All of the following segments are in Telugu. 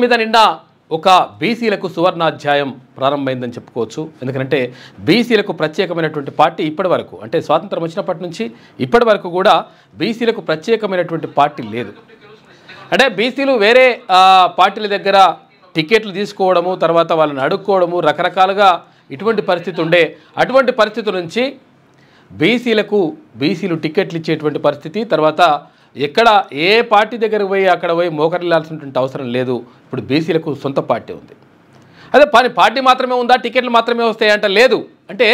మీద నిన్న ఒక బీసీలకు సువర్ణాధ్యాయం ప్రారంభమైందని చెప్పుకోవచ్చు. ఎందుకంటే బీసీలకు ప్రత్యేకమైనటువంటి పార్టీ ఇప్పటి వరకు, అంటే స్వాతంత్రం వచ్చినప్పటి నుంచి ఇప్పటి వరకు కూడా బీసీలకు ప్రత్యేకమైనటువంటి పార్టీ లేదు. అంటే బీసీలు వేరే పార్టీల దగ్గర టికెట్లు తీసుకోవడము, తర్వాత వాళ్ళని అడుక్కోవడము, రకరకాలుగా ఇటువంటి పరిస్థితి ఉండే. అటువంటి పరిస్థితి నుంచి బీసీలు టికెట్లు ఇచ్చేటువంటి పరిస్థితి, తర్వాత ఎక్కడ ఏ పార్టీ దగ్గరకు పోయి అక్కడ పోయి మోకరిల్లాల్సినటువంటి అవసరం లేదు. ఇప్పుడు బీసీలకు సొంత పార్టీ ఉంది. అదే పార్టీ మాత్రమే ఉందా, టికెట్లు మాత్రమే వస్తాయంట? లేదు. అంటే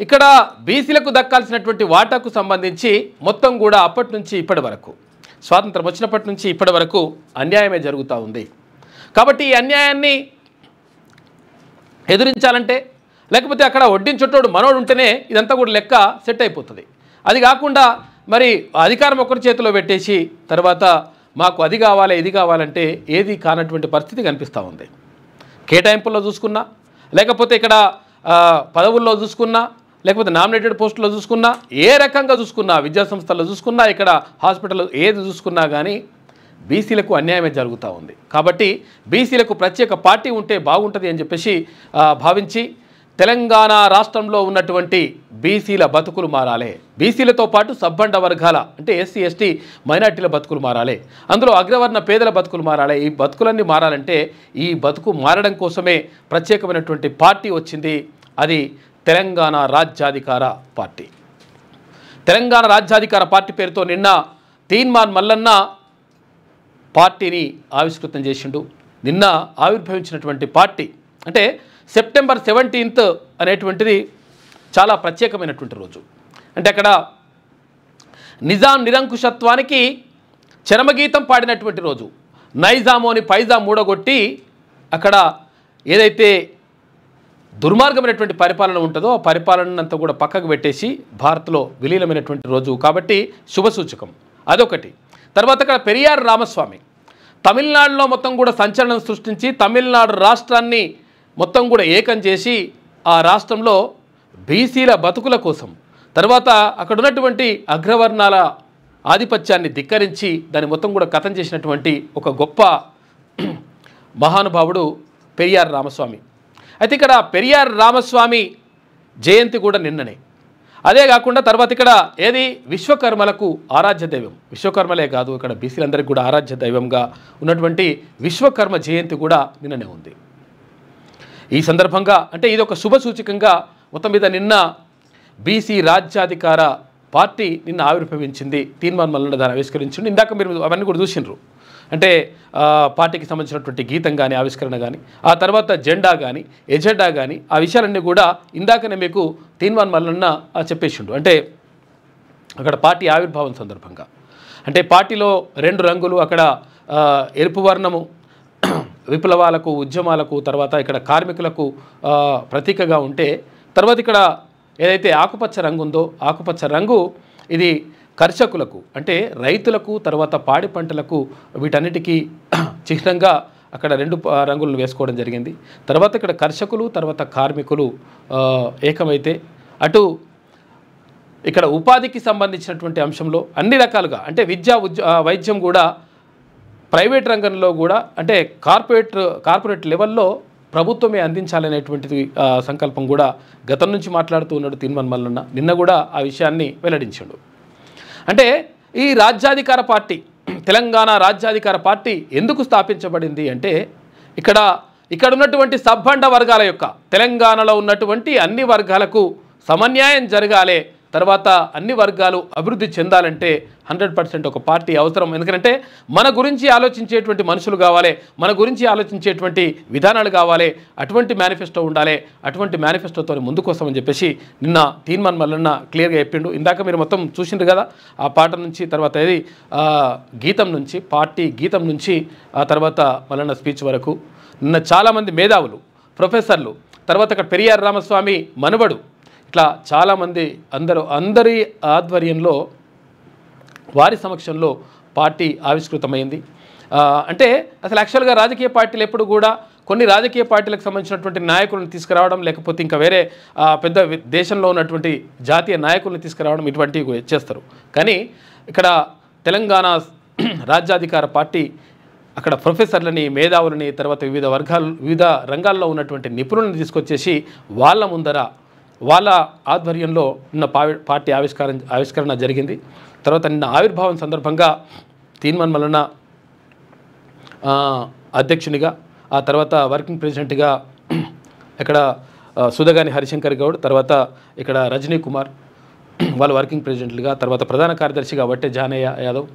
ఇక్కడ బీసీలకు దక్కాల్సినటువంటి వాటాకు సంబంధించి మొత్తం కూడా అప్పటి నుంచి ఇప్పటి వరకు, స్వాతంత్రం వచ్చినప్పటి నుంచి ఇప్పటి వరకు అన్యాయమే జరుగుతూ ఉంది. కాబట్టి ఈ అన్యాయాన్ని ఎదురించాలంటే, లేకపోతే అక్కడ వడ్డించుట్టోడు మనోడు ఉంటేనే ఇదంతా కూడా లెక్క సెట్ అయిపోతుంది. అది కాకుండా మరి అధికారం ఒకరి చేతిలో పెట్టేసి తర్వాత మాకు అది కావాలి ఇది కావాలంటే ఏది కానటువంటి పరిస్థితి కనిపిస్తూ ఉంది. కేటాయింపుల్లో చూసుకున్నా, లేకపోతే ఇక్కడ పదవుల్లో చూసుకున్నా, లేకపోతే నామినేటెడ్ పోస్టుల్లో చూసుకున్నా, ఏ రకంగా చూసుకున్నా, విద్యాసంస్థల్లో చూసుకున్నా, ఇక్కడ హాస్పిటల్ ఏది చూసుకున్నా కానీ బీసీలకు అన్యాయమే జరుగుతూ ఉంది. కాబట్టి బీసీలకు ప్రత్యేక పార్టీ ఉంటే బాగుంటుంది అని చెప్పేసి భావించి తెలంగాణ రాష్ట్రంలో ఉన్నటువంటి బీసీల బతుకులు మారాలి. బీసీలతో పాటు సబ్బండ వర్గాల, అంటే ఎస్సీ ఎస్టీ మైనార్టీల బతుకులు మారాలి. అందులో అగ్రవర్ణ పేదల బతుకులు మారాలి. ఈ బతుకులన్నీ మారాలంటే ఈ బతుకు మారడం కోసమే ప్రత్యేకమైనటువంటి పార్టీ వచ్చింది. అది తెలంగాణ రాజ్యాధికార పార్టీ. తెలంగాణ రాజ్యాధికార పార్టీ పేరుతో నిన్న తీన్మాన్ మల్లన్న పార్టీని ఆవిష్కృతం చేసిండు. నిన్న ఆవిర్భవించినటువంటి పార్టీ అంటే సెప్టెంబర్ 17 అనేటువంటిది చాలా ప్రత్యేకమైనటువంటి రోజు. అంటే అక్కడ నిజాం నిరంకుశత్వానికి చరమగీతం పాడినటువంటి రోజు. నైజామోని పైజా మూడగొట్టి అక్కడ ఏదైతే దుర్మార్గమైనటువంటి పరిపాలన ఉంటుందో ఆ పరిపాలనంతా కూడా పక్కకు పెట్టేసి భారత్లో విలీనమైనటువంటి రోజు కాబట్టి శుభసూచకం అదొకటి. తర్వాత అక్కడ పెరియార్ రామస్వామి తమిళనాడులో మొత్తం కూడా సంచలనం సృష్టించి తమిళనాడు రాష్ట్రాన్ని మొత్తం కూడా ఏకం చేసి ఆ రాష్ట్రంలో బీసీల బతుకుల కోసం, తర్వాత అక్కడ ఉన్నటువంటి అగ్రవర్ణాల ఆధిపత్యాన్ని ధిక్కరించి దాన్ని మొత్తం కూడా కథం చేసినటువంటి ఒక గొప్ప మహానుభావుడు పెరియార్ రామస్వామి. అయితే ఇక్కడ పెరియార్ రామస్వామి జయంతి కూడా నిన్ననే. అదే కాకుండా తర్వాత ఇక్కడ ఏది విశ్వకర్మలకు ఆరాధ్య దైవం, విశ్వకర్మలే కాదు ఇక్కడ బీసీలందరికీ కూడా ఆరాధ్య దైవంగా ఉన్నటువంటి విశ్వకర్మ జయంతి కూడా నిన్ననే ఉంది. ఈ సందర్భంగా అంటే ఇది ఒక శుభ సూచకంగా మొత్తం మీద నిన్న బీసీ రాజ్యాధికార పార్టీ నిన్న ఆవిర్భవించింది. తీన్మాన్ మల్లన్న దాన్ని ఆవిష్కరించింది. ఇందాక మీరు అవన్నీ కూడా చూసినారు. అంటే పార్టీకి సంబంధించినటువంటి గీతం కానీ ఆవిష్కరణ కానీ, ఆ తర్వాత జెండా కానీ ఎజెండా కానీ ఆ విషయాలన్నీ కూడా ఇందాకనే మీకు తీన్మాన్ మల్లన్న చెప్పేసిండు. అంటే అక్కడ పార్టీ ఆవిర్భావం సందర్భంగా అంటే పార్టీలో 2 రంగులు, అక్కడ ఎరుపు వర్ణము విప్లవాలకు ఉద్యమాలకు, తర్వాత ఇక్కడ కార్మికులకు ప్రతీకగా ఉంటే, తర్వాత ఇక్కడ ఏదైతే ఆకుపచ్చ రంగు ఉందో ఆకుపచ్చ రంగు ఇది కర్షకులకు అంటే రైతులకు, తర్వాత పాడి పంటలకు, వీటన్నిటికీ చిహ్నంగా అక్కడ 2 రంగులను వేసుకోవడం జరిగింది. తర్వాత ఇక్కడ కర్షకులు, తర్వాత కార్మికులు ఏకమైతే అటు ఇక్కడ ఉపాధికి సంబంధించినటువంటి అంశంలో అన్ని రకాలుగా అంటే విద్య వైద్యం కూడా ప్రైవేట్ రంగంలో కూడా అంటే కార్పొరేట్ లెవెల్లో ప్రభుత్వమే అందించాలనేటువంటిది సంకల్పం కూడా గతం నుంచి మాట్లాడుతూ ఉన్నాడు తీన్మాన్ మల్లన్న. నిన్న కూడా ఆ విషయాన్ని వెల్లడించాడు. అంటే ఈ రాజ్యాధికార పార్టీ, తెలంగాణ రాజ్యాధికార పార్టీ ఎందుకు స్థాపించబడింది అంటే ఇక్కడ ఉన్నటువంటి సబ్బండ వర్గాల యొక్క, తెలంగాణలో ఉన్నటువంటి అన్ని వర్గాలకు సమన్యాయం జరగాలి, తర్వాత అన్ని వర్గాలు అభివృద్ధి చెందాలంటే 100% ఒక పార్టీ అవసరం. ఎందుకంటే మన గురించి ఆలోచించేటువంటి మనుషులు కావాలి, మన గురించి ఆలోచించేటువంటి విధానాలు కావాలి, అటువంటి మేనిఫెస్టో ఉండాలి. అటువంటి మేనిఫెస్టోతో ముందుకు వస్తామని చెప్పేసి నిన్న తీన్మాన్ మల్లన్న క్లియర్గా చెప్పిండు. ఇందాక మీరు మొత్తం చూసిండ్రు కదా ఆ పాట నుంచి, తర్వాత ఇది గీతం నుంచి, పార్టీ గీతం నుంచి ఆ తర్వాత మల్లన్న స్పీచ్ వరకు నిన్న చాలామంది మేధావులు, ప్రొఫెసర్లు, తర్వాత అక్కడ పెరియార్ రామస్వామి మనవడు, ఇట్లా చాలామంది అందరి ఆధ్వర్యంలో వారి సమక్షంలో పార్టీ ఆవిష్కృతమైంది. అంటే అసలు యాక్చువల్గా రాజకీయ పార్టీలు ఎప్పుడు కూడా కొన్ని రాజకీయ పార్టీలకు సంబంధించినటువంటి నాయకులను తీసుకురావడం, లేకపోతే ఇంకా వేరే పెద్ద దేశంలో ఉన్నటువంటి జాతీయ నాయకులను తీసుకురావడం ఇటువంటివి చేస్తారు. కానీ ఇక్కడ తెలంగాణ రాజ్యాధికార పార్టీ అక్కడ ప్రొఫెసర్లని, మేధావులని, తర్వాత వివిధ రంగాల్లో ఉన్నటువంటి నిపుణులను తీసుకొచ్చేసి వాళ్ళ ముందర వాళ్ళ ఆధ్వర్యంలో నిన్న పార్టీ ఆవిష్కరణ జరిగింది. తర్వాత నిన్న ఆవిర్భావం సందర్భంగా తీన్మాన్ మల్లన్న అధ్యక్షునిగా, ఆ తర్వాత వర్కింగ్ ప్రెసిడెంట్గా ఇక్కడ సుధగాని హరిశంకర్ గౌడ్, తర్వాత ఇక్కడ రజనీ కుమార్ వాళ్ళు వర్కింగ్ ప్రెసిడెంట్లుగా, తర్వాత ప్రధాన కార్యదర్శిగా వట్టే జానయ్య యాదవ్,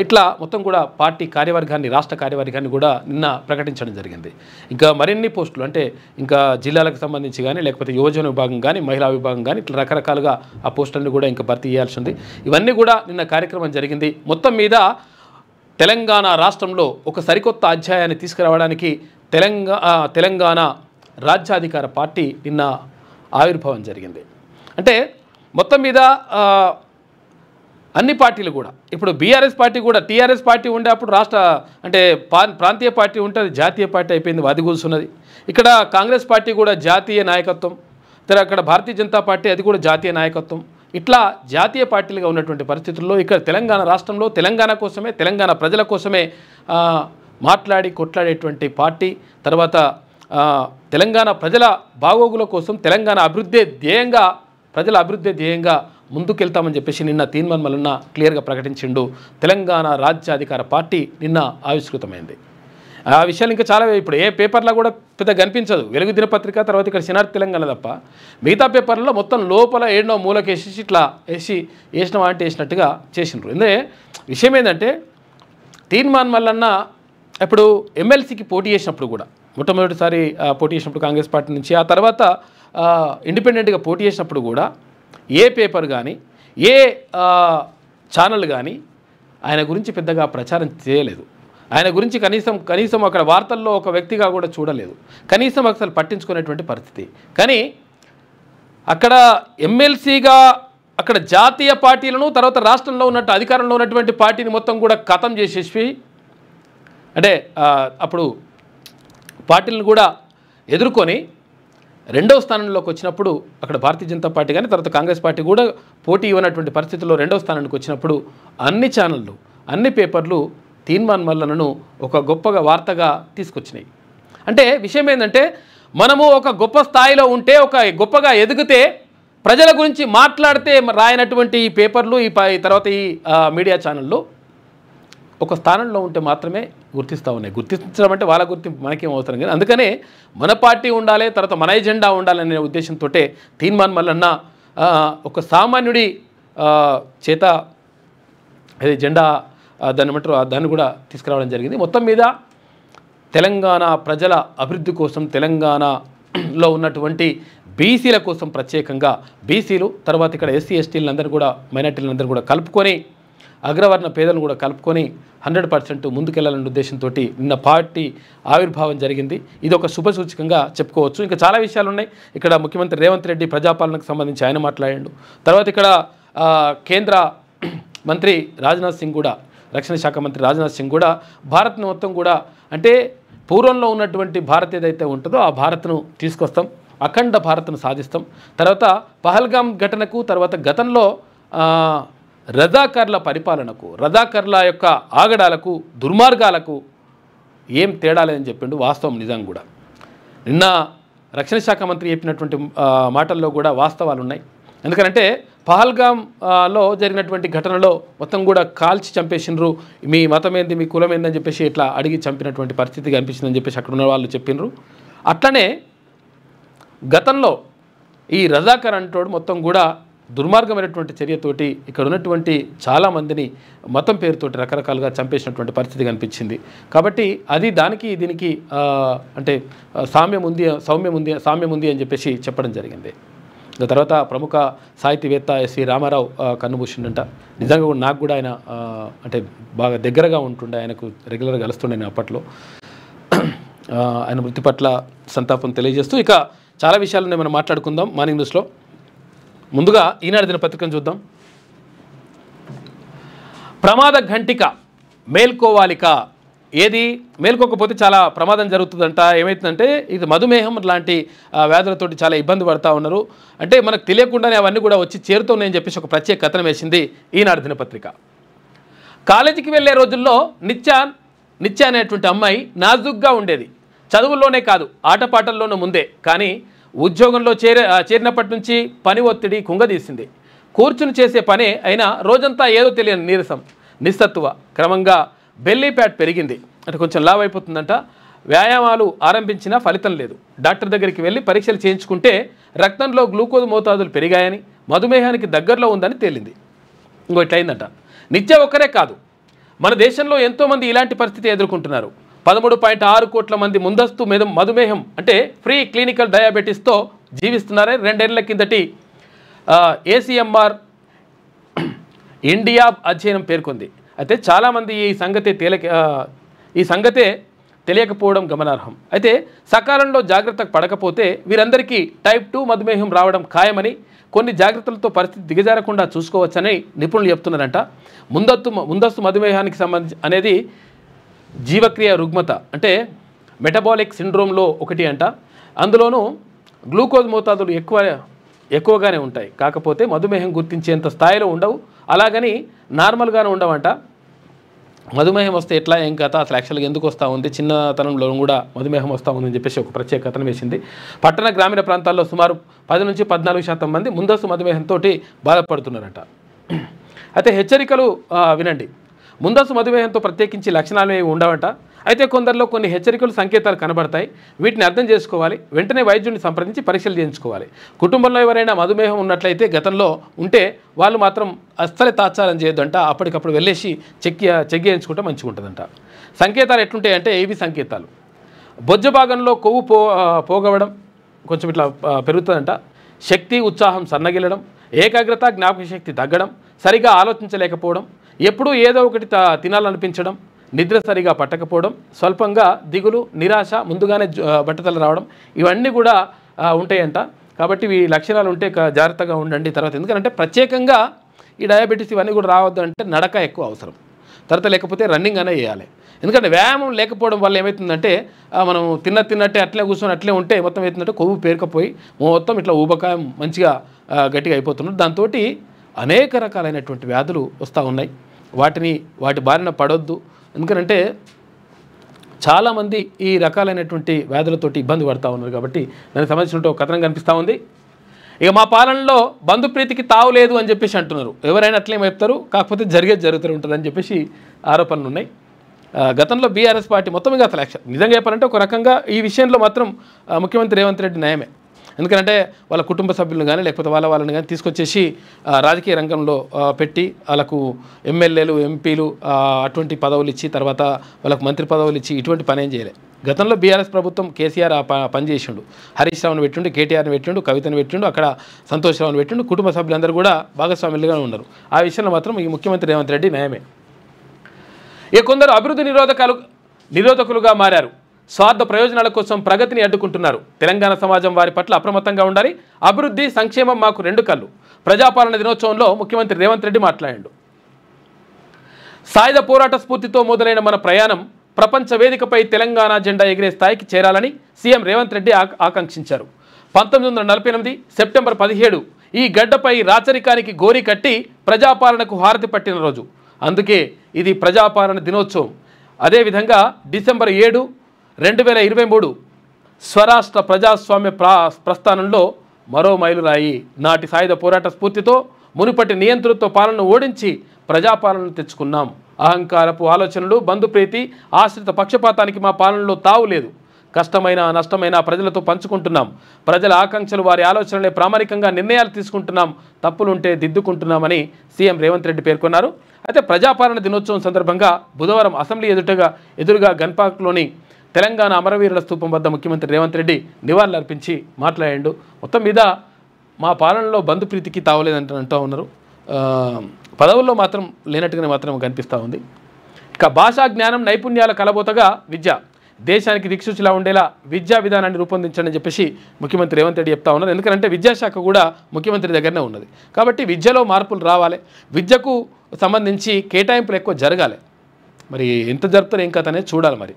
ఇట్లా మొత్తం కూడా పార్టీ కార్యవర్గాన్ని, రాష్ట్ర కార్యవర్గాన్ని కూడా నిన్న ప్రకటించడం జరిగింది. ఇంకా మరిన్ని పోస్టులు అంటే ఇంకా జిల్లాలకు సంబంధించి కానీ, లేకపోతే యువజన విభాగం కానీ, మహిళా విభాగం కానీ, ఇట్లా రకరకాలుగా ఆ పోస్టులను కూడా ఇంకా భర్తీ చేయాల్సి ఉంది. ఇవన్నీ కూడా నిన్న కార్యక్రమం జరిగింది. మొత్తం మీద తెలంగాణ రాష్ట్రంలో ఒక సరికొత్త అధ్యాయాన్ని తీసుకురావడానికి తెలంగాణ రాజ్యాధికార పార్టీ నిన్న ఆవిర్భావం జరిగింది. అంటే మొత్తం మీద అన్ని పార్టీలు కూడా ఇప్పుడు బీఆర్ఎస్ పార్టీ కూడా టీఆర్ఎస్ పార్టీ ఉండే అప్పుడు అంటే ప్రాంతీయ పార్టీ ఉంటే అది జాతీయ పార్టీ అయిపోయింది, అది కూర్చున్నది. ఇక్కడ కాంగ్రెస్ పార్టీ కూడా జాతీయ నాయకత్వం, అక్కడ భారతీయ జనతా పార్టీ అది కూడా జాతీయ నాయకత్వం. ఇట్లా జాతీయ పార్టీలుగా ఉన్నటువంటి పరిస్థితుల్లో ఇక్కడ తెలంగాణ రాష్ట్రంలో తెలంగాణ కోసమే, తెలంగాణ ప్రజల కోసమే మాట్లాడి కొట్లాడేటువంటి పార్టీ, తర్వాత తెలంగాణ ప్రజల బాగోగుల కోసం తెలంగాణ ప్రజల అభివృద్ధి ధ్యేయంగా ముందుకెళ్తామని చెప్పేసి నిన్న తీన్మాన్ మల్లన్న క్లియర్గా ప్రకటించిండు. తెలంగాణ రాజ్యాధికార పార్టీ నిన్న ఆవిష్కృతమైంది. ఆ విషయాలు ఇంకా చాలా ఇప్పుడు ఏ పేపర్లో కూడా పెద్ద కనిపించదు. వెలుగు దినపత్రిక, తర్వాత ఇక్కడ సినార్ తెలంగాణ తప్ప మిగతా పేపర్లలో మొత్తం లోపల ఏడనో మూలకేసి ఇట్లా వేసినట్టుగా చేసినారు. ఎందుకంటే విషయం ఏంటంటే తీన్మాన్ మల్లన్న ఇప్పుడు ఎమ్మెల్సీకి పోటీ చేసినప్పుడు కూడా మొట్టమొదటిసారి పోటీ చేసినప్పుడు కాంగ్రెస్ పార్టీ నుంచి, ఆ తర్వాత ఇండిపెండెంట్గా పోటీ చేసినప్పుడు కూడా ఏ పేపర్ కానీ ఏ ఛానల్ కానీ ఆయన గురించి పెద్దగా ప్రచారం చేయలేదు. ఆయన గురించి కనీసం అక్కడ వార్తల్లో ఒక వ్యక్తిగా కూడా చూడలేదు, కనీసం అసలు పట్టించుకునేటువంటి పరిస్థితి. కానీ అక్కడ ఎమ్మెల్సీగా అక్కడ జాతీయ పార్టీలను, తర్వాత రాష్ట్రంలో ఉన్నట్టు అధికారంలో ఉన్నటువంటి పార్టీని మొత్తం కూడా ఖతం చేసేసి, అంటే అప్పుడు పార్టీలను కూడా ఎదుర్కొని రెండవ స్థానంలోకి వచ్చినప్పుడు అక్కడ భారతీయ జనతా పార్టీ కానీ తర్వాత కాంగ్రెస్ పార్టీ కూడా పోటీ ఇవ్వనటువంటి పరిస్థితుల్లో రెండవ స్థానానికి వచ్చినప్పుడు అన్ని ఛానళ్ళు, అన్ని పేపర్లు తీన్మాన్ మల్లన్నను ఒక గొప్పగా వార్తగా తీసుకొచ్చినాయి. అంటే విషయం ఏంటంటే మనము ఒక గొప్ప స్థాయిలో ఉంటే, ఒక గొప్పగా ఎదిగితే, ప్రజల గురించి మాట్లాడితే రాయనటువంటి ఈ పేపర్లు, తర్వాత ఈ మీడియా ఛానళ్ళు ఒక స్థానంలో ఉంటే మాత్రమే గుర్తిస్తూ ఉన్నాయి. గుర్తించడం అంటే వాళ్ళ గుర్తింపు మనకేం అవసరం కానీ, అందుకనే మన పార్టీ ఉండాలి, తర్వాత మన ఎజెండా ఉండాలనే ఉద్దేశంతో తీన్మాన్ మల్లన్న ఒక సామాన్యుడి చేత జెండా దాన్ని కూడా తీసుకురావడం జరిగింది. మొత్తం మీద తెలంగాణ ప్రజల అభివృద్ధి కోసం, తెలంగాణలో ఉన్నటువంటి బీసీల కోసం ప్రత్యేకంగా బీసీలు, తర్వాత ఇక్కడ ఎస్సీ ఎస్టీలందరూ కూడా, మైనార్టీలందరూ కూడా కలుపుకొని, అగ్రవర్ణ పేదలను కూడా కలుపుకొని 100% ముందుకెళ్లాలనే ఉద్దేశంతో నిన్న పార్టీ ఆవిర్భావం జరిగింది. ఇది ఒక శుభసూచకంగా చెప్పుకోవచ్చు. ఇంకా చాలా విషయాలు ఉన్నాయి. ఇక్కడ ముఖ్యమంత్రి రేవంత్ రెడ్డి ప్రజాపాలనకు సంబంధించి ఆయన మాట్లాడాడు. తర్వాత ఇక్కడ కేంద్ర మంత్రి రాజ్నాథ్ సింగ్ కూడా, రక్షణ శాఖ మంత్రి రాజ్నాథ్ సింగ్ కూడా భారత్ను మొత్తం కూడా, అంటే పూర్వంలో ఉన్నటువంటి భారత్ ఏదైతే ఉంటుందో ఆ భారత్ను తీసుకొస్తాం, అఖండ భారత్ను సాధిస్తాం. తర్వాత పహల్గామ్ ఘటనకు, తర్వాత గతంలో రజాకర్ల పరిపాలనకు, రజాకర్ల యొక్క ఆగడాలకు, దుర్మార్గాలకు ఏం తేడా లేదని చెప్పిండు. వాస్తవం నిజం కూడా. నిన్న రక్షణ శాఖ మంత్రి చెప్పినటువంటి మాటల్లో కూడా వాస్తవాలు ఉన్నాయి. ఎందుకంటే పహల్గామ్లో జరిగినటువంటి ఘటనలో మొత్తం కూడా కాల్చి చంపేసినారు, మీ మతం ఏంది, మీ కులం ఏందని చెప్పేసి ఇట్లా అడిగి చంపినటువంటి పరిస్థితి కనిపించిందని చెప్పేసి అక్కడ ఉన్న వాళ్ళు చెప్పినారు. అట్లనే గతంలో ఈ రజాకర్ అంటోడు మొత్తం కూడా దుర్మార్గమైనటువంటి చర్యతోటి ఇక్కడ ఉన్నటువంటి చాలామందిని మతం పేరుతోటి రకరకాలుగా చంపేసినటువంటి పరిస్థితి కనిపించింది. కాబట్టి అది దానికి దీనికి అంటే సామ్యం ఉంది అని చెప్పేసి చెప్పడం జరిగింది. తర్వాత ప్రముఖ సాహితీవేత్త ఎస్వి రామారావు కన్నుమూసిండంట. నిజంగా కూడా నాకు కూడా ఆయన అంటే బాగా దగ్గరగా ఉంటుండే, ఆయనకు రెగ్యులర్గా కలుస్తుండే నేను అప్పట్లో. ఆయన మృతి పట్ల సంతాపం తెలియజేస్తూ ఇక చాలా విషయాలను మనం మాట్లాడుకుందాం మార్నింగ్ న్యూస్లో. ముందుగా ఈనాడు దినపత్రికను చూద్దాం. ప్రమాద ఘంటిక మేల్కోవాలిక, ఏది మేల్కోకపోతే చాలా ప్రమాదం జరుగుతుందంట. ఏమవుతుందంటే ఇది మధుమేహం లాంటి వ్యాధులతోటి చాలా ఇబ్బంది పడుతూ ఉన్నారు. అంటే మనకు తెలియకుండానే అవన్నీ కూడా వచ్చి చేరుతున్నాయని చెప్పేసి ఒక ప్రత్యేక కథనం వేసింది ఈనాడు దినపత్రిక. కాలేజీకి వెళ్ళే రోజుల్లో నిత్య నిత్య అనేటువంటి అమ్మాయి నాజుగ్గా ఉండేది. చదువుల్లోనే కాదు ఆటపాటల్లోనూ ముందే. కానీ ఉద్యోగంలో చేరినప్పటి నుంచి పని ఒత్తిడి కుంగదీసింది. కూర్చుని చేసే పనే అయినా రోజంతా ఏదో తెలియని నీరసం, నిస్సత్తువ. క్రమంగా బెల్లీ ఫ్యాట్ పెరిగింది, అంటే కొంచెం లావ్ అయిపోతుందంట. వ్యాయామాలు ఆరంభించినా ఫలితం లేదు. డాక్టర్ దగ్గరికి వెళ్ళి పరీక్షలు చేయించుకుంటే రక్తంలో గ్లూకోజ్ మోతాదులు పెరిగాయని, మధుమేహానికి దగ్గరలో ఉందని తేలింది. ఇంకో ఇట్లయిందంట. నిత్య ఒక్కరే కాదు, మన దేశంలో ఎంతోమంది ఇలాంటి పరిస్థితి ఎదుర్కొంటున్నారు. 13.6 కోట్ల మంది ముందస్తు మధుమేహం అంటే ప్రీ క్లినికల్ డయాబెటీస్తో జీవిస్తున్నారని 2 ఏళ్ల కిందటి ACMR ఇండియా అధ్యయనం పేర్కొంది. అయితే చాలామంది ఈ సంగతే తెలియకపోవడం గమనార్హం. అయితే సకాలంలో జాగ్రత్త పడకపోతే వీరందరికీ టైప్ 2 మధుమేహం రావడం ఖాయమని, కొన్ని జాగ్రత్తలతో పరిస్థితి దిగజారకుండా చూసుకోవచ్చని నిపుణులు చెప్తున్నారంట. ముందస్తు మధుమేహానికి సంబంధించి అనేది జీవక్రియ రుగ్మత అంటే మెటబాలిక్ సిండ్రోమ్లో ఒకటి అంట. అందులోనూ గ్లూకోజ్ మోతాదులు ఎక్కువగానే ఉంటాయి. కాకపోతే మధుమేహం గుర్తించేంత స్థాయిలో ఉండవు, అలాగని నార్మల్గానే ఉండవంట. మధుమేహం వస్తే ఎట్లా ఏం కథ, అసలు యాక్చువల్గా ఎందుకు వస్తూ ఉంది, చిన్నతనంలో కూడా మధుమేహం వస్తూ ఉందని చెప్పేసి ఒక ప్రత్యేక కథనం వేసింది. పట్టణ గ్రామీణ ప్రాంతాల్లో సుమారు 10 నుంచి 14% మంది ముందస్తు మధుమేహంతో బాధపడుతున్నారట. అయితే హెచ్చరికలు వినండి. ముందస్తు మధుమేహంతో ప్రత్యేకించి లక్షణాలు ఏవి ఉండవంట. అయితే కొందరిలో కొన్ని హెచ్చరికలు సంకేతాలు కనబడతాయి. వీటిని అర్థం చేసుకోవాలి. వెంటనే వైద్యుడిని సంప్రదించి పరీక్షలు చేయించుకోవాలి. కుటుంబంలో ఎవరైనా మధుమేహం ఉన్నట్లయితే గతంలో ఉంటే వాళ్ళు మాత్రం అస్సలే తాత్సారం చేయొద్దంట. అప్పటికప్పుడు వెళ్ళేసి చెక్ చేయించుకుంటే మంచిగా ఉంటుందంట. సంకేతాలు ఎట్లుంటాయంటే ఇవి సంకేతాలు: బొజ్జ భాగంలో కొవ్వు పోగవడం కొంచెం ఇట్లా పెరుగుతుందంట. శక్తి ఉత్సాహం సన్నగిల్లడం, ఏకాగ్రత జ్ఞాపక శక్తి తగ్గడం, సరిగా ఆలోచించలేకపోవడం, ఎప్పుడూ ఏదో ఒకటి తినాలనిపించడం, నిద్ర సరిగా పట్టకపోవడం, స్వల్పంగా దిగులు, నిరాశ, ముందుగానే బట్టతల రావడం, ఇవన్నీ కూడా ఉంటాయంట. కాబట్టి ఈ లక్షణాలు ఉంటే జాగ్రత్తగా ఉండండి. తర్వాత ఎందుకంటే ప్రత్యేకంగా ఈ డయాబెటీస్ ఇవన్నీ కూడా రావద్దు అంటే నడక ఎక్కువ అవసరం. తర్వాత లేకపోతే రన్నింగ్ అనే చేయాలి. ఎందుకంటే వ్యాయామం లేకపోవడం వల్ల ఏమవుతుందంటే మనం తిన్నట్టే అట్లే కూర్చొని అట్లే ఉంటే మొత్తం ఏమవుతుందంటే కొవ్వు పేరుకపోయి మొత్తం ఇట్లా ఊబకాయం మంచిగా గట్టిగా అయిపోతున్నారు. దాంతో అనేక రకాలైనటువంటి వ్యాధులు వస్తూ ఉన్నాయి. వాటి బారిన పడొద్దు. ఎందుకంటే చాలామంది ఈ రకాలైనటువంటి వ్యాధులతోటి ఇబ్బంది పడుతూ ఉన్నారు. కాబట్టి దానికి సంబంధించినట్టు ఒక కథనం కనిపిస్తూ ఉంది. ఇక మా పాలనలో బంధుప్రీతికి తావు లేదు అని చెప్పేసి అంటున్నారు. ఎవరైనా అట్లేం చెప్తారు, కాకపోతే జరుగుతూ ఉంటుందని చెప్పేసి ఆరోపణలు ఉన్నాయి. గతంలో బీఆర్ఎస్ పార్టీ మొత్తం మీద అసలు నిజంగా చెప్పాలంటే ఒక రకంగా ఈ విషయంలో మాత్రం ముఖ్యమంత్రి రేవంత్ రెడ్డి న్యాయమే. ఎందుకంటే వాళ్ళ కుటుంబ సభ్యులను కానీ లేకపోతే వాళ్ళని కానీ తీసుకొచ్చేసి రాజకీయ రంగంలో పెట్టి వాళ్ళకు ఎమ్మెల్యేలు, ఎంపీలు అటువంటి పదవులు ఇచ్చి తర్వాత వాళ్ళకు మంత్రి పదవులు ఇచ్చి ఇటువంటి పని ఏం చేయలేదు. గతంలో బీఆర్ఎస్ ప్రభుత్వం కేసీఆర్ పని చేసిండు. హరీష్ రావును పెట్టిండు, కేటీఆర్ని పెట్టిండు, కవితను పెట్టిండు, అక్కడ సంతోష్ రావును పెట్టిండు. కుటుంబ సభ్యులందరూ కూడా భాగస్వాములుగా ఉన్నారు. ఆ విషయంలో మాత్రం ఈ ముఖ్యమంత్రి రేవంత్ రెడ్డి న్యాయమే. ఇక కొందరు అభివృద్ధి నిరోధకులుగా మారారు. స్వార్థ ప్రయోజనాల కోసం ప్రగతిని అడ్డుకుంటున్నారు. తెలంగాణ సమాజం వారి పట్ల అప్రమత్తంగా ఉండాలి. అభివృద్ధి, సంక్షేమం మాకు 2 కళ్ళు. ప్రజాపాలన దినోత్సవంలో ముఖ్యమంత్రి రేవంత్ రెడ్డి మాట్లాడాడు. సాయుధ పోరాట స్ఫూర్తితో మొదలైన మన ప్రయాణం ప్రపంచ వేదికపై తెలంగాణ జెండా ఎగిరే స్థాయికి చేరాలని సీఎం రేవంత్ రెడ్డి ఆకాంక్షించారు. 1948 సెప్టెంబర్ 17 ఈ గడ్డపై రాచరికానికి గోరి కట్టి ప్రజాపాలనకు హారతి పట్టిన రోజు. అందుకే ఇది ప్రజాపాలన దినోత్సవం. అదేవిధంగా డిసెంబర్ 7, 2023 స్వరాష్ట్ర ప్రజాస్వామ్య ప్రస్థానంలో మరో మైలురాయి. నాటి సాయుధ పోరాట స్ఫూర్తితో మునుపటి నియంతృత్వ పాలనను ఓడించి ప్రజాపాలనను తెచ్చుకున్నాం. అహంకారపు ఆలోచనలు, బంధుప్రీతి, ఆశ్రిత పక్షపాతానికి మా పాలనలో తావు లేదు. కష్టమైన నష్టమైన ప్రజలతో పంచుకుంటున్నాం. ప్రజల ఆకాంక్షలు, వారి ఆలోచనలే ప్రామాణికంగా నిర్ణయాలు తీసుకుంటున్నాం. తప్పులుంటే దిద్దుకుంటున్నామని సీఎం రేవంత్ రెడ్డి పేర్కొన్నారు. అయితే ప్రజాపాలన దినోత్సవం సందర్భంగా బుధవారం అసెంబ్లీ ఎదురుగా గన్పార్క్లోని తెలంగాణ అమరవీరుల స్తూపం వద్ద ముఖ్యమంత్రి రేవంత్ రెడ్డి నివాళులర్పించి మాట్లాడాడు. మొత్తం మీద మా పాలనలో బంధుప్రీతికి తావలేదంటూ ఉన్నారు. పదవుల్లో మాత్రం లేనట్టుగానే మాత్రం కనిపిస్తూ ఉంది. ఇక భాషా జ్ఞానం, నైపుణ్యాల కలబోతగా విద్య, దేశానికి దిక్సూచిలా ఉండేలా విద్యా విధానాన్ని రూపొందించండి చెప్పేసి ముఖ్యమంత్రి రేవంత్ రెడ్డి చెప్తా ఉన్నారు. ఎందుకంటే విద్యాశాఖ కూడా ముఖ్యమంత్రి దగ్గరనే ఉన్నది. కాబట్టి విద్యలో మార్పులు రావాలి. విద్యకు సంబంధించి కేటాయింపులు ఎక్కువ జరగాలి. మరి ఎంత జరుపుతారు ఏం కథ అనేది చూడాలి. మరి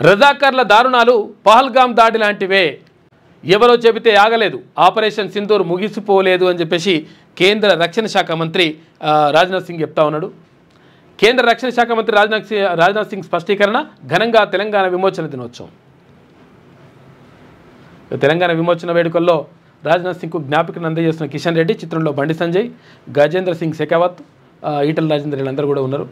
రజాకర్ల దారుణాలు పహల్గామ్ దాడి లాంటివే, ఎవరో చెబితే ఆగలేదు. ఆపరేషన్ సింధూర్ ముగిసిపోలేదు అని చెప్పేసి కేంద్ర రక్షణ శాఖ మంత్రి రాజ్నాథ్ సింగ్ చెప్తా ఉన్నాడు. కేంద్ర రక్షణ శాఖ మంత్రి రాజ్నాథ్ సింగ్ స్పష్టీకరణ, ఘనంగా తెలంగాణ విమోచన దినోత్సవం. తెలంగాణ విమోచన వేడుకల్లో రాజ్నాథ్ సింగ్కు జ్ఞాపికను అందజేస్తున్న కిషన్ రెడ్డి, చిత్రంలో బండి సంజయ్, గజేంద్ర సింగ్ షెకావత్, ఈటల రాజేందర్ వీళ్ళందరూ కూడా ఉన్నారు.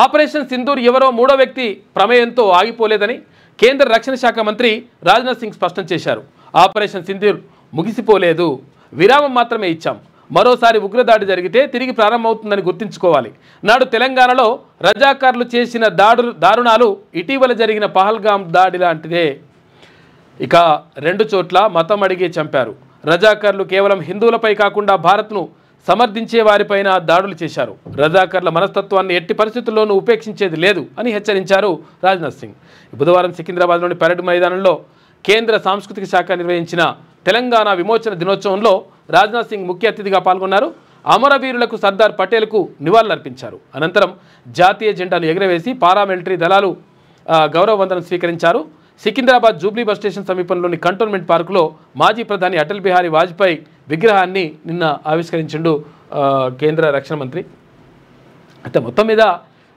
ఆపరేషన్ సింధూర్ ఎవరో మూడో వ్యక్తి ప్రమేయంతో ఆగిపోలేదని కేంద్ర రక్షణ శాఖ మంత్రి రాజ్నాథ్ సింగ్ స్పష్టం చేశారు. ఆపరేషన్ సింధూర్ ముగిసిపోలేదు, విరామం మాత్రమే ఇచ్చాం. మరోసారి ఉగ్రదాడి జరిగితే తిరిగి ప్రారంభమవుతుందని గుర్తుంచుకోవాలి. నాడు తెలంగాణలో రజాకార్లు చేసిన దారుణాలు ఇటీవల జరిగిన పహల్గాం దాడి లాంటిదే. ఇక 2 చోట్ల మతం అడిగే చంపారు. రజాకార్లు కేవలం హిందువులపై కాకుండా భారత్ను సమర్థించే వారిపైన దాడులు చేశారు. రజాకార్ల మనస్తత్వాన్ని ఎట్టి పరిస్థితుల్లోనూ ఉపేక్షించేది లేదు అని హెచ్చరించారు రాజ్నాథ్ సింగ్. బుధవారం సికింద్రాబాద్లోని పరేడ్ మైదానంలో కేంద్ర సాంస్కృతిక శాఖ నిర్వహించిన తెలంగాణ విమోచన దినోత్సవంలో రాజ్నాథ్ సింగ్ ముఖ్య అతిథిగా పాల్గొన్నారు. అమరవీరులకు సర్దార్ పటేల్కు నివాళులర్పించారు. అనంతరం జాతీయ జెండాను ఎగురవేసి పారామిలిటరీ దళాలు గౌరవ వందనం స్వీకరించారు. సికింద్రాబాద్ జూబ్లీ బస్ స్టేషన్ సమీపంలోని కంటోన్మెంట్ పార్కులో మాజీ ప్రధాని అటల్ బిహారీ వాజ్పేయి విగ్రహాన్ని నిన్న ఆవిష్కరించిండు కేంద్ర రక్షణ మంత్రి. అయితే మొత్తం మీద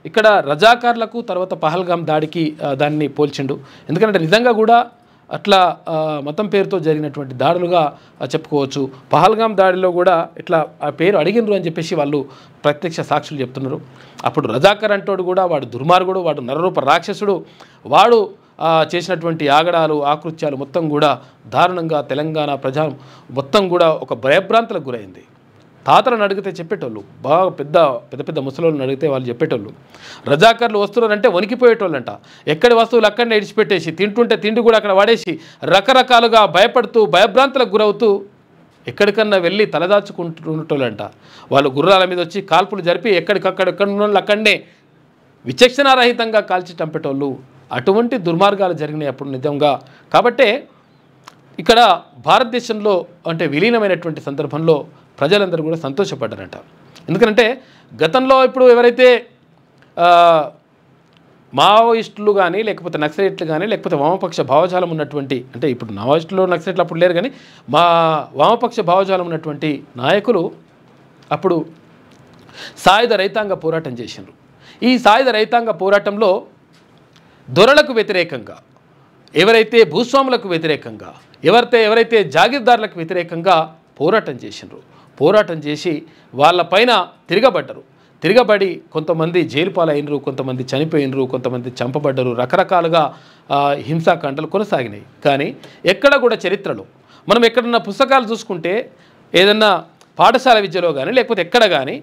ఇక్కడ రజాకార్లకు తర్వాత పహల్గాం దాడికి దాన్ని పోల్చిండు. ఎందుకంటే నిజంగా కూడా అట్లా మతం పేరుతో జరిగినటువంటి దాడులుగా చెప్పుకోవచ్చు. పహల్గాం దాడిలో కూడా ఇట్లా ఆ పేరు అడిగినరు అని చెప్పేసి వాళ్ళు ప్రత్యక్ష సాక్షులు చెప్తున్నారు. అప్పుడు రజాకర్ అంటోడు కూడా వాడు దుర్మార్గుడు, వాడు నరరూప రాక్షసుడు, వాడు చేసినటువంటి ఆగడాలు ఆకృత్యాలు మొత్తం కూడా దారుణంగా తెలంగాణ ప్రజా మొత్తం కూడా ఒక భయభ్రాంతులకు గురైంది. తాతలను అడిగితే చెప్పేటోళ్ళు, బాగా పెద్ద పెద్ద ముసలోళ్ళని అడిగితే వాళ్ళు చెప్పేటోళ్ళు. రజాకర్లు వస్తున్నారంటే వణికిపోయేటోళ్ళంట. ఎక్కడి వస్తువులు అక్కడనే ఇడిచిపెట్టేసి, తింటుంటే తిండి కూడా అక్కడ వాడేసి రకరకాలుగా భయపడుతూ భయభ్రాంతులకు గురవుతూ ఎక్కడికన్నా వెళ్ళి తలదాచుకుంటుంటోళ్ళంట. వాళ్ళు గుర్రాల మీద వచ్చి కాల్పులు జరిపి ఎక్కడికక్కడ ఉన్న వాళ్ళు అక్కడనే విచక్షణారహితంగా కాల్చి చంపేటోళ్ళు. అటువంటి దుర్మార్గాలు జరిగినాయి అప్పుడు నిజంగా. కాబట్టే ఇక్కడ భారతదేశంలో అంటే విలీనమైనటువంటి సందర్భంలో ప్రజలందరూ కూడా సంతోషపడ్డారంట. ఎందుకంటే గతంలో ఇప్పుడు ఎవరైతే మావోయిస్టులు కానీ లేకపోతే నక్సలైట్లు కానీ లేకపోతే వామపక్ష భావజాలం ఉన్నటువంటి, అంటే ఇప్పుడు మావోయిస్టులు నక్సలైట్లు అప్పుడు లేరు కానీ వామపక్ష భావజాలం ఉన్నటువంటి నాయకులు అప్పుడు సాయుధ రైతాంగ పోరాటం చేసిండ్రు. ఈ సాయుధ రైతాంగ పోరాటంలో దొరలకు వ్యతిరేకంగా, ఎవరైతే భూస్వాములకు వ్యతిరేకంగా, ఎవరైతే జాగీర్దారులకు వ్యతిరేకంగా పోరాటం చేసిండ్రు. పోరాటం చేసి వాళ్ళపైన తిరగబడి కొంతమంది జైలు పాలైనరు, కొంతమంది చనిపోయినరు, కొంతమంది చంపబడ్డరు. రకరకాలుగా హింసాకాండలు కొనసాగినాయి. కానీ ఎక్కడ కూడా చరిత్రలో మనం ఎక్కడన్నా పుస్తకాలు చూసుకుంటే ఏదన్నా పాఠశాల విద్యలో కానీ లేకపోతే ఎక్కడ కానీ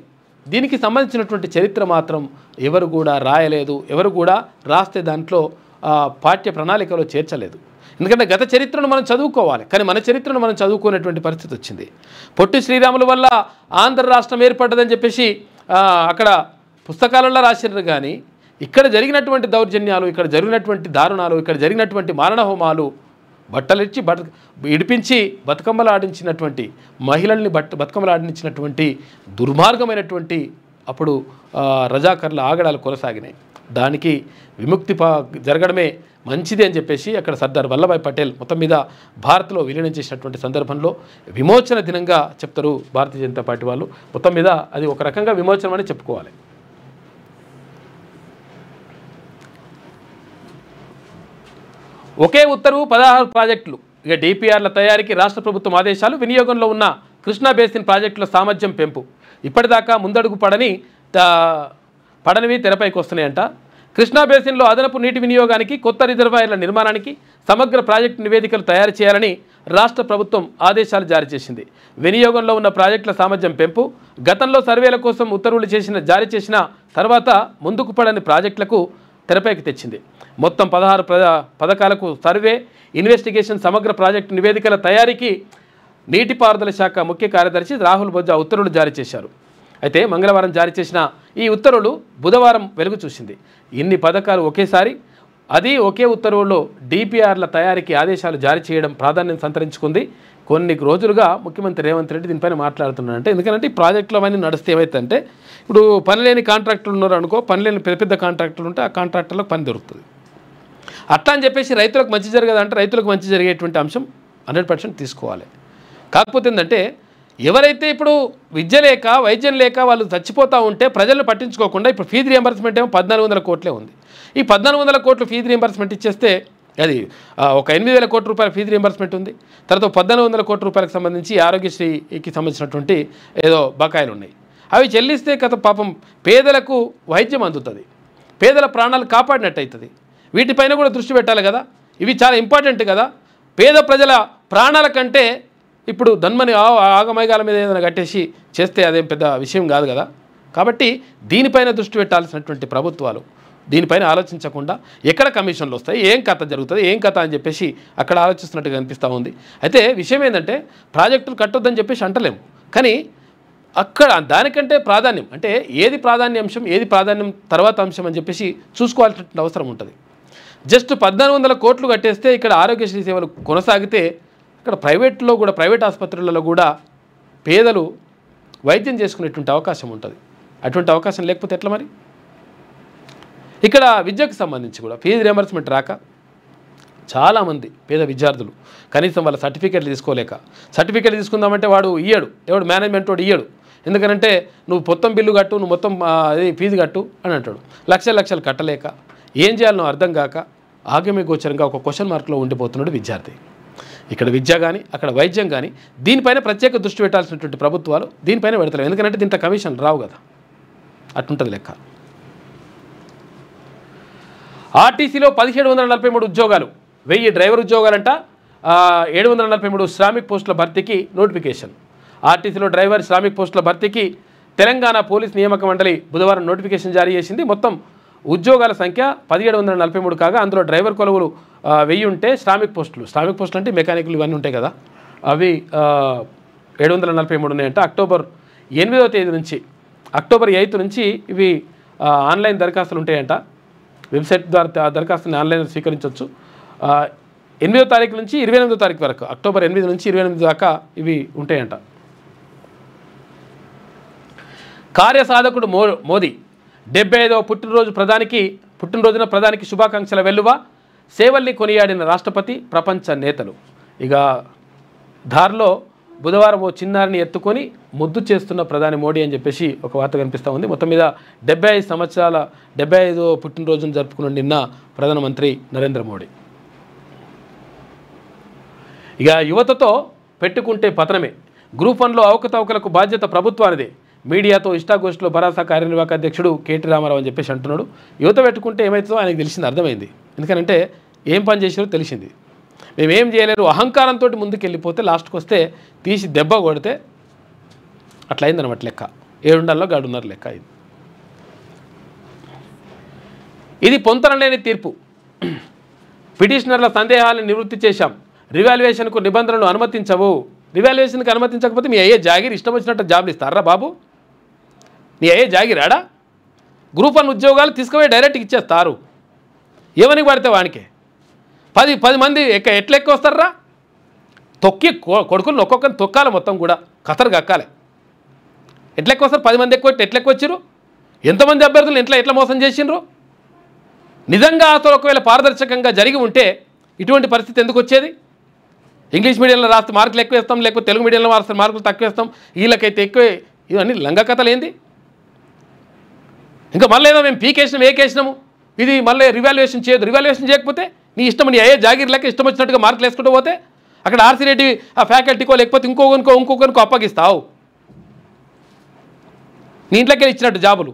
దీనికి సంబంధించినటువంటి చరిత్ర మాత్రం ఎవరు కూడా రాయలేదు. ఎవరు కూడా రాస్తే దాంట్లో పాఠ్య ప్రణాళికలో చేర్చలేదు. ఎందుకంటే గత చరిత్రను మనం చదువుకోవాలి, కానీ మన చరిత్రను మనం చదువుకునేటువంటి పరిస్థితి వచ్చింది. పొట్టి శ్రీరాముల వల్ల ఆంధ్ర రాష్ట్రం ఏర్పడ్డదని చెప్పేసి అక్కడ పుస్తకాలలో రాసినారు. కానీ ఇక్కడ జరిగినటువంటి దౌర్జన్యాలు, ఇక్కడ జరిగినటువంటి దారుణాలు, ఇక్కడ జరిగినటువంటి మారణ హోమాలు, బట్టలిచ్చి ఇడిపించి బతుకమ్మలు ఆడించినటువంటి మహిళల్ని బతుకమ్మలు ఆడించినటువంటి దుర్మార్గమైనటువంటి అప్పుడు రజాకర్ల ఆగడాలు కొనసాగినాయి. దానికి విముక్తి జరగడమే మంచిది అని చెప్పేసి అక్కడ సర్దార్ వల్లభాయ్ పటేల్ మొత్తం మీద భారత్లో విలీనం చేసినటువంటి సందర్భంలో విమోచన దినంగా చెప్తారు భారతీయ జనతా పార్టీ వాళ్ళు. మొత్తం మీద అది ఒక రకంగా విమోచనం అని చెప్పుకోవాలి. ఒకే ఉత్తర్వు 16 ప్రాజెక్టులు. ఇక డిపిఆర్ల తయారీకి రాష్ట్ర ప్రభుత్వం ఆదేశాలు. వినియోగంలో ఉన్న కృష్ణా బేసిన్ ప్రాజెక్టుల సామర్థ్యం పెంపు. ఇప్పటిదాకా ముందడుగు పడనివి తెరపైకి వస్తున్నాయంట. కృష్ణా బేసిన్లో అదనపు నీటి వినియోగానికి, కొత్త రిజర్వాయర్ల నిర్మాణానికి సమగ్ర ప్రాజెక్టు నివేదికలు తయారు చేయాలని రాష్ట్ర ప్రభుత్వం ఆదేశాలు జారీ చేసింది. వినియోగంలో ఉన్న ప్రాజెక్టుల సామర్థ్యం పెంపు. గతంలో సర్వేల కోసం ఉత్తర్వులు జారీ చేసిన తర్వాత ముందుకు పడని ప్రాజెక్టులకు తెరపైకి తెచ్చింది. మొత్తం 16 పథకాలకు సర్వే, ఇన్వెస్టిగేషన్, సమగ్ర ప్రాజెక్టు నివేదికల తయారీకి నీటిపారుదల శాఖ ముఖ్య కార్యదర్శి రాహుల్ బొజ్జా ఉత్తర్వులు జారీ చేశారు. అయితే మంగళవారం జారీ చేసిన ఈ ఉత్తర్వులు బుధవారం వెలుగు చూసింది. ఇన్ని పథకాలు ఒకేసారి, అది ఒకే ఉత్తర్వుల్లో డిపిఆర్ల తయారీకి ఆదేశాలు జారీ చేయడం ప్రాధాన్యం సంతరించుకుంది. కొన్ని రోజులుగా ముఖ్యమంత్రి రేవంత్ రెడ్డి దీనిపైన మాట్లాడుతున్నారంటే, ఎందుకంటే ఈ ప్రాజెక్టులు అవన్నీ నడిస్తే ఏమైతుందంటే, ఇప్పుడు పని లేని కాంట్రాక్టులు ఉన్నారు అనుకో, పని లేని పెద్ద కాంట్రాక్టులు ఉంటే ఆ కాంట్రాక్టర్లకు పని దొరుకుతుంది. అట్లా అని చెప్పేసి రైతులకు మంచి జరగదంటే రైతులకు మంచి జరిగేటువంటి అంశం 100% తీసుకోవాలి. కాకపోతే ఏంటంటే ఎవరైతే ఇప్పుడు విద్య లేక వైద్యం లేక వాళ్ళు చచ్చిపోతూ ఉంటే ప్రజలను పట్టించుకోకుండా ఇప్పుడు ఫీజు రియంబర్స్మెంట్ ఏమో 1400 కోట్లే ఉంది. ఈ 1400 కోట్లు ఫీజు రియంబర్స్మెంట్ ఇచ్చేస్తే అది ఒక 8000 కోట్ల రూపాయల ఫీజు రియంబర్స్మెంట్ ఉంది. తర్వాత 1400 కోట్ల రూపాయలకు సంబంధించి ఆరోగ్యశ్రీకి సంబంధించినటువంటి ఏదో బకాయిలు ఉన్నాయి. అవి చెల్లిస్తే కథ పాపం పేదలకు వైద్యం అందుతుంది, పేదల ప్రాణాలు కాపాడినట్టు అవుతుంది. వీటిపైన కూడా దృష్టి పెట్టాలి కదా. ఇవి చాలా ఇంపార్టెంట్ కదా. పేద ప్రజల ప్రాణాల కంటే ఇప్పుడు ధన్మని ఆగమైగాల మీద ఏదైనా కట్టేసి చేస్తే అదేం పెద్ద విషయం కాదు కదా. కాబట్టి దీనిపైన దృష్టి పెట్టాల్సినటువంటి ప్రభుత్వాలు దీనిపైన ఆలోచించకుండా ఎక్కడ కమిషన్లు వస్తాయి, ఏం కథ జరుగుతుంది, ఏం కథ అని చెప్పేసి అక్కడ ఆలోచిస్తున్నట్టుగా అనిపిస్తూ ఉంది. అయితే విషయం ఏంటంటే ప్రాజెక్టులు కట్టొద్దని చెప్పేసి అంటలేము, కానీ అక్కడ దానికంటే ప్రాధాన్యం అంటే ఏది ప్రాధాన్య అంశం, ఏది ప్రాధాన్యం తర్వాత అంశం అని చెప్పేసి చూసుకోవాల్సిన అవసరం ఉంటుంది. జస్ట్ 1400 కోట్లు కట్టేస్తే ఇక్కడ ఆరోగ్యశ్రీ సేవలు కొనసాగితే ఇక్కడ ప్రైవేట్లో కూడా ప్రైవేట్ ఆసుపత్రులలో కూడా పేదలు వైద్యం చేసుకునేటువంటి అవకాశం ఉంటుంది. అటువంటి అవకాశం లేకపోతే ఎట్లా మరి? ఇక్కడ విద్యకు సంబంధించి కూడా ఫీజు రియంబర్స్మెంట్ రాక చాలామంది పేద విద్యార్థులు కనీసం వాళ్ళ సర్టిఫికేట్లు తీసుకోలేక, సర్టిఫికేట్ తీసుకుందామంటే వాడు ఇయ్యడు, ఎవడు మేనేజ్మెంట్ వాడు ఇయ్యడు. ఎందుకంటే నువ్వు మొత్తం బిల్లు కట్టు, నువ్వు మొత్తం ఫీజు కట్టు అని అంటాడు. లక్షలు కట్టలేక ఏం చేయాలనో అర్థం కాక ఆగమ్య గోచరంగా ఒక క్వశ్చన్ మార్క్లో ఉండిపోతున్నాడు విద్యార్థి. ఇక్కడ విద్య కానీ అక్కడ వైద్యం కానీ దీనిపైన ప్రత్యేక దృష్టి పెట్టాల్సినటువంటి ప్రభుత్వాలు దీనిపైన పెడతారు. ఎందుకంటే దీంట్లో కమిషన్ రావు కదా, అట్లుంటుంది లెక్క. ఆర్టీసీలో 1743 ఉద్యోగాలు, 1000 డ్రైవర్ ఉద్యోగాలంట, 743 శ్రామిక్ పోస్టుల భర్తీకి నోటిఫికేషన్. ఆర్టీసీలో డ్రైవర్ శ్రామిక్ పోస్టుల భర్తీకి తెలంగాణ పోలీస్ నియామక మండలి బుధవారం నోటిఫికేషన్ జారీ చేసింది. మొత్తం ఉద్యోగాల సంఖ్య 1743 కాగా అందులో డ్రైవర్ కొలువులు 1000 ఉంటే శ్రామిక్ పోస్టులు అంటే మెకానికల్ ఇవన్నీ ఉంటాయి కదా, అవి 743 ఉన్నాయంట. అక్టోబర్ 8వ తేదీ నుంచి అక్టోబర్ 8 నుంచి ఇవి ఆన్లైన్ దరఖాస్తులు ఉంటాయంట. వెబ్సైట్ ద్వారా దరఖాస్తుని ఆన్లైన్ స్వీకరించవచ్చు. 8వ తారీఖు నుంచి 28వ తారీఖు వరకు, అక్టోబర్ 8 నుంచి 28 దాకా ఇవి ఉంటాయంట. కార్యసాధకుడు మోదీ 75వ పుట్టినరోజున ప్రధానికి శుభాకాంక్షల వెల్లువ, సేవల్ని కొనియాడిన రాష్ట్రపతి, ప్రపంచ నేతలు. ఇక దారిలో బుధవారం ఓ చిన్నారిని ఎత్తుకొని ముద్దు చేస్తున్న ప్రధాని మోడీ అని చెప్పేసి ఒక వార్త కనిపిస్తూ ఉంది. మొత్తం మీద 75వ పుట్టినరోజును జరుపుకున్న నిన్న ప్రధానమంత్రి నరేంద్ర మోడీ. ఇక యువతతో పెట్టుకుంటే పతనమే, గ్రూప్ 1లో అవకతవకలకు బాధ్యత ప్రభుత్వానిదే, మీడియాతో ఇష్టాగోష్ఠిలో భరోసా కార్యనిర్వాహక అధ్యక్షుడు కేటీ రామారావు అని చెప్పేసి అంటున్నాడు. యువత పెట్టుకుంటే ఏమవుతుందో ఆయనకు తెలిసింది, అర్థమైంది. ఎందుకంటే ఏం పని చేసారో తెలిసింది. మేమేం చేయలేరు అహంకారంతో ముందుకు వెళ్ళిపోతే లాస్ట్కి వస్తే తీసి దెబ్బ కొడితే అట్లా అయిందనమాట లెక్క. 7 గాడున్నారు లెక్క. ఇది పొంతనలేని తీర్పు, పిటిషనర్ల సందేహాలను నివృత్తి చేశాం, రివాల్యుయేషన్కు నిబంధనలు అనుమతించవు. రివాల్యుయేషన్కి అనుమతించకపోతే మీ అయ్యే జాగిరి ఇష్టం వచ్చినట్టు జాబ్లు ఇస్తారా బాబు? నీ అయ్యే జాగిరాడా? గ్రూప్ 1 ఉద్యోగాలు తీసుకుపోయి డైరెక్ట్గా ఇచ్చేస్తారు. ఏమని పడితే వానికే 10 మంది ఎట్లా ఎక్కువ వస్తారా? తొక్కి కొడుకులు ఒక్కొక్కరిని తొక్కాలి, మొత్తం కూడా కసరు కక్కాలి. ఎట్లా ఎక్కువ వస్తారు? 10 మంది ఎక్కువ ఎట్లా ఎక్కువ వచ్చారు? ఎంతమంది అభ్యర్థులు ఎట్లా మోసం చేసిండ్రు? నిజంగా అసలు ఒకవేళ పారదర్శకంగా జరిగి ఉంటే ఇటువంటి పరిస్థితి ఎందుకు వచ్చేది? ఇంగ్లీష్ మీడియంలో రాస్తే మార్కులు ఎక్కువ వేస్తాం, లేకపోతే తెలుగు మీడియంలో రాస్తే మార్కులు తక్కువ వేస్తాం, వీళ్ళకైతే ఎక్కువే. ఇవన్నీ లంగ కథలు ఏంది? ఇంకా మళ్ళీ ఏదో మేము పీకేసినాం ఏకేసినాము, ఇది మళ్ళీ రివాల్యుయేషన్ చేయదు. రివాల్యుయేషన్ చేయకపోతే నీ ఇష్టం, నీ అయ్యే జాగిర్ లెక్క ఇష్టం వచ్చినట్టుగా మార్కులు వేసుకుంటూ పోతే అక్కడ ఆర్సీ రెడ్డి ఆ ఫ్యాకల్టీకో లేకపోతే ఇంకొకరికో అప్పగిస్తావు. నీ ఇంట్లోకి ఇచ్చినట్టు జాబులు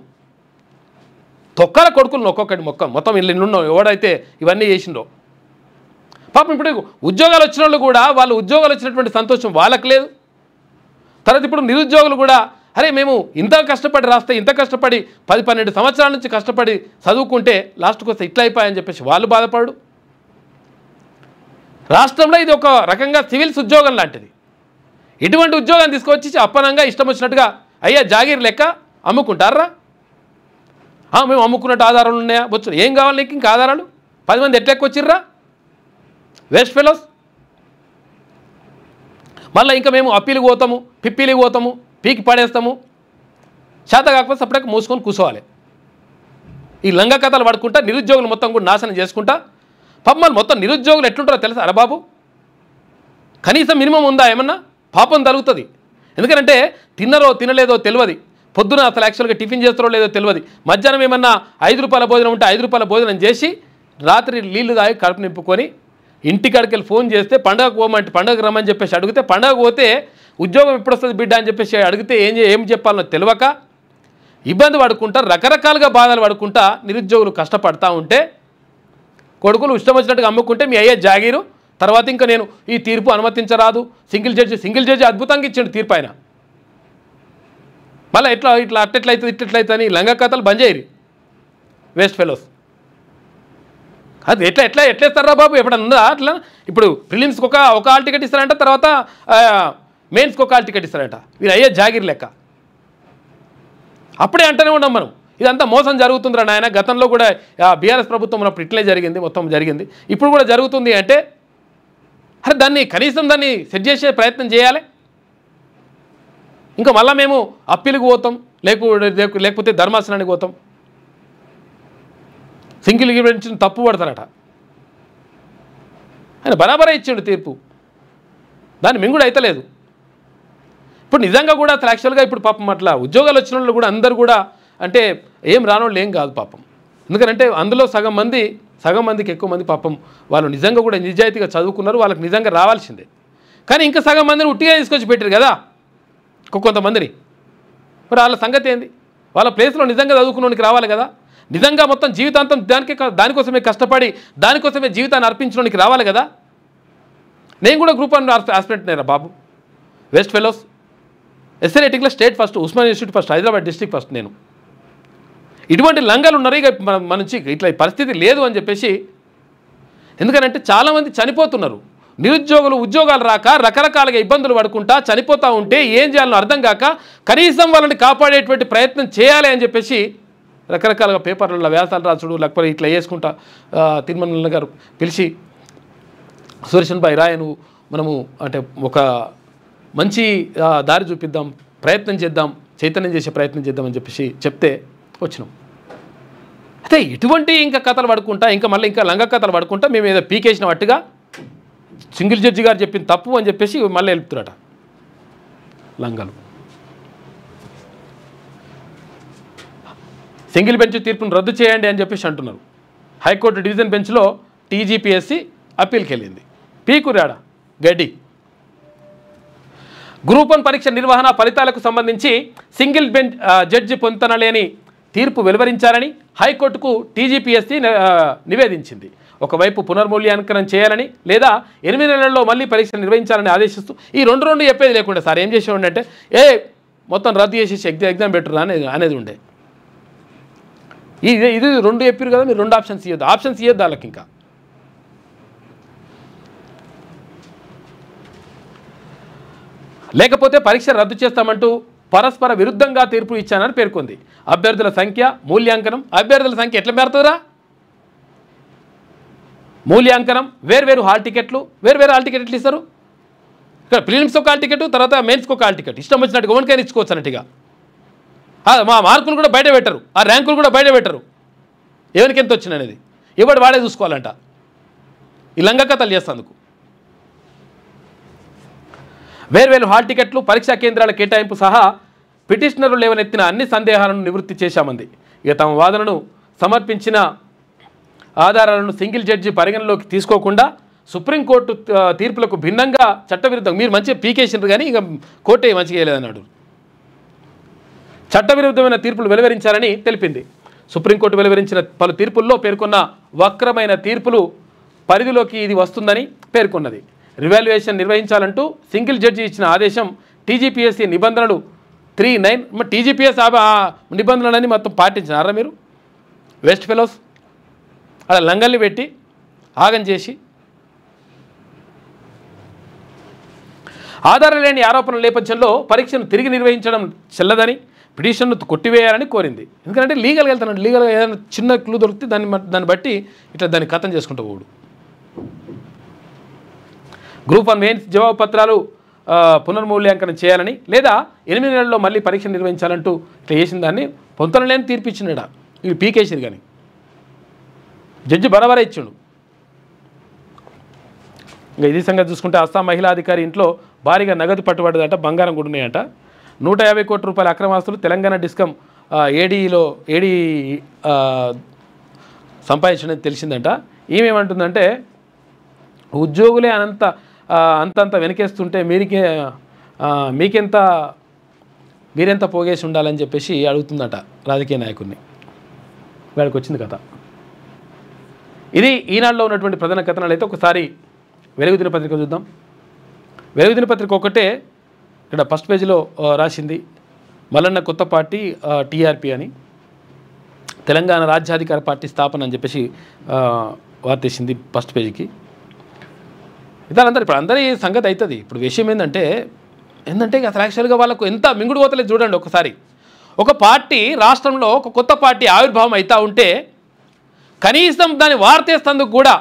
తొక్కల కొడుకులను ఒక్కొక్కటి మొత్తం ఇల్లు ఎవడైతే ఇవన్నీ చేసిండో పాపం. ఇప్పుడు ఉద్యోగాలు వచ్చిన వాళ్ళు కూడా వాళ్ళు ఉద్యోగాలు వచ్చినటువంటి సంతోషం వాళ్ళకి లేదు. తర్వాత ఇప్పుడు నిరుద్యోగులు కూడా అరే మేము ఇంత కష్టపడి రాస్తే, ఇంత కష్టపడి 10-12 సంవత్సరాల నుంచి కష్టపడి చదువుకుంటే లాస్ట్కి వస్తే ఇట్లా అయిపోయాయని చెప్పేసి వాళ్ళు బాధపడు. రాష్ట్రంలో ఇది ఒక రకంగా సివిల్స్ ఉద్యోగం లాంటిది. ఇటువంటి ఉద్యోగాన్ని తీసుకొచ్చి అప్పనంగా ఇష్టం వచ్చినట్టుగా అయ్యా జాగీర్ లెక్క అమ్ముకుంటారా? మేము అమ్ముకున్నట్టు ఆధారాలు ఉన్నాయా? వచ్చు. ఏం కావాలి నీకు ఇంకా ఆధారాలు? 10 మంది ఎట్లా ఎక్కువ వచ్చిర్రా? Waste fellows. మళ్ళీ ఇంకా మేము అప్పీలికి పోతాము, పిప్పీలికి పోతాము, పీకి పడేస్తాము, చేత కాకపోతే సపరేట్గా మూసుకొని కూర్చోవాలి. ఈ లంగ కథలు పడుకుంటా నిరుద్యోగులు మొత్తం కూడా నాశనం చేసుకుంటా పాపం. మొత్తం నిరుద్యోగులు ఎట్లుంటారో తెలుసా? అరే బాబు, కనీసం మినిమం ఉందా? ఏమన్నా పాపం తరుగుతుంది. ఎందుకంటే తిన్నరో తినలేదో తెలియదు, పొద్దున అసలు యాక్చువల్గా టిఫిన్ చేస్తారో లేదో తెలియదు, మధ్యాహ్నం ఏమన్నా 5 రూపాయల భోజనం ఉంటే 5 రూపాయల భోజనం చేసి రాత్రి నీళ్లు తాగి కడుపు నింపుకొని ఇంటికాడికి వెళ్ళి ఫోన్ చేస్తే పండగకు పోమంటే పండగకు రమ్మని చెప్పేసి అడిగితే పండగకు పోతే ఉద్యోగం ఎప్పుడు వస్తుంది బిడ్డ అని చెప్పేసి అడిగితే ఏం చెప్పాలనో తెలియక ఇబ్బంది పడుకుంటా రకరకాలుగా బాధలు పడుకుంటా నిరుద్యోగులు కష్టపడతా ఉంటే కొడుకులు ఇష్టం వచ్చినట్టుగా అమ్ముకుంటే మీ అయ్యే జాగీరు తర్వాత ఇంకా నేను ఈ తీర్పు అనుమతించరాదు సింగిల్ జడ్జి అద్భుతంగా ఇచ్చాడు తీర్పు ఆయన. మళ్ళీ ఇట్లా అట్టెట్లయితుంది ఇట్లయితే అని లంగ కథలు బంద్ చేయరు వేస్ట్ ఫెలోస్. అది ఎట్లేస్తారా బాబు ఎప్పుడన్నా ఉందా అట్లా? ఇప్పుడు ప్రిలిమ్స్కి ఒక హాల్ టికెట్ ఇస్తారంట, తర్వాత మెయిన్స్కి ఒక హాల్ టికెట్ ఇస్తారంట, వీరు అయ్యే జాగిరి లెక్క. అప్పుడే అంటూనే ఉన్నాం మనం ఇదంతా మోసం జరుగుతుందిరా నాయన, గతంలో కూడా బీఆర్ఎస్ ప్రభుత్వం ఉన్నప్పుడు ఇట్లే జరిగింది, మొత్తం జరిగింది, ఇప్పుడు కూడా జరుగుతుంది అంటే అరే దాన్ని కనీసం దాన్ని సెట్ చేసే ప్రయత్నం చేయాలి. ఇంకా మళ్ళీ మేము అప్పీలుకు పోతాం, లేకపోతే ధర్మాసనానికి పోతాం. సింగిల్ బెంచ్ తప్పు పడతారట, ఆయన బరాబరే ఇచ్చిండు తీర్పు, దాన్ని మేము కూడా అయితలేదు. ఇప్పుడు నిజంగా కూడా అసలు యాక్చువల్గా ఇప్పుడు పాపం అట్లా ఉద్యోగాలు వచ్చిన వాళ్ళు కూడా అందరు కూడా అంటే ఏం రానోళ్ళు ఏం కాదు పాపం. ఎందుకంటే అందులో సగం మందికి ఎక్కువ మంది పాపం వాళ్ళు నిజంగా కూడా నిజాయితీగా చదువుకున్నారు, వాళ్ళకి నిజంగా రావాల్సిందే. కానీ ఇంకా సగం మందిని ఉట్టిగా తీసుకొచ్చి పెట్టారు కదా కొంతమందిని. మరి వాళ్ళ సంగతి ఏంది? వాళ్ళ ప్లేస్లో నిజంగా చదువుకున్నోనికి రావాలి కదా, నిజంగా మొత్తం జీవితాంతం దానికోసమే కష్టపడి దానికోసమే జీవితాన్ని అర్పించడానికి రావాలి కదా. నేను కూడా గ్రూప్ 1 ఆస్పిరెంట్ నేరా బాబు, వెస్ట్ ఫెలోస్ ఎస్ఏ రేటింగ్లో state first, Osmania institute first, Hyderabad district first. నేను ఇటువంటి లంగాలు ఉన్నారు ఇక మన నుంచి ఇట్లా పరిస్థితి లేదు అని చెప్పేసి. ఎందుకనంటే చాలామంది చనిపోతున్నారు, నిరుద్యోగులు ఉద్యోగాలు రాక రకరకాలుగా ఇబ్బందులు పడుకుంటా చనిపోతూ ఉంటే ఏం చేయాలో అర్థం కాక కనీసం వాళ్ళని కాపాడేటువంటి ప్రయత్నం చేయాలి అని చెప్పేసి రకరకాలుగా పేపర్లలో వ్యాసాలు రాసుడు, లేకపోతే ఇట్లా వేసుకుంటా తిరుమల గారు పిలిచి సురేషన్ భాయ్ రాయను మనము అంటే ఒక మంచి దారి చూపిద్దాం, ప్రయత్నం చేద్దాం, చైతన్యం చేసే ప్రయత్నం చేద్దామని చెప్పేసి చెప్తే వచ్చినాం. అయితే ఇటువంటి ఇంకా కథలు పడుకుంటా ఇంకా లంగ కథలు పడుకుంటా మేము ఏదో పీకేసిన అట్టుగా సింగిల్ జడ్జి గారు చెప్పింది తప్పు అని చెప్పేసి మళ్ళీ వెళ్తున్నారట లంగలు. సింగిల్ బెంచ్ తీర్పును రద్దు చేయండి అని చెప్పేసి అంటున్నారు. హైకోర్టు డివిజన్ బెంచ్లో టీజీపీఎస్సీ అప్పీల్కి వెళ్ళింది. పీకురాడా గడ్డి. గ్రూప్ 1 పరీక్ష నిర్వహణ ఫలితాలకు సంబంధించి సింగిల్ బెంచ్ జడ్జి పొంతనలేని తీర్పు వెలువరించారని హైకోర్టుకు టీజీపీఎస్సీ నివేదించింది. ఒకవైపు పునర్మూల్యాంకనం చేయాలని లేదా 8 నెలల్లో మళ్ళీ పరీక్ష నిర్వహించాలని ఆదేశిస్తూ ఈ రెండు చెప్పేది లేకుండా సార్ ఏం చేసేవాడు అంటే మొత్తం రద్దు చేసేసి ఎగ్జామ్ బెటర్ అనేది ఉండే. ఇది 2 చెప్పారు కదా, మీరు 2 ఆప్షన్స్ ఇవ్వద్దు వాళ్ళకి. ఇంకా లేకపోతే పరీక్ష రద్దు చేస్తామంటూ పరస్పర విరుద్ధంగా తీర్పు ఇచ్చానని పేర్కొంది. అభ్యర్థుల సంఖ్య మూల్యాంకనం, అభ్యర్థుల సంఖ్య ఎట్లా మారుతుందిరా? మూల్యాంకనం వేర్వేరు హాల్ టికెట్లు ఇస్తారు. ఇక్కడ ప్రిలిమ్స్కి ఒక హాల్ టికెట్, తర్వాత మెయిన్స్కి ఒక హాల్ టికెట్, ఇష్టం వచ్చినట్టుగా ఓన్కైనా ఇచ్చుకోవచ్చు అన్నట్టుగా. మా మార్కులు కూడా బయట పెట్టరు, ఆ ర్యాంకులు కూడా బయట పెట్టరు, ఎవరికి ఎంత వచ్చింది అనేది ఎవడు వాడే చూసుకోవాలంట. ఈ లంగ కథలు చేస్తందుకు వేర్వేరు హాల్ టికెట్లు, పరీక్షా కేంద్రాల కేటాయింపు సహా పిటిషనర్లు లేవనెత్తిన అన్ని సందేహాలను నివృత్తి చేశామంది. ఇక తమ వాదనను సమర్పించిన ఆధారాలను సింగిల్ జడ్జి పరిగణలోకి తీసుకోకుండా సుప్రీంకోర్టు తీర్పులకు భిన్నంగా చట్టవిరుద్ధంగా మీరు మంచిగా పీకేసినారు కానీ ఇక కోర్టే మంచిగా వేయలేదన్నాడు. చట్టవిరుద్ధమైన తీర్పులు వెలువరించారని తెలిపింది. సుప్రీంకోర్టు వెలువరించిన పలు తీర్పుల్లో పేర్కొన్న వక్రమైన తీర్పులు పరిధిలోకి ఇది వస్తుందని పేర్కొన్నది. రివాల్యుయేషన్ నిర్వహించాలంటూ సింగిల్ జడ్జి ఇచ్చిన ఆదేశం టీజీపీఎస్సీ నిబంధనలు 3(9) టీజీపీఎస్ నిబంధనలని మొత్తం పాటించినారా మీరు? వెస్ట్ ఫెలోస్ అలా లంగల్ని పెట్టి ఆగం చేసి ఆధారం లేని ఆరోపణల నేపథ్యంలో పరీక్షను తిరిగి నిర్వహించడం చెల్లదని పిటిషన్ను కొట్టివేయాలని కోరింది. ఎందుకంటే లీగల్గా వెళ్తున్నాడు, లీగల్గా ఏదైనా చిన్న క్లూ దొరికితే దాన్ని బట్టి ఇట్లా దాన్ని కథం చేసుకుంటూ పోడు. గ్రూప్ 1 మెయిన్స్ జవాబు పత్రాలు పునర్మూల్యాంకనం చేయాలని లేదా 8 నెలల్లో మళ్ళీ పరీక్ష నిర్వహించాలంటూ ఇట్లా చేసిన దాన్ని పొంతనలేని తీర్పిచ్చినాడా ఇవి పీకేసారు. కానీ జడ్జి బరాబరే ఇచ్చిండు. ఇంకా ఇది సంగతి చూసుకుంటే అస్సాం మహిళా అధికారి ఇంట్లో భారీగా నగదు పట్టుబడ్డదంట, బంగారం కూడా ఉన్నాయంట. 150 కోట్ల రూపాయల అక్రమాస్తులు తెలంగాణ డిస్కమ్ ఏడీ సంపాదించడం తెలిసిందంట. ఈమెమంటుందంటే ఉద్యోగులే అంతంత వెనకేస్తుంటే మీరెంత పోగేసి ఉండాలని చెప్పేసి అడుగుతుందట రాజకీయ నాయకుడిని. వాడికి వచ్చింది కథ. ఇది ఈనాడులో ఉన్నటువంటి ప్రధాన కథనాలు. అయితే ఒకసారి వెలుగు దినపత్రిక చూద్దాం. వెలుగు దినపత్రిక ఒకటే ఇక్కడ ఫస్ట్ పేజీలో రాసింది, మల్లన్న కొత్త పార్టీ టీఆర్పీ అని, తెలంగాణ రాజ్యాధికార పార్టీ స్థాపన అని చెప్పేసి వార్తేసింది ఫస్ట్ పేజీకి. ఇదంతా ఇప్పుడు అందరి సంగతి అవుతుంది. ఇప్పుడు విషయం ఏంటంటే అసలు యాక్చువల్గా వాళ్ళకు ఎంత మింగుడు పోతలేదు చూడండి. ఒకసారి ఒక పార్టీ రాష్ట్రంలో ఒక కొత్త పార్టీ ఆవిర్భావం అవుతూ ఉంటే కనీసం దాన్ని వార్తేస్తందుకు కూడా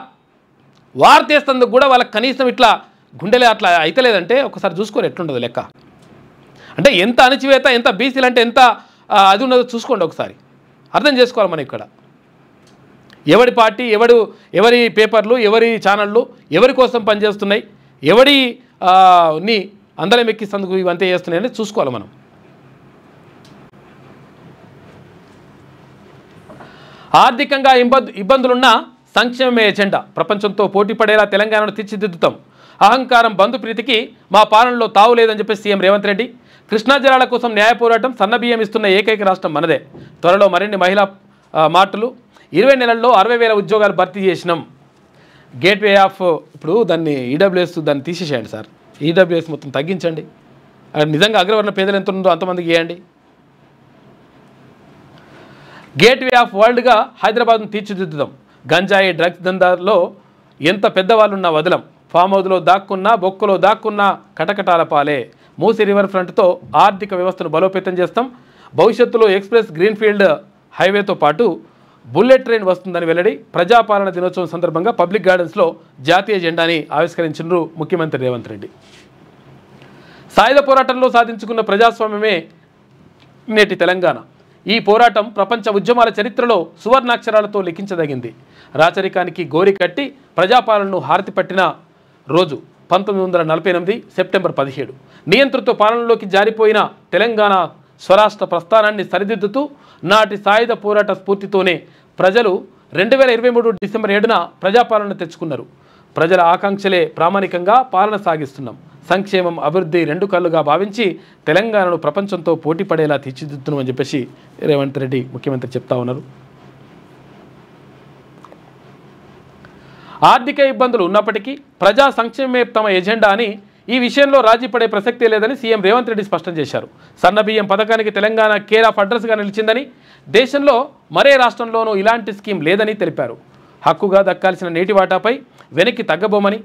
వాళ్ళకి కనీసం ఇట్లా గుండెలే అట్లా అయితలేదంటే ఒకసారి చూసుకోరు ఎట్లుండదు లెక్క. అంటే ఎంత అణచివేత, ఎంత బీసీలు అంటే ఎంత అది ఉన్నదో చూసుకోండి ఒకసారి, అర్థం చేసుకోవాలి మనం. ఇక్కడ ఎవడి పార్టీ, ఎవరి పేపర్లు, ఎవరి ఛానళ్ళు ఎవరి కోసం పనిచేస్తున్నాయి, ని అందరం ఎక్కిస్తందుకు ఇవంతా చేస్తున్నాయని చూసుకోవాలి మనం. ఆర్థికంగా ఇబ్బందులున్న సంక్షేమమే ఎజెండా, ప్రపంచంతో పోటీ పడేలా తెలంగాణను తీర్చిదిద్దుతాం, అహంకారం బంధుప్రీతికి మా పాలనలో తావు లేదని చెప్పి సీఎం రేవంత్ రెడ్డి. కృష్ణా జలాల కోసం న్యాయ పోరాటం, సన్నబియ్యం ఇస్తున్న ఏకైక రాష్ట్రం మనదే, త్వరలో మరిన్ని మహిళా మార్టులు, 20 నెలల్లో 60,000 ఉద్యోగాలు భర్తీ చేసినాం. గేట్వే ఆఫ్ ఇప్పుడు దాన్ని ఈడబ్ల్యూఎస్ దాన్ని తీసేసేయండి సార్, ఈడబ్ల్యూఎస్ మొత్తం తగ్గించండి. నిజంగా అగ్రవర్ణ పేదలు ఎంత ఉందో అంతమందికి ఇవ్వండి. గేట్వే ఆఫ్ వరల్డ్గా హైదరాబాద్ను తీర్చిదిద్దుదాం, గంజాయి డ్రగ్స్ దందాలో ఎంత పెద్దవాళ్ళున్నా వదలం, ఫామ్ హౌస్లో దాక్కున్నా బొక్కలో దాక్కున్నా కటకటాల పాలే, మూసీ రివర్ ఫ్రంట్తో ఆర్థిక వ్యవస్థను బలోపేతం చేస్తాం, భవిష్యత్తులో ఎక్స్ప్రెస్ గ్రీన్ఫీల్డ్ హైవేతో పాటు బుల్లెట్ ట్రైన్ వస్తుందని వెల్లడి. ప్రజాపాలన దినోత్సవం సందర్భంగా పబ్లిక్ గార్డెన్స్లో జాతీయ జెండాని ఆవిష్కరించారు ముఖ్యమంత్రి రేవంత్ రెడ్డి. సాయుధ పోరాటంలో సాధించుకున్న ప్రజాస్వామ్యమే నేటి తెలంగాణ. ఈ పోరాటం ప్రపంచ ఉద్యమాల చరిత్రలో సువర్ణాక్షరాలతో లిఖించదగింది. రాచరికానికి గోరి కట్టి ప్రజాపాలనను హారతి పట్టిన రోజు 1948 సెప్టెంబర్ 17. నియంతృత్వ పాలనలోకి జారిపోయిన తెలంగాణ స్వరాష్ట్ర ప్రస్థానాన్ని సరిదిద్దుతూ నాటి సాయుధ పోరాట స్ఫూర్తితోనే ప్రజలు 2023 డిసెంబర్ 7న ప్రజాపాలన తెచ్చుకున్నారు. ప్రజల ఆకాంక్షలే ప్రామాణికంగా పాలన సాగిస్తున్నాం. సంక్షేమం, అభివృద్ధి రెండు కళ్ళుగా భావించి తెలంగాణను ప్రపంచంతో పోటీ పడేలా తీర్చిదిద్దుతున్నామని చెప్పేసి రేవంత్ రెడ్డి ముఖ్యమంత్రి చెప్తా ఉన్నారు. ఆర్థిక ఇబ్బందులు ఉన్నప్పటికీ ప్రజా సంక్షేమమే తమ ఎజెండా అని, ఈ విషయంలో రాజీ పడే ప్రసక్తే లేదని సీఎం రేవంత్ రెడ్డి స్పష్టం చేశారు. సన్నబియ్యం పథకానికి తెలంగాణ కేర్ ఆఫ్ అడ్రస్గా నిలిచిందని, దేశంలో మరే రాష్ట్రంలోనూ ఇలాంటి స్కీమ్ లేదని తెలిపారు. హక్కుగా దక్కాల్సిన నీటి వాటాపై వెనక్కి తగ్గబోమని,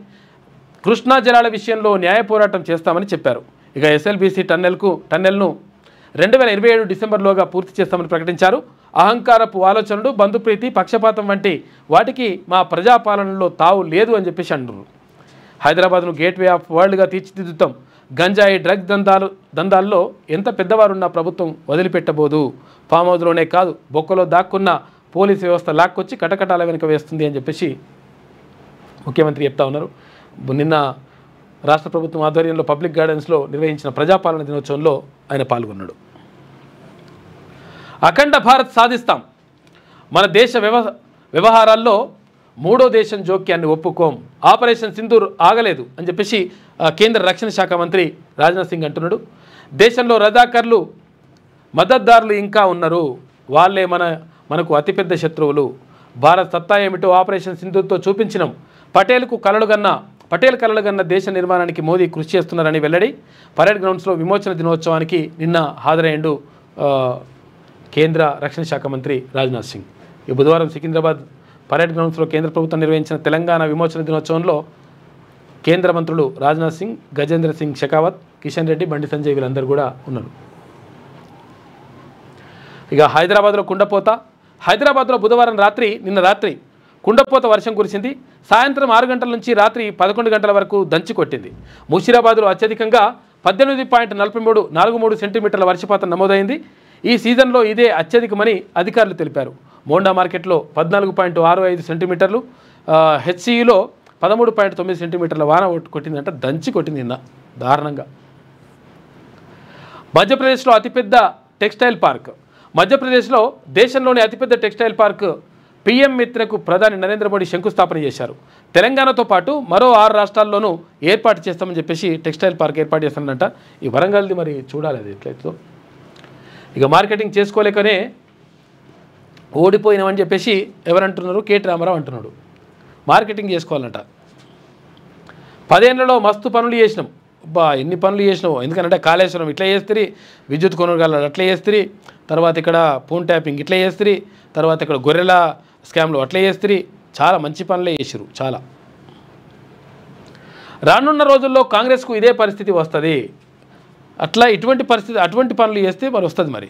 కృష్ణా జలాల విషయంలో న్యాయ పోరాటం చేస్తామని చెప్పారు. ఇక ఎస్ఎల్బీసీ టన్నెల్ను 2027 డిసెంబర్లోగా పూర్తి చేస్తామని ప్రకటించారు. అహంకారపు ఆలోచనలు, బంధుప్రీతి, పక్షపాతం వంటి వాటికి మా ప్రజాపాలనలో తావు లేదు అని చెప్పేసి అంటున్నారు. హైదరాబాద్ను గేట్వే ఆఫ్ వరల్డ్గా తీర్చిదిద్దుతాం, గంజాయి డ్రగ్స్ దందాల్లో ఎంత పెద్దవారున్నా ప్రభుత్వం వదిలిపెట్టబోదు, ఫామ్ హౌస్లోనే కాదు బొక్కలో దాక్కున్న పోలీసు వ్యవస్థ లాక్కొచ్చి కటకటాల వెనుక వేస్తుంది అని చెప్పేసి ముఖ్యమంత్రి చెప్తా ఉన్నారు. నిన్న రాష్ట్ర ప్రభుత్వం ఆధ్వర్యంలో పబ్లిక్ గార్డెన్స్లో నిర్వహించిన ప్రజాపాలన దినోత్సవంలో ఆయన పాల్గొన్నాడు. అఖండ భారత్ సాధిస్తాం, మన దేశ వ్యవహారాల్లో మూడో దేశం జోక్యాన్ని ఒప్పుకోం, ఆపరేషన్ సింధూర్ ఆగలేదు అని చెప్పేసి కేంద్ర రక్షణ శాఖ మంత్రి రాజ్నాథ్ సింగ్ అంటున్నాడు. దేశంలో రజాకర్లు, మద్దతుదారులు ఇంకా ఉన్నారు, వాళ్ళే మనకు అతిపెద్ద శత్రువులు. భారత్ సత్తా ఏమిటో ఆపరేషన్ సింధూర్తో చూపించినాం. పటేల్ కలలుగన్న దేశ నిర్మాణానికి మోదీ కృషి చేస్తున్నారని వెల్లడి. పరేడ్ గ్రౌండ్స్లో విమోచన దినోత్సవానికి నిన్న హాజరయ్యిండు కేంద్ర రక్షణ శాఖ మంత్రి రాజ్నాథ్ సింగ్. ఈ బుధవారం సికింద్రాబాద్ పరేడ్ గ్రౌండ్స్లో కేంద్ర ప్రభుత్వం నిర్వహించిన తెలంగాణ విమోచన దినోత్సవంలో కేంద్ర మంత్రులు రాజ్నాథ్ సింగ్, గజేంద్ర సింగ్ షెకావత్, కిషన్ రెడ్డి, బండి సంజయ్ వీళ్ళందరూ కూడా ఉన్నారు. ఇక హైదరాబాద్లో బుధవారం నిన్న రాత్రి కుండపోత వర్షం కురిసింది. సాయంత్రం 6 గంటల నుంచి రాత్రి 11 గంటల వరకు దంచి కొట్టింది. ముషీరాబాద్లో అత్యధికంగా 18.43 సెంటీమీటర్ల వర్షపాతం నమోదైంది. ఈ సీజన్లో ఇదే అత్యధికమని అధికారులు తెలిపారు. మోండా మార్కెట్లో 14.65 సెంటీమీటర్లు, హెచ్సియులో 13.9 సెంటీమీటర్ల వాన కొట్టిందంట, దంచి కొట్టింది నిన్న దారుణంగా. మధ్యప్రదేశ్లో అతిపెద్ద టెక్స్టైల్ పార్క్. మధ్యప్రదేశ్లో దేశంలోని అతిపెద్ద టెక్స్టైల్ పార్క్ పీఎం మిత్రకు ప్రధాని నరేంద్ర మోడీ శంకుస్థాపన చేశారు. తెలంగాణతో పాటు మరో 6 రాష్ట్రాల్లోనూ ఏర్పాటు చేస్తామని చెప్పేసి టెక్స్టైల్ పార్క్ ఏర్పాటు చేస్తానంట. ఈ వరంగల్ది మరి చూడాలి అది ఎట్లయితే. ఇక మార్కెటింగ్ చేసుకోలేకనే ఓడిపోయినామని చెప్పేసి ఎవరంటున్నారు? కేటీ రామారావు అంటున్నాడు. మార్కెటింగ్ చేసుకోవాలంట. 10 ఏళ్లలో మస్తు పనులు చేసినాం. బా ఎన్ని పనులు చేసినావు. ఎందుకంటే కాళేశ్వరం ఇట్లా చేస్తుంది, విద్యుత్ కొనుగోలు అట్లా చేస్తుంది, తర్వాత ఇక్కడ ఫోన్ ట్యాపింగ్ ఇట్లా చేస్తుంది, తర్వాత ఇక్కడ గొర్రెల స్కామ్లు అట్లా చేస్తుంది. చాలా మంచి పనులే చేసిరు. చాలా రానున్న రోజుల్లో కాంగ్రెస్కు ఇదే పరిస్థితి వస్తుంది. అట్లా ఇటువంటి పరిస్థితి అటువంటి పనులు చేస్తే మరి వస్తుంది. మరి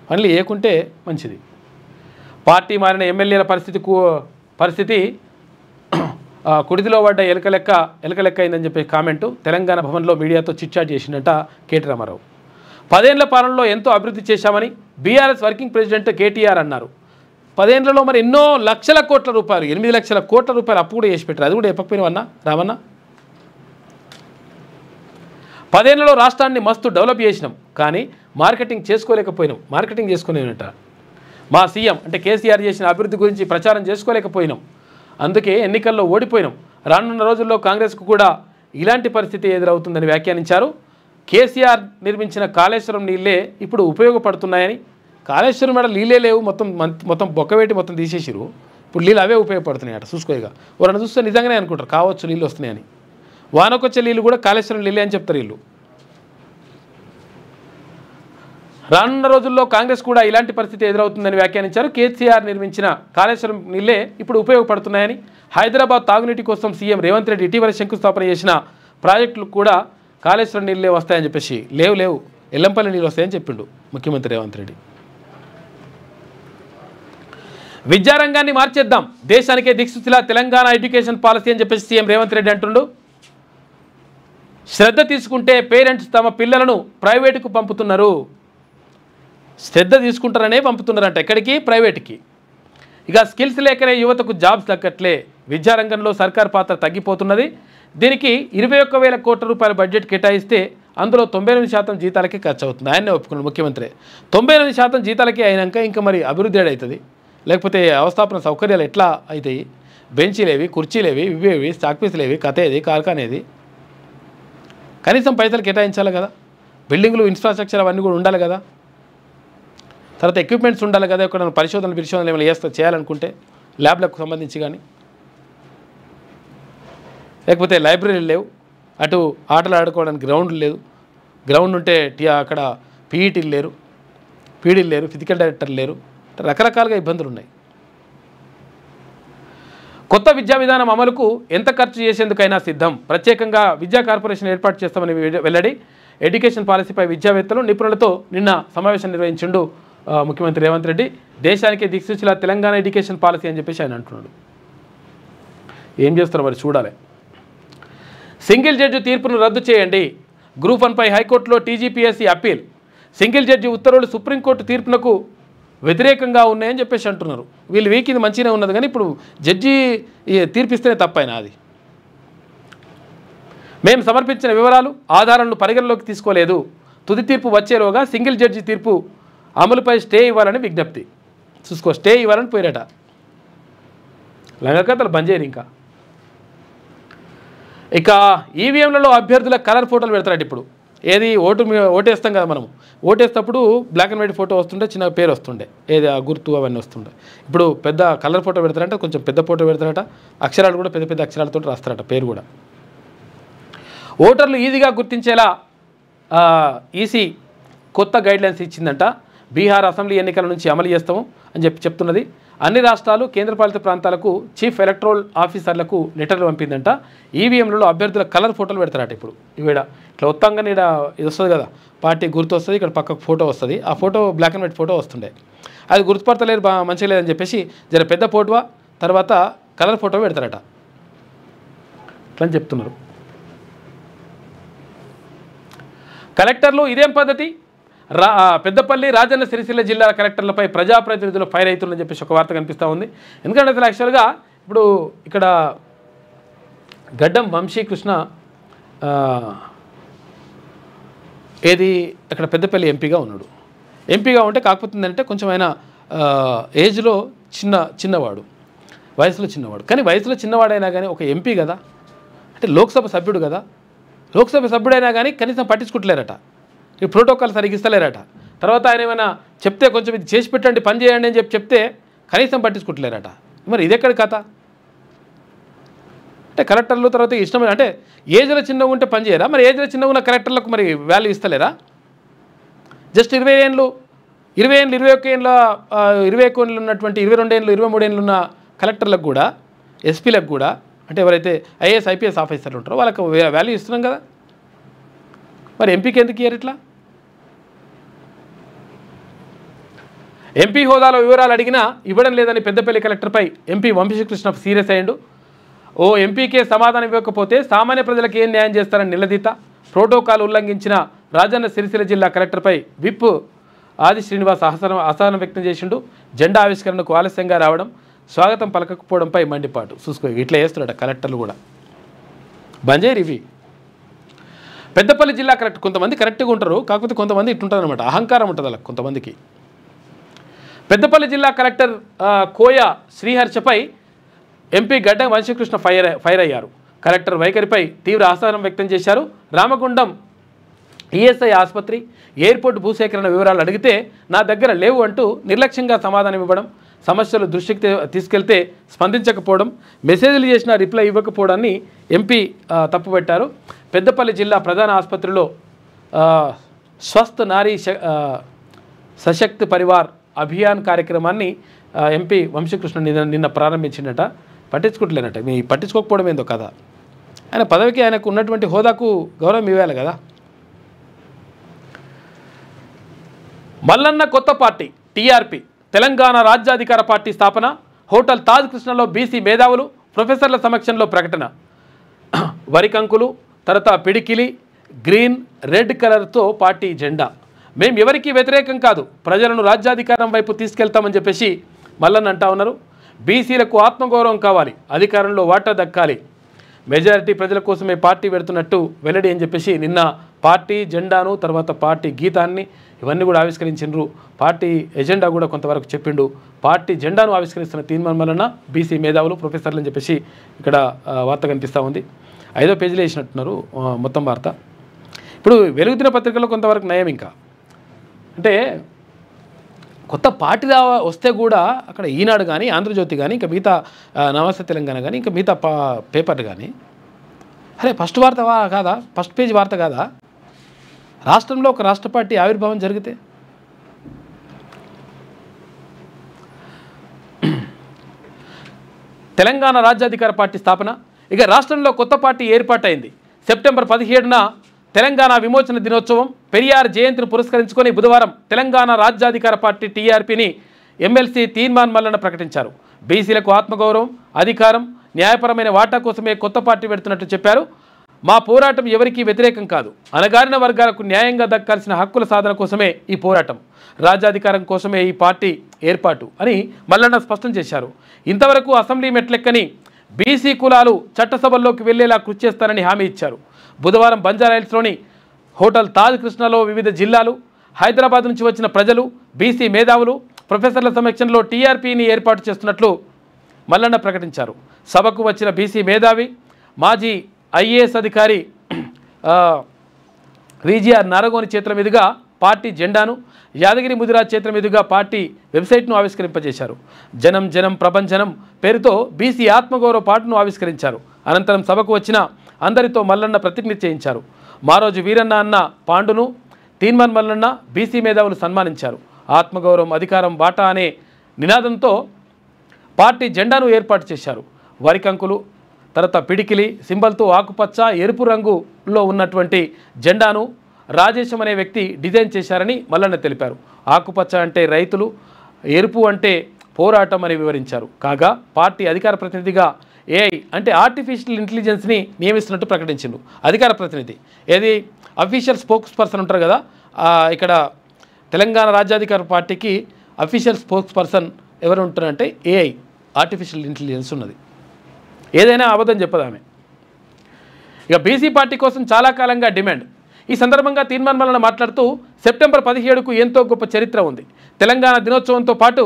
పనులు చేయకుంటే మంచిది. పార్టీ మారిన ఎమ్మెల్యేల పరిస్థితి కుడిదిలో పడ్డ ఎలక లెక్క అయిందని చెప్పి కామెంటు తెలంగాణ భవన్లో మీడియాతో చిట్చాట్ చేసిందట కేటీ రామారావు. 10 ఏళ్ల పాలనలో ఎంతో అభివృద్ధి చేశామని బీఆర్ఎస్ వర్కింగ్ ప్రెసిడెంట్ కేటీఆర్ అన్నారు. 10 ఏళ్లలో మరి ఎన్నో లక్షల కోట్ల రూపాయలు, 8 లక్షల కోట్ల రూపాయలు అప్పు కూడా చేసి పెట్టారు. అది కూడా చెప్పకపోయినా రామన్న. 10 ఏళ్లలో రాష్ట్రాన్ని మస్తు డెవలప్ చేసినాం, కానీ మార్కెటింగ్ చేసుకోలేకపోయినాం. మార్కెటింగ్ చేసుకునేనట మా సీఎం అంటే కేసీఆర్ చేసిన అభివృద్ధి గురించి ప్రచారం చేసుకోలేకపోయినాం. అందుకే ఎన్నికల్లో ఓడిపోయినాం. రానున్న రోజుల్లో కాంగ్రెస్కు కూడా ఇలాంటి పరిస్థితి ఎదురవుతుందని వ్యాఖ్యానించారు. కేసీఆర్ నిర్మించిన కాళేశ్వరం నీళ్ళే ఇప్పుడు ఉపయోగపడుతున్నాయని. కాళేశ్వరం మేడ నీళ్ళే లేవు, మొత్తం బొక్కవేటి మొత్తం తీసేసిరు. ఇప్పుడు నీళ్ళు అవే ఉపయోగపడుతున్నాయి అట. చూసుకోగా ఎవరైనా చూస్తే నిజంగానే అనుకుంటారు కావచ్చు నీళ్ళు వస్తున్నాయని. వానకొచ్చే నీళ్ళు కూడా కాళేశ్వరం నీళ్ళే అని చెప్తారు వీళ్ళు. రానున్న రోజుల్లో కాంగ్రెస్ కూడా ఇలాంటి పరిస్థితి ఎదురవుతుందని వ్యాఖ్యానించారు. కేసీఆర్ నిర్మించిన కాళేశ్వరం నీళ్ళే ఇప్పుడు ఉపయోగపడుతున్నాయని. హైదరాబాద్ తాగునీటి కోసం సీఎం రేవంత్ రెడ్డి ఇటీవల శంకుస్థాపన చేసిన ప్రాజెక్టులు కూడా కాళేశ్వరం నీళ్ళే వస్తాయని చెప్పేసి లేవు ఎల్లంపల్లి నీళ్ళు వస్తాయని చెప్పిండు ముఖ్యమంత్రి రేవంత్ రెడ్డి. విద్యారంగాన్ని మార్చేద్దాం, దేశానికే దిక్సూచిలా తెలంగాణ ఎడ్యుకేషన్ పాలసీ అని చెప్పేసి సీఎం రేవంత్ రెడ్డి అంటుండు. శ్రద్ధ తీసుకుంటే పేరెంట్స్ తమ పిల్లలను ప్రైవేటుకు పంపుతున్నారు. శ్రద్ధ తీసుకుంటారనే పంపుతున్నారంట. ఎక్కడికి? ప్రైవేట్కి. ఇక స్కిల్స్ లేకనే యువతకు జాబ్స్ దక్కట్లే. విద్యారంగంలో సర్కార్ పాత్ర తగ్గిపోతున్నది. దీనికి 21,000 కోట్ల రూపాయల బడ్జెట్ కేటాయిస్తే అందులో 98% జీతాలకే ఖర్చు అవుతుంది. ఆయన్నే ఒప్పుకున్నాడు ముఖ్యమంత్రి. 98% జీతాలకే అయినాక ఇంకా మరి అభివృద్ధి అవుతుంది, లేకపోతే అవస్థాపన సౌకర్యాలు ఎట్లా అవుతాయి? బెంచీలేవి, కుర్చీలేవి, ఇవేవి, స్టాక్ పీసులేవి, కథేది, కార్ఖానేది. కనీసం పైసలు కేటాయించాలి కదా. బిల్డింగులు, ఇన్ఫ్రాస్ట్రక్చర్ అవన్నీ కూడా ఉండాలి కదా. తర్వాత ఎక్విప్మెంట్స్ ఉండాలి కదా. ఎక్కడ పరిశోధనలు ఏమైనా చేయాలనుకుంటే ల్యాబ్లకు సంబంధించి కానీ, లేకపోతే లైబ్రరీలు లేవు, అటు ఆటలు ఆడుకోవడానికి గ్రౌండ్లు లేదు, గ్రౌండ్ ఉంటే అక్కడ పీఈటీలు లేరు, పీడీలు లేరు, ఫిజికల్ డైరెక్టర్లు లేరు, రకరకాలుగా ఇబ్బందులు ఉన్నాయి. కొత్త విద్యా విధానం అమలుకు ఎంత ఖర్చు చేసేందుకైనా సిద్ధం. ప్రత్యేకంగా విద్యా కార్పొరేషన్ ఏర్పాటు చేస్తామని వెల్లడి. ఎడ్యుకేషన్ పాలసీపై విద్యావేత్తలు, నిపుణులతో నిన్న సమావేశం నిర్వహించిండు ముఖ్యమంత్రి రేవంత్ రెడ్డి. దేశానికి దిక్సూచిలా తెలంగాణ ఎడ్యుకేషన్ పాలసీ అని చెప్పేసి ఆయన అంటున్నాడు. ఏం చేస్తారో మరి చూడాలి. సింగిల్ జడ్జి తీర్పును రద్దు చేయండి. గ్రూప్ 1పై హైకోర్టులో టీజీపీఎస్సీ అప్పీల్. సింగిల్ జడ్జి ఉత్తర్వులు సుప్రీంకోర్టు తీర్పునకు వ్యతిరేకంగా ఉన్నాయని చెప్పేసి అంటున్నారు. వీళ్ళు వీకింది మంచిగానే ఉన్నది, కానీ ఇప్పుడు జడ్జి తీర్పిస్తేనే తప్పైనా అది. మేము సమర్పించిన వివరాలు, ఆధారాలను పరిగణలోకి తీసుకోలేదు. తుది తీర్పు వచ్చేలోగా సింగిల్ జడ్జి తీర్పు అమలుపై స్టే ఇవ్వాలని విజ్ఞప్తి. చూసుకో, స్టే ఇవ్వాలని పోయిరట. లంగకథలు బంద్ చేయరు. ఇక ఈవీఎంలలో అభ్యర్థుల కలర్ ఫోటోలు పెడతారట. ఇప్పుడు ఏది ఓటేస్తాం కదా మనం, ఓటేస్తప్పుడు బ్లాక్ అండ్ వైట్ ఫోటో వస్తుండే, చిన్న పేరు వస్తుండే, ఏది ఆ గుర్తు అవన్నీ వస్తుండే. ఇప్పుడు పెద్ద కలర్ ఫోటో పెడతారంట, కొంచెం పెద్ద ఫోటో పెడతారట, అక్షరాలు కూడా పెద్ద పెద్ద అక్షరాలతో రాస్తారట, పేరు కూడా. ఓటర్లు ఈజీగా గుర్తించేలా ఈసీ కొత్త గైడ్లైన్స్ ఇచ్చిందంట. బీహార్ అసెంబ్లీ ఎన్నికల నుంచి అమలు చేస్తాము అని చెప్తున్నది. అన్ని రాష్ట్రాలు, కేంద్రపాలిత ప్రాంతాలకు చీఫ్ ఎలక్టరల్ ఆఫీసర్లకు లెటర్లు పంపిందంట. ఈవీఎంలలో అభ్యర్థుల కలర్ ఫోటోలు పెడతారట. ఇప్పుడు ఇవిడ ఇట్లా మొత్తంగా ఇది వస్తుంది కదా, పార్టీ గుర్తు వస్తుంది, ఇక్కడ పక్కకు ఫోటో వస్తుంది. ఆ photo black and white photo వస్తుండే, అది గుర్తుపడతలేరు, మంచిగా లేదని చెప్పేసి జర పెద్ద ఫోటో తర్వాత కలర్ ఫోటో పెడతారట. అట్లని చెప్తున్నారు. కలెక్టర్లు ఇదేం పద్ధతి? పెద్దపల్లి, రాజన్న సిరిసిల్ల జిల్లాల కలెక్టర్లపై ప్రజాప్రతినిధులు ఫైర్ అవుతుందని చెప్పేసి ఒక వార్త కనిపిస్తూ ఉంది. ఎందుకంటే అసలు యాక్చువల్గా ఇప్పుడు ఇక్కడ గడ్డం వంశీకృష్ణ ఏది అక్కడ పెద్దపల్లి ఎంపీగా ఉన్నాడు. ఎంపీగా ఉంటే కాకపోతే ఏంటంటే కొంచెం ఆయన ఏజ్లో చిన్నవాడు, వయసులో చిన్నవాడు. కానీ వయసులో చిన్నవాడైనా కానీ ఒక ఎంపీ కదా, అంటే లోక్సభ సభ్యుడు కదా, లోక్సభ సభ్యుడైనా కానీ కనీసం పట్టించుకుంటలేరట, ఈ ప్రోటోకాల్ సరిగ్గా ఇస్తలేరట. తర్వాత ఆయన ఏమైనా చెప్తే కొంచెం ఇది చేసి పెట్టండి, పని చేయండి అని చెప్తే కనీసం పట్టించుకుంటలేరట. మరి ఇదెక్కడ కథ? అంటే కలెక్టర్లు తర్వాత ఇష్టమైన అంటే ఏజ్లో చిన్నగా ఉంటే పని చేయరా? మరి ఏజ్లో చిన్నగా ఉన్న కలెక్టర్లకు మరి వాల్యూ ఇస్తలేరా? జస్ట్ 20 ఏళ్ళు 21 ఏళ్ళ 21 ఏళ్ళు ఉన్నటువంటి 22 ఏళ్ళు 23 ఏళ్ళు ఉన్న కలెక్టర్లకు కూడా, ఎస్పీలకు కూడా, అంటే ఎవరైతే ఐఏఎస్ ఐపీఎస్ ఆఫీసర్లు ఉంటారో వాళ్ళకి వాల్యూ ఇస్తున్నాం కదా. మరి ఎంపీకి ఎందుకు ఇయ్యరు ఇట్లా? ఎంపీ హోదాలో వివరాలు అడిగినా ఇవ్వడం లేదని పెద్దపల్లి కలెక్టర్పై ఎంపీ వంశీకృష్ణ సీరియస్ అయ్యిండు. ఓ ఎంపీకే సమాధానం ఇవ్వకపోతే సామాన్య ప్రజలకు ఏం న్యాయం చేస్తారని నిలదీత. ప్రోటోకాల్ ఉల్లంఘించిన రాజన్న సిరిసిల్ల జిల్లా కలెక్టర్పై విప్ ఆది శ్రీనివాస్ అసహనం వ్యక్తం చేసిండు. జెండా ఆవిష్కరణకు ఆలస్యంగా రావడం, స్వాగతం పలకకపోవడంపై మండిపాటు. చూసుకో ఇట్లా చేస్తున్నాడు కలెక్టర్లు కూడా. బంజేర్ ఇవి పెద్దపల్లి జిల్లా కలెక్టర్ కొంతమంది కరెక్ట్గా ఉంటారు, కాకపోతే కొంతమంది ఇట్లుంటారు అనమాట, అహంకారం ఉంటుంది అలా కొంతమందికి. పెద్దపల్లి జిల్లా కలెక్టర్ కోయ శ్రీహర్షపై ఎంపీ గడ్డం వంశీకృష్ణ ఫైర్ అయ్యారు. కలెక్టర్ వైఖరిపై తీవ్ర అసహనం వ్యక్తం చేశారు. రామగుండం ఈఎస్ఐ ఆసుపత్రి, ఎయిర్పోర్ట్ భూసేకరణ వివరాలు అడిగితే నా దగ్గర లేవు అంటూ నిర్లక్ష్యంగా సమాధానం ఇవ్వడం, సమస్యలు దృష్టికి తీసుకెళ్తే స్పందించకపోవడం, మెసేజ్లు చేసిన రిప్లై ఇవ్వకపోవడాన్ని ఎంపీ తప్పుపెట్టారు. పెద్దపల్లి జిల్లా ప్రధాన ఆసుపత్రిలో స్వస్థ్ నారీ సశక్తి పరివార్ అభియాన్ కార్యక్రమాన్ని ఎంపీ వంశీకృష్ణ నిన్న ప్రారంభించిందట. పట్టించుకుంటలేనట. మీ పట్టించుకోకపోవడం ఏందో కదా. ఆయన పదవికి ఆయనకు ఉన్నటువంటి హోదాకు గౌరవం ఇవ్వాలి కదా. మల్లన్న కొత్త పార్టీ టీఆర్పీ తెలంగాణ రాజ్యాధికార పార్టీ స్థాపన. హోటల్ తాజ్ కృష్ణలో బీసీ మేధావులు ప్రొఫెసర్ల సమక్షంలో ప్రకటన. వరికంకులు, తర్వాత పిడికిలి, గ్రీన్, రెడ్ కలర్తో పార్టీ జెండా. మేము ఎవరికీ వ్యతిరేకం కాదు, ప్రజలను రాజ్యాధికారం వైపు తీసుకెళ్తామని చెప్పేసి మల్లన్న అంటా ఉన్నారు. బీసీలకు ఆత్మగౌరవం కావాలి, అధికారంలో వాటా దక్కాలి, మెజారిటీ ప్రజల కోసమే పార్టీ పెడుతున్నట్టు వెల్లడి అని చెప్పేసి నిన్న పార్టీ జెండాను తర్వాత పార్టీ గీతాన్ని ఇవన్నీ కూడా ఆవిష్కరించిండ్రు. పార్టీ ఎజెండా కూడా కొంతవరకు చెప్పిండు. పార్టీ జెండాను ఆవిష్కరిస్తున్న తీర్మానం వలన బీసీ మేధావులు ప్రొఫెసర్లు అని చెప్పేసి ఇక్కడ వార్త కనిపిస్తూ ఉంది. 5వ పేజీలో వేసినట్టున్నారు మొత్తం వార్త. ఇప్పుడు వెలుగుదిన పత్రికలో కొంతవరకు నయం. ఇంకా అంటే కొత్త పార్టీ వస్తే కూడా అక్కడ ఈనాడు కానీ ఆంధ్రజ్యోతి కానీ ఇంకా మిగతా నమస్తే తెలంగాణ కానీ ఇంకా మిగతా పేపర్లు కానీ అరే ఫస్ట్ వార్త కాదా, ఫస్ట్ పేజ్ వార్త కాదా? రాష్ట్రంలో ఒక రాష్ట్ర పార్టీ ఆవిర్భావం జరిగితే తెలంగాణ రాజ్యాధికార పార్టీ స్థాపన. ఇక రాష్ట్రంలో కొత్త పార్టీ ఏర్పాటైంది. సెప్టెంబర్ 17న తెలంగాణ విమోచన దినోత్సవం పెరియార్ జయంతిని పురస్కరించుకొని బుధవారం తెలంగాణ రాజ్యాధికార పార్టీ టీఆర్పీని ఎమ్మెల్సీ తీర్మాన్ మల్లన్న ప్రకటించారు. బీసీలకు ఆత్మగౌరవం, అధికారం, న్యాయపరమైన వాటా కోసమే కొత్త పార్టీ పెడుతున్నట్టు చెప్పారు. మా పోరాటం ఎవరికీ వ్యతిరేకం కాదు, అణగారిన వర్గాలకు న్యాయంగా దక్కాల్సిన హక్కుల సాధన కోసమే ఈ పోరాటం, రాజ్యాధికారం కోసమే ఈ పార్టీ ఏర్పాటు అని మల్లన్న స్పష్టం చేశారు. ఇంతవరకు అసెంబ్లీ మెట్లెక్కని బీసీ కులాలు చట్టసభల్లోకి వెళ్లేలా కృషి చేస్తారని హామీ ఇచ్చారు. బుధవారం బంజారాహిల్స్లోని హోటల్ తాజ్ కృష్ణలో వివిధ జిల్లాలు, హైదరాబాద్ నుంచి వచ్చిన ప్రజలు, బీసీ మేధావులు, ప్రొఫెసర్ల సమక్షంలో టీఆర్పీని ఏర్పాటు చేస్తున్నట్లు మల్లన్న ప్రకటించారు. సభకు వచ్చిన బీసీ మేధావి, మాజీ ఐఏఎస్ అధికారి విజిఆర్ నారగోని చేతుల మీదుగా పార్టీ జెండాను, యాదగిరి ముదిరాజ్ చేతుల మీదుగా పార్టీ వెబ్సైట్ను ఆవిష్కరింపజేశారు. జనం జనం ప్రభంజనం పేరుతో బీసీ ఆత్మగౌరవ పాటను ఆవిష్కరించారు. అనంతరం సభకు వచ్చిన అందరితో మల్లన్న ప్రతిజ్ఞ చేయించారు. మారోజు వీరన్న అన్న పాండును తీన్మాన్ మల్లన్న బీసీ మేధావులు సన్మానించారు. ఆత్మగౌరవం, అధికారం, వాటా అనే నినాదంతో పార్టీ జెండాను ఏర్పాటు చేశారు. వరికంకులు, తర్వాత పిడికిలి సింబల్తో ఆకుపచ్చ, ఎరుపు రంగులో ఉన్నటువంటి జెండాను రాజేశం అనే వ్యక్తి డిజైన్ చేశారని మల్లన్న తెలిపారు. ఆకుపచ్చ అంటే రైతులు, ఎరుపు అంటే పోరాటం అని వివరించారు. కాగా పార్టీ అధికార ప్రతినిధిగా ఏఐ అంటే ఆర్టిఫిషియల్ ఇంటెలిజెన్స్ని నియమిస్తున్నట్టు ప్రకటించిండు. అధికార ప్రతినిధి ఏది అఫీషియల్ స్పోక్స్ పర్సన్ ఉంటారు కదా, ఇక్కడ తెలంగాణ రాజ్యాధికార పార్టీకి అఫీషియల్ స్పోక్స్ పర్సన్ ఎవరు ఉంటారంటే ఏఐ ఆర్టిఫిషియల్ ఇంటెలిజెన్స్ ఉన్నది. ఏదైనా అబద్ధం చెప్పదు ఆమె. ఇక బీసీ పార్టీ కోసం చాలా కాలంగా డిమాండ్. ఈ సందర్భంగా తీర్మాన్ మల్లన్న మాట్లాడుతూ సెప్టెంబర్ 17కు ఎంతో గొప్ప చరిత్ర ఉంది. తెలంగాణ దినోత్సవంతో పాటు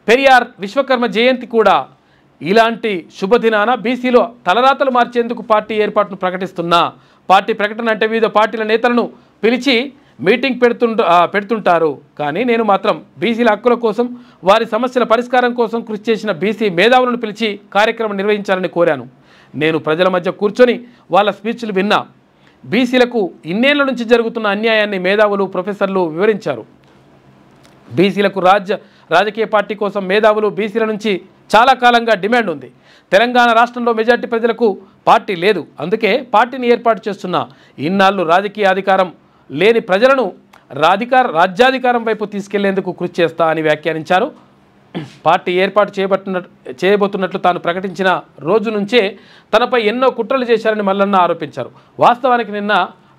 పెరియార్ విశ్వకర్మ జయంతి కూడా ఇలాంటి శుభదినాన బీసీలో తలరాతలు మార్చేందుకు పార్టీ ఏర్పాటును ప్రకటిస్తున్నా. పార్టీ ప్రకటన అంటే వివిధ పార్టీల నేతలను పిలిచి మీటింగ్ పెడుతుంటారు. కానీ నేను మాత్రం బీసీల హక్కుల కోసం, వారి సమస్యల పరిష్కారం కోసం కృషి చేసిన బీసీ మేధావులను పిలిచి కార్యక్రమం నిర్వహించాలని కోరాను. నేను ప్రజల మధ్య కూర్చొని వాళ్ళ స్పీచ్లు విన్నా. బీసీలకు ఇన్నేళ్ల నుంచి జరుగుతున్న అన్యాయాన్ని మేధావులు, ప్రొఫెసర్లు వివరించారు. బీసీలకు రాజకీయ పార్టీ కోసం మేధావులు, బీసీల నుంచి చాలా కాలంగా డిమాండ్ ఉంది. తెలంగాణ రాష్ట్రంలో మెజార్టీ ప్రజలకు పార్టీ లేదు, అందుకే పార్టీని ఏర్పాటు చేస్తున్నా. ఇన్నాళ్ళు రాజకీయ అధికారం లేని ప్రజలను రాజ్యాధికారం వైపు తీసుకెళ్లేందుకు కృషి చేస్తా అని వ్యాఖ్యానించారు. పార్టీ ఏర్పాటు చేయబోతున్నట్లు తాను ప్రకటించిన రోజు నుంచే తనపై ఎన్నో కుట్రలు చేశారని మల్లన్న ఆరోపించారు. వాస్తవానికి నిన్న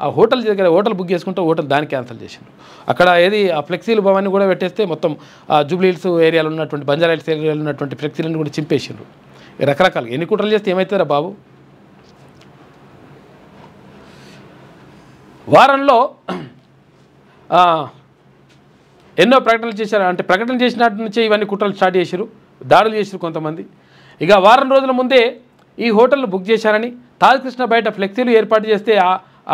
ఆ హోటల్ దగ్గర హోటల్ బుక్ చేసుకుంటే హోటల్ దాన్ని క్యాన్సిల్ చేసిండు. అక్కడ ఆ ఫ్లెక్సీలు భవాన్ని కూడా పెట్టేస్తే మొత్తం జూబ్లీ హిల్స్ ఏరియాలో ఉన్నటువంటి, బంజారా హిల్స్ ఏరియాలో ఉన్నటువంటి ఫ్లెక్సీలను కూడా చింపేసిండ్రు. రకరకాలు ఎన్ని కుట్రలు చేస్తే ఏమవుతారా బాబు. వారంలో ఎన్నో ప్రకటనలు చేశారు. అంటే ప్రకటన చేసినట్టు నుంచే ఇవన్నీ కుట్రలు స్టార్ట్ చేశారు, దాడులు చేశారు కొంతమంది. ఇక వారం రోజుల ముందే ఈ హోటల్ను బుక్ చేశారని, తాజకృష్ణ బయట ఫ్లెక్సీలు ఏర్పాటు చేస్తే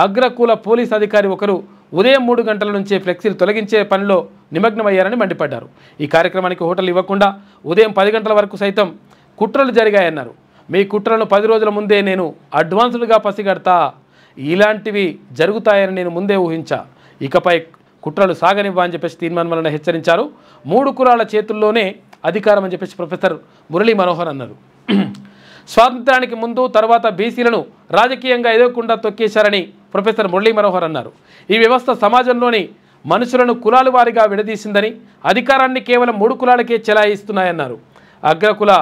అగ్రకుల పోలీస్ అధికారి ఒకరు ఉదయం 3 గంటల నుంచే ఫ్లెక్సీలు తొలగించే పనిలో నిమగ్నమయ్యారని మండిపడ్డారు. ఈ కార్యక్రమానికి హోటల్ ఇవ్వకుండా ఉదయం 10 గంటల వరకు సైతం కుట్రలు జరిగాయన్నారు. మీ కుట్రలను 10 రోజుల ముందే నేను అడ్వాన్స్డ్గా పసిగడతా, ఇలాంటివి జరుగుతాయని నేను ముందే ఊహించా. ఇకపై కుట్రలు సాగనివ్వ అని చెప్పేసి తీర్మానం వలన హెచ్చరించారు. 3 కులాల చేతుల్లోనే అధికారం అని చెప్పేసి ప్రొఫెసర్ మురళీ మనోహర్ అన్నారు. స్వాతంత్రానికి ముందు తర్వాత బీసీలను రాజకీయంగా ఎదగకుండా తొక్కేశారని ప్రొఫెసర్ మురళీ మనోహర్ అన్నారు. ఈ వ్యవస్థ సమాజంలోని మనుషులను కులాల వారీగా విడదీసిందని, అధికారాన్ని కేవలం 3 కులాలకే చెలాయిస్తున్నాయన్నారు. అగ్రకుల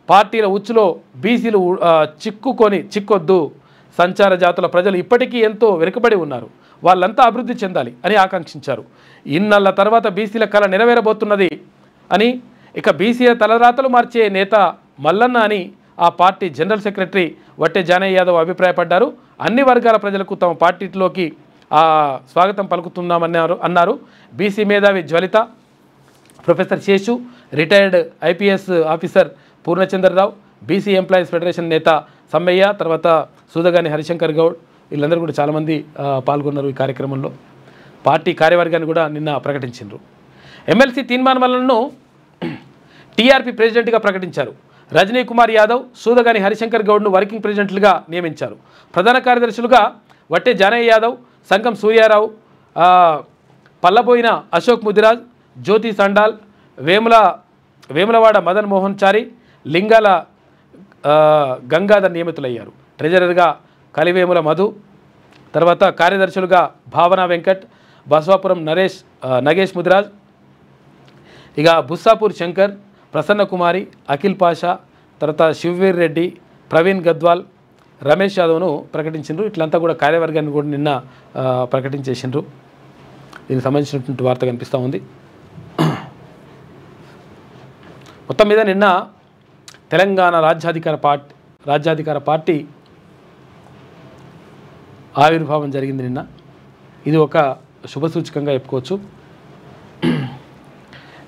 పార్టీల ఉచ్చులో బీసీలు చిక్కొద్దు. సంచార జాతుల ప్రజలు ఇప్పటికీ ఎంతో వెనుకబడి ఉన్నారు, వాళ్ళంతా అభివృద్ధి చెందాలి అని ఆకాంక్షించారు. ఇన్నాళ్ల తర్వాత బీసీల కళ నెరవేరబోతున్నది అని, ఇక బీసీల తలరాతలు మార్చే నేత మల్లన్న అని ఆ party general secretary Vatte Janaiah Yadav అభిప్రాయపడ్డారు. అన్ని వర్గాల ప్రజలకు తమ పార్టీలోకి స్వాగతం అన్నారు. బీసీ మేధావి Jwalitha, professor Seshu, retired IPS officer Purnachandrarao, BC employees federation నేత సమ్మయ్య, తర్వాత సూదగాని హరిశంకర్ గౌడ్, వీళ్ళందరూ కూడా చాలామంది పాల్గొన్నారు ఈ కార్యక్రమంలో. పార్టీ కార్యవర్గాన్ని కూడా నిన్న ప్రకటించారు. ఎమ్మెల్సీ తీర్మానం వలనను టీఆర్పీ ప్రెసిడెంట్గా ప్రకటించారు. రజనీ కుమార్ యాదవ్, సూదగాని హరిశంకర్ గౌడ్ను వర్కింగ్ ప్రెసిడెంట్లుగా నియమించారు. ప్రధాన కార్యదర్శులుగా వట్టె జానయ్య యాదవ్, సంగం సూర్యారావు, పల్లబోయిన అశోక్ ముదిరాజ్, జ్యోతి సండాల్, వేములవాడ మదన్ మోహన్ చారి, లింగాల గంగాధర్ నియమితులయ్యారు. ట్రెజరర్గా కలివేముల మధు, తర్వాత కార్యదర్శులుగా భావన వెంకట్, బసవాపురం నగేష్ ముదిరాజ్, ఇక బుస్సాపూర్ శంకర్, ప్రసన్న కుమారి, అఖిల్ పాషా, తర్వాత శివవీర్ రెడ్డి, ప్రవీణ్ గద్వాల్, రమేష్ యాదవ్ను ప్రకటించారు. ఇట్లంతా కూడా కార్యవర్గాన్ని కూడా నిన్న ప్రకటించేసిండ్రు. దీనికి సంబంధించినటువంటి వార్త కనిపిస్తూ ఉంది. మొత్తం మీద నిన్న తెలంగాణ రాజ్యాధికార పార్టీ ఆవిర్భావం జరిగింది నిన్న. ఇది ఒక శుభసూచకంగా చెప్పుకోవచ్చు.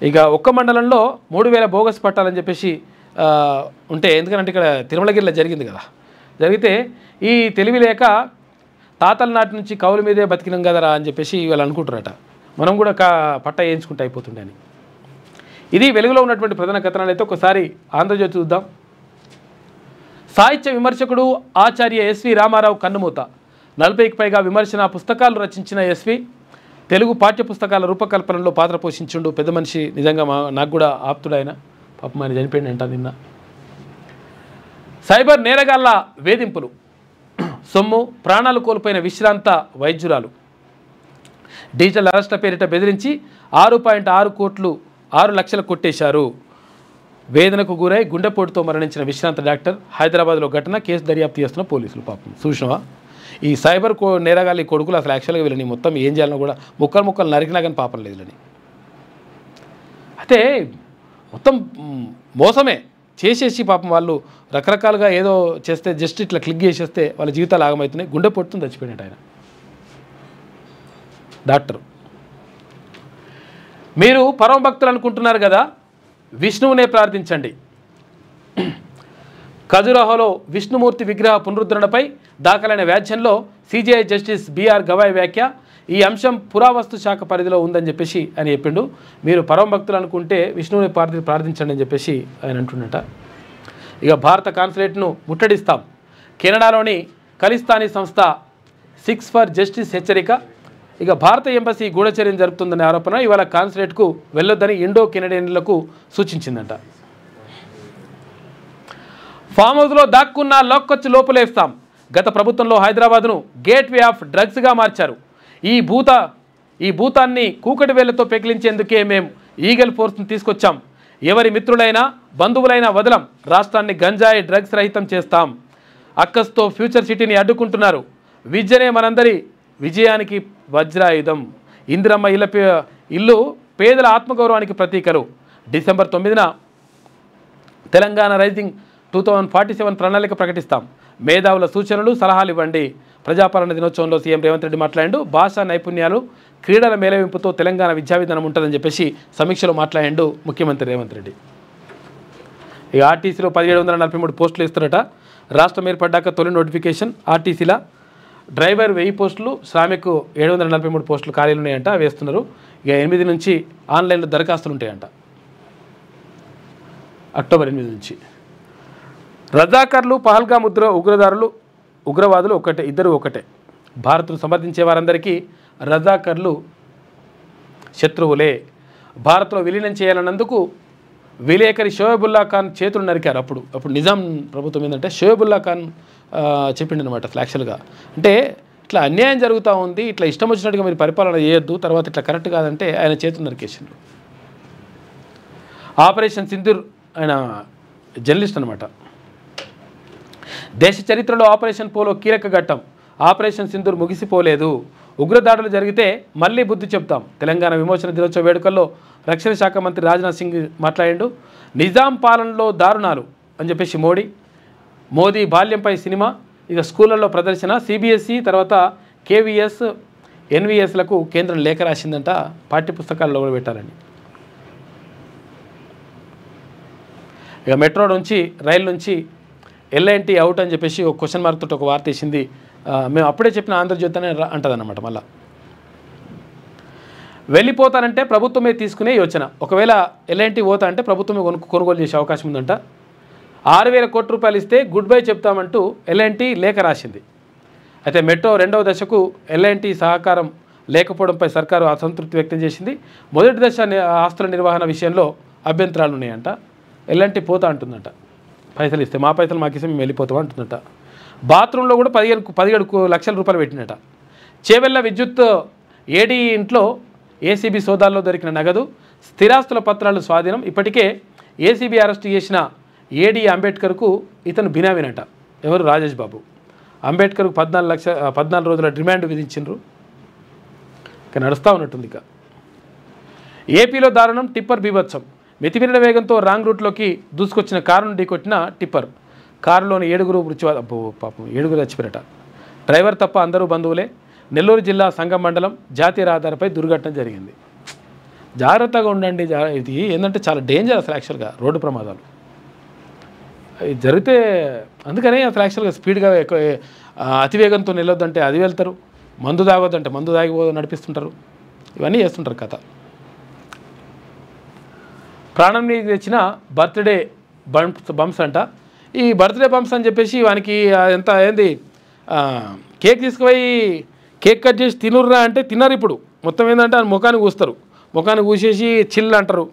ఇక ఒక్క మండలంలో 3000 బోగస్ పట్టాలని చెప్పేసి ఉంటే, ఎందుకంటే ఇక్కడ తిరుమలగిరిలో జరిగింది కదా, జరిగితే ఈ తెలివి లేక తాతల నాటి నుంచి కౌలు మీదే బతికినాం కదరా అని చెప్పేసి వాళ్ళు అనుకుంటారట. మనం కూడా పట్టా వేయించుకుంటూ అయిపోతుండే అని. ఇది వెలుగులో ఉన్నటువంటి ప్రధాన కథనాలు. అయితే ఒకసారి ఆంధ్రజ్యోతి చూద్దాం. సాహిత్య విమర్శకుడు ఆచార్య ఎస్వి రామారావు కన్నుమూత. 40కి పైగా విమర్శన పుస్తకాలు రచించిన ఎస్వి తెలుగు పాఠ్య పుస్తకాల రూపకల్పనలో పాత్ర పోషించుండు. పెద్ద మనిషి, నిజంగా నాకు కూడా ఆప్తుడైన, పాపం ఆయన చనిపోయిందంట నిన్న. సైబర్ నేరగాళ్ల వేధింపులు, సొమ్ము ప్రాణాలు కోల్పోయిన విశ్రాంత వైద్యురాలు. డిజిటల్ అరెస్ట్ల పేరిట బెదిరించి 6 లక్షలు కొట్టేశారు. వేదనకు గురై గుండెపోటుతో మరణించిన విశ్రాంత డాక్టర్. హైదరాబాద్లో ఘటన, కేసు దర్యాప్తు చేస్తున్న పోలీసులు. పాపం చూసినవా ఈ సైబర్ నేరగాళ్ళ కొడుకులు అసలు యాక్చువల్గా వీళ్ళని మొత్తం ఏం చేయాలన్నా కూడా ముక్కలు నరికినా కానీ పాపం లేదు వీళ్ళని. అయితే మొత్తం మోసమే చేసేసి పాపం వాళ్ళు రకరకాలుగా ఏదో చేస్తే, జస్ట్ ఇట్లా క్లిక్ చేసేస్తే వాళ్ళ జీవితాలు ఆగమవుతున్నాయి. గుండెపోటుతో చచ్చిపోయినట్టు ఆయన. డాక్టర్. మీరు పరమ భక్తులు అనుకుంటున్నారు కదా, విష్ణువునే ప్రార్థించండి. ఖజురాహోలో విష్ణుమూర్తి విగ్రహ పునరుద్ధరణపై దాఖలైన వ్యాజ్యంలో సిజేఐ జస్టిస్ బిఆర్ గవాయ్ వ్యాఖ్య, ఈ అంశం పురావస్తు శాఖ పరిధిలో ఉందని చెప్పేసి ఆయన చెప్పిండు. మీరు పరమ భక్తులు అనుకుంటే విష్ణువుని ప్రార్థించండి అని చెప్పేసి ఆయన అంటున్నట. ఇక భారత కాన్సులేట్ను ముట్టడిస్తాం, కెనడాలోని ఖలిస్తానీ సంస్థ 6 ఫర్ జస్టిస్ హెచ్చరిక. ఇక భారత ఎంబసీ గూఢచర్యం జరుపుతుందనే ఆరోపణ ఇవాళ కాన్సులేట్కు వెళ్ళొద్దని ఇండో కెనడియన్లకు సూచించిందంట. ఫామ్ హౌస్లో దాక్కున్న లోకొచ్చి లోపలేస్తాం. గత ప్రభుత్వంలో హైదరాబాద్ను గేట్వే ఆఫ్ డ్రగ్స్గా మార్చారు. ఈ భూతాన్ని కూకటి వేళ్లతో పెకిలించేందుకే మేము ఈగల్ ఫోర్స్ను తీసుకొచ్చాం. ఎవరి మిత్రులైనా బంధువులైనా వదలం. రాష్ట్రాన్ని గంజాయి డ్రగ్స్ రహితం చేస్తాం. అక్కస్తో ఫ్యూచర్ సిటీని అడ్డుకుంటున్నారు. విద్యనే మనందరి విజయానికి వజ్రాయుధం. ఇందిరమ్మ ఇల్లు పేదల ఆత్మగౌరవానికి ప్రతీకలు. డిసెంబర్ 9న తెలంగాణ రైజింగ్ 2047 ప్రణాళిక ప్రకటిస్తాం. మేధావుల సూచనలు సలహాలు ఇవ్వండి. ప్రజాపాలన దినోత్సవంలో సీఎం రేవంత్ రెడ్డి మాట్లాడిండు. భాషా నైపుణ్యాలు క్రీడల మేళవింపుతో తెలంగాణ విద్యా విధానం ఉంటుందని చెప్పేసి సమీక్షలో మాట్లాడిండు ముఖ్యమంత్రి రేవంత్ రెడ్డి. ఇక ఆర్టీసీలో 1743 పోస్టులు ఇస్తారట. రాష్ట్రం ఏర్పడ్డాక తొలి నోటిఫికేషన్. ఆర్టీసీల డ్రైవర్ 1000 పోస్టులు, శ్రామిక్ 743 పోస్టులు ఖాళీలు ఉన్నాయంట, వేస్తున్నారు. ఇక 8 నుంచి ఆన్లైన్లో దరఖాస్తులు ఉంటాయంట. అక్టోబర్ 8 నుంచి. రజాకర్లు, పహల్గామ్ ఉగ్రవాదులు ఒకటే, ఇద్దరు ఒకటే. భారత్ను సమర్థించే వారందరికీ రజాకర్లు శత్రువులే. భారత్లో విలీనం చేయాలన్నందుకు విలేకరి షోయబుల్లా ఖాన్ చేతులు నరికారు. అప్పుడు నిజాం ప్రభుత్వం ఏంటంటే షోయబుల్లా ఖాన్ చెప్పిండనమాట యాక్చువల్గా. అంటే ఇట్లా అన్యాయం జరుగుతూ ఉంది, ఇట్లా ఇష్టం వచ్చినట్టుగా మీరు పరిపాలన చేయొద్దు, తర్వాత ఇట్లా కరెక్ట్ కాదంటే ఆయన చేతులు నరికేసిండ్రు. ఆపరేషన్ సింధూర్, ఆయన జర్నలిస్ట్ అనమాట. దేశ చరిత్రలో ఆపరేషన్ పోలో కీలక ఘట్టం. ఆపరేషన్ సింధూర్ ముగిసిపోలేదు. ఉగ్రదాడులు జరిగితే మళ్ళీ బుద్ధి చెప్తాం. తెలంగాణ విమోచన దినోత్సవ వేడుకల్లో రక్షణ శాఖ మంత్రి రాజ్నాథ్ సింగ్ మాట్లాడిండు. నిజాం పాలనలో దారుణాలు అని చెప్పేసి మోదీ బాల్యంపై సినిమా. ఇక స్కూళ్ళల్లో ప్రదర్శన. సిబిఎస్ఈ తర్వాత కేవీఎస్, ఎన్వీఎస్లకు కేంద్రం లేఖ రాసిందంట, పాఠ్యపుస్తకాల్లో కూడా పెట్టాలని. ఇక మెట్రో నుంచి, రైలు నుంచి ఎల్ఐఎన్టీ అవుట్ అని చెప్పేసి ఒక క్వశ్చన్ మార్క్ తోటి ఒక వార్త వేసింది. మేము అప్పుడే చెప్పిన ఆంధ్రజ్యోతి అని అంటదన్నమాట. మళ్ళీ వెళ్ళిపోతానంటే ప్రభుత్వమే తీసుకునే యోచన. ఒకవేళ ఎల్ఐఎన్టీ పోతా అంటే ప్రభుత్వమే కొనుగోలు చేసే అవకాశం ఉందంట. 6,000 కోట్ల రూపాయలు ఇస్తే గుడ్ బై చెప్తామంటూ ఎల్ఐఎన్టీ లేఖ రాసింది. అయితే మెట్రో 2వ దశకు ఎల్ఐఎన్టీ సహకారం లేకపోవడంపై సర్కారు అసంతృప్తి వ్యక్తం చేసింది. మొదటి దశ ఆస్తుల నిర్వహణ విషయంలో అభ్యంతరాలు ఉన్నాయంట. ఎల్ఐఎన్టీ పోతా అంటుందంట. పైసలు ఇస్తే మా పైసలు మాకు ఇస్తే మేము వెళ్ళిపోతాం అంటుందట. బాత్రూంలో కూడా 17 లక్షల రూపాయలు పెట్టినట. చేవెళ్ళ విద్యుత్ ఏడీ ఇంట్లో ఏసీబీ సోదాల్లో దొరికిన నగదు, స్థిరాస్తుల పత్రాలు స్వాధీనం. ఇప్పటికే ఏసీబీ అరెస్టు చేసిన ఏడీ అంబేద్కర్కు ఇతను బినామీనట. ఎవరు? రాజేష్ బాబు. అంబేద్కర్కు 14 రోజుల రిమాండ్ విధించిండ్రు. ఇక నడుస్తూ ఉన్నట్టుంది. ఇక ఏపీలో దారుణం, టిప్పర్ బీభత్సం. మితిమీరిన వేగంతో రాంగ్ రూట్లోకి దూసుకొచ్చిన కారును ఢీకొట్టిన టిప్పర్. కారులోని 7 చచ్చిపోయారట. డ్రైవర్ తప్ప అందరూ బంధువులే. నెల్లూరు జిల్లా సంగం మండలం జాతీయ రహదారిపై దుర్ఘటన జరిగింది. జాగ్రత్తగా ఉండండి. ఇది ఏంటంటే చాలా డేంజర్ అసలు యాక్చువల్గా రోడ్డు ప్రమాదాలు ఇది జరిగితే. అందుకనే అసలు యాక్చువల్గా స్పీడ్గా అతివేగంతో వెళ్ళొద్దంటే అది వెళ్తారు, మందు తాగొద్దంటే మందు తాగిపో నడిపిస్తుంటారు. ఇవన్నీ చేస్తుంటారు కథ. ప్రాణం తెచ్చిన బర్త్డే బంప్స్ అంట. ఈ బర్త్డే బంప్స్ అని చెప్పేసి వానికి ఎంత ఏంది, కేక్ తీసుకుపోయి కేక్ కట్ చేసి తినుర్రా అంటే తిన్నారు. ఇప్పుడు మొత్తం ఏంటంటే ఆయన ముఖాన్ని కూస్తారు, ముఖాన్ని కూసేసి చిల్లు అంటారు.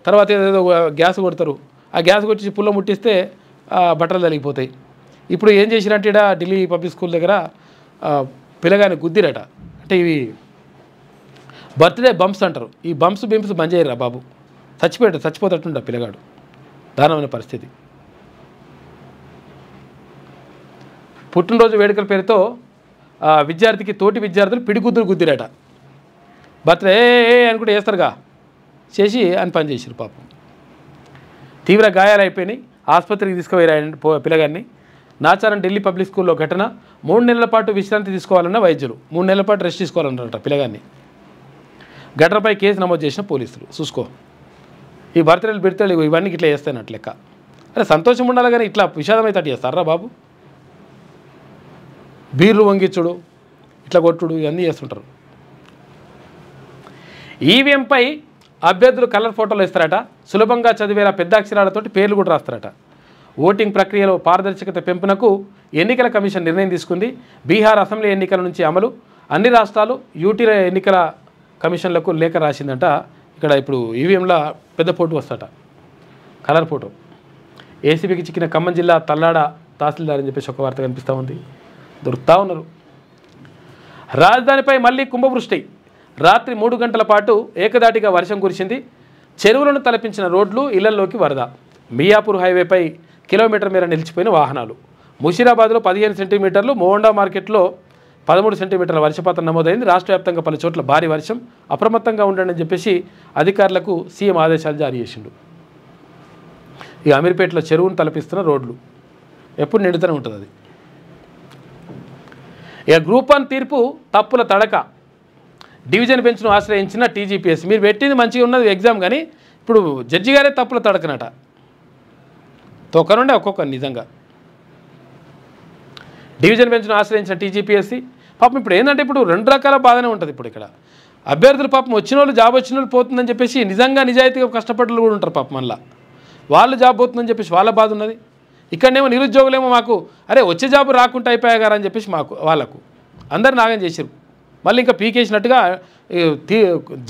తర్వాత ఏదో గ్యాస్ కొడతారు. ఆ గ్యాస్ కొట్టి పుల్ల ముట్టిస్తే బట్టలు తలిగిపోతాయి. ఇప్పుడు ఏం చేసినట్టు ఇక్కడ ఢిల్లీ పబ్లిక్ స్కూల్ దగ్గర పిల్లగాని గుద్దిరట. అంటే ఇవి బర్త్డే బంప్స్ అంటారు. ఈ బంప్స్ బంద్ చేయరా బాబు, చచ్చిపోతట్టుండ పిల్లగాడు. దారుణమైన పరిస్థితి. పుట్టినరోజు వేడుకల పేరుతో విద్యార్థికి తోటి విద్యార్థులు పిడిగుద్దులు గుద్దిరట. బర్త్డే అనుకుంటే వేస్తారుగా, చేసి అని పని చేసారు పాపం. తీవ్ర గాయాలైపోయినాయి. ఆసుపత్రికి తీసుకుపోయారు పిల్లగాన్ని. నాచారం ఢిల్లీ పబ్లిక్ స్కూల్లో ఘటన. 3 నెలల పాటు విశ్రాంతి తీసుకోవాలన్న వైద్యులు. 3 నెలల పాటు రెస్ట్ తీసుకోవాలన్నారట పిల్లగాన్ని. ఘటనపై కేసు నమోదు చేసిన పోలీసులు. చూసుకో, ఈ బర్త్డేలు బిడ్తలు ఇవన్నీ ఇట్లా చేస్తానట్టు లెక్క. అరే సంతోషం ఉండాలి కానీ ఇట్లా విషాదమైతే అట్టు చేస్తారా బాబు? బీర్లు వంగిచ్చుడు, ఇట్లా కొట్టుడు, ఇవన్నీ చేస్తుంటారు. ఈవీఎంపై అభ్యర్థులు కలర్ ఫోటోలు ఇస్తారట. సులభంగా చదివేలా పెద్ద అక్షరాలతోటి పేర్లు కూడా రాస్తారట. ఓటింగ్ ప్రక్రియలో పారదర్శకత పెంపునకు ఎన్నికల కమిషన్ నిర్ణయం తీసుకుంది. బీహార్ అసెంబ్లీ ఎన్నికల నుంచి అమలు. అన్ని రాష్ట్రాలు యూటీ ఎన్నికల కమిషన్లకు లేఖ రాసిందంట. ఇక్కడ ఇప్పుడు ఈవీఎంలో పెద్ద ఫోటో వస్తాట, కలర్ ఫోటో. ఏసీబీకి చిక్కిన ఖమ్మం జిల్లా తల్లాడ తహసీల్దార్ అని చెప్పేసి ఒక వార్త కనిపిస్తూ ఉంది. దొరుకుతూ ఉన్నారు. రాజధానిపై మళ్ళీ కుంభవృష్టి. రాత్రి 3 గంటల పాటు ఏకదాటిగా వర్షం కురిసింది. చెరువులను తలపించిన రోడ్లు, ఇళ్లలోకి వరద. మియాపూర్ హైవేపై కిలోమీటర్ మేర నిలిచిపోయిన వాహనాలు. ముషీరాబాద్లో 15 సెంటీమీటర్లు, మోహండా మార్కెట్లో 13 సెంటీమీటర్ల వర్షపాతం నమోదైంది. రాష్ట్ర వ్యాప్తంగా పలు చోట్ల భారీ వర్షం. అప్రమత్తంగా ఉండండి అని చెప్పేసి అధికారులకు సీఎం ఆదేశాలు జారీ చేసిండు. ఈ అమీర్పేటలో చెరువును తలపిస్తున్న రోడ్లు ఎప్పుడు నిండుతూనే ఉంటుంది అది. ఇక గ్రూప్ 1 తీర్పు తప్పుల తడక. డివిజన్ బెంచ్ను ఆశ్రయించిన టీజీపీఎస్. మీరు పెట్టింది మంచిగా ఉన్నది ఎగ్జామ్, కానీ ఇప్పుడు జడ్జి గారే తప్పుల తడకనట. తొక్కనుండే ఒక్కొక్క నిజంగా డివిజన్ బెంచ్ను ఆశ్రయించిన టీజీపీఎస్సీ. పాపం ఇప్పుడు ఏంటంటే ఇప్పుడు 2 రకాల బాధనే ఉంటుంది. ఇప్పుడు ఇక్కడ అభ్యర్థులు పాపం వచ్చిన వాళ్ళు జాబ్ వచ్చిన వాళ్ళు పోతుందని చెప్పేసి నిజంగా నిజాయితీగా కష్టపడ్డలు కూడా ఉంటారు పాపం. మళ్ళీ వాళ్ళు జాబ్ పోతుందని చెప్పేసి వాళ్ళ బాధ ఉన్నది. ఇక్కడనేమో నిరుద్యోగులేమో మాకు అరే వచ్చే జాబు రాకుండా అయిపోయా గారు అని చెప్పేసి మాకు వాళ్ళకు అందరు నాగం చేశారు. మళ్ళీ ఇంకా పీకేసినట్టుగా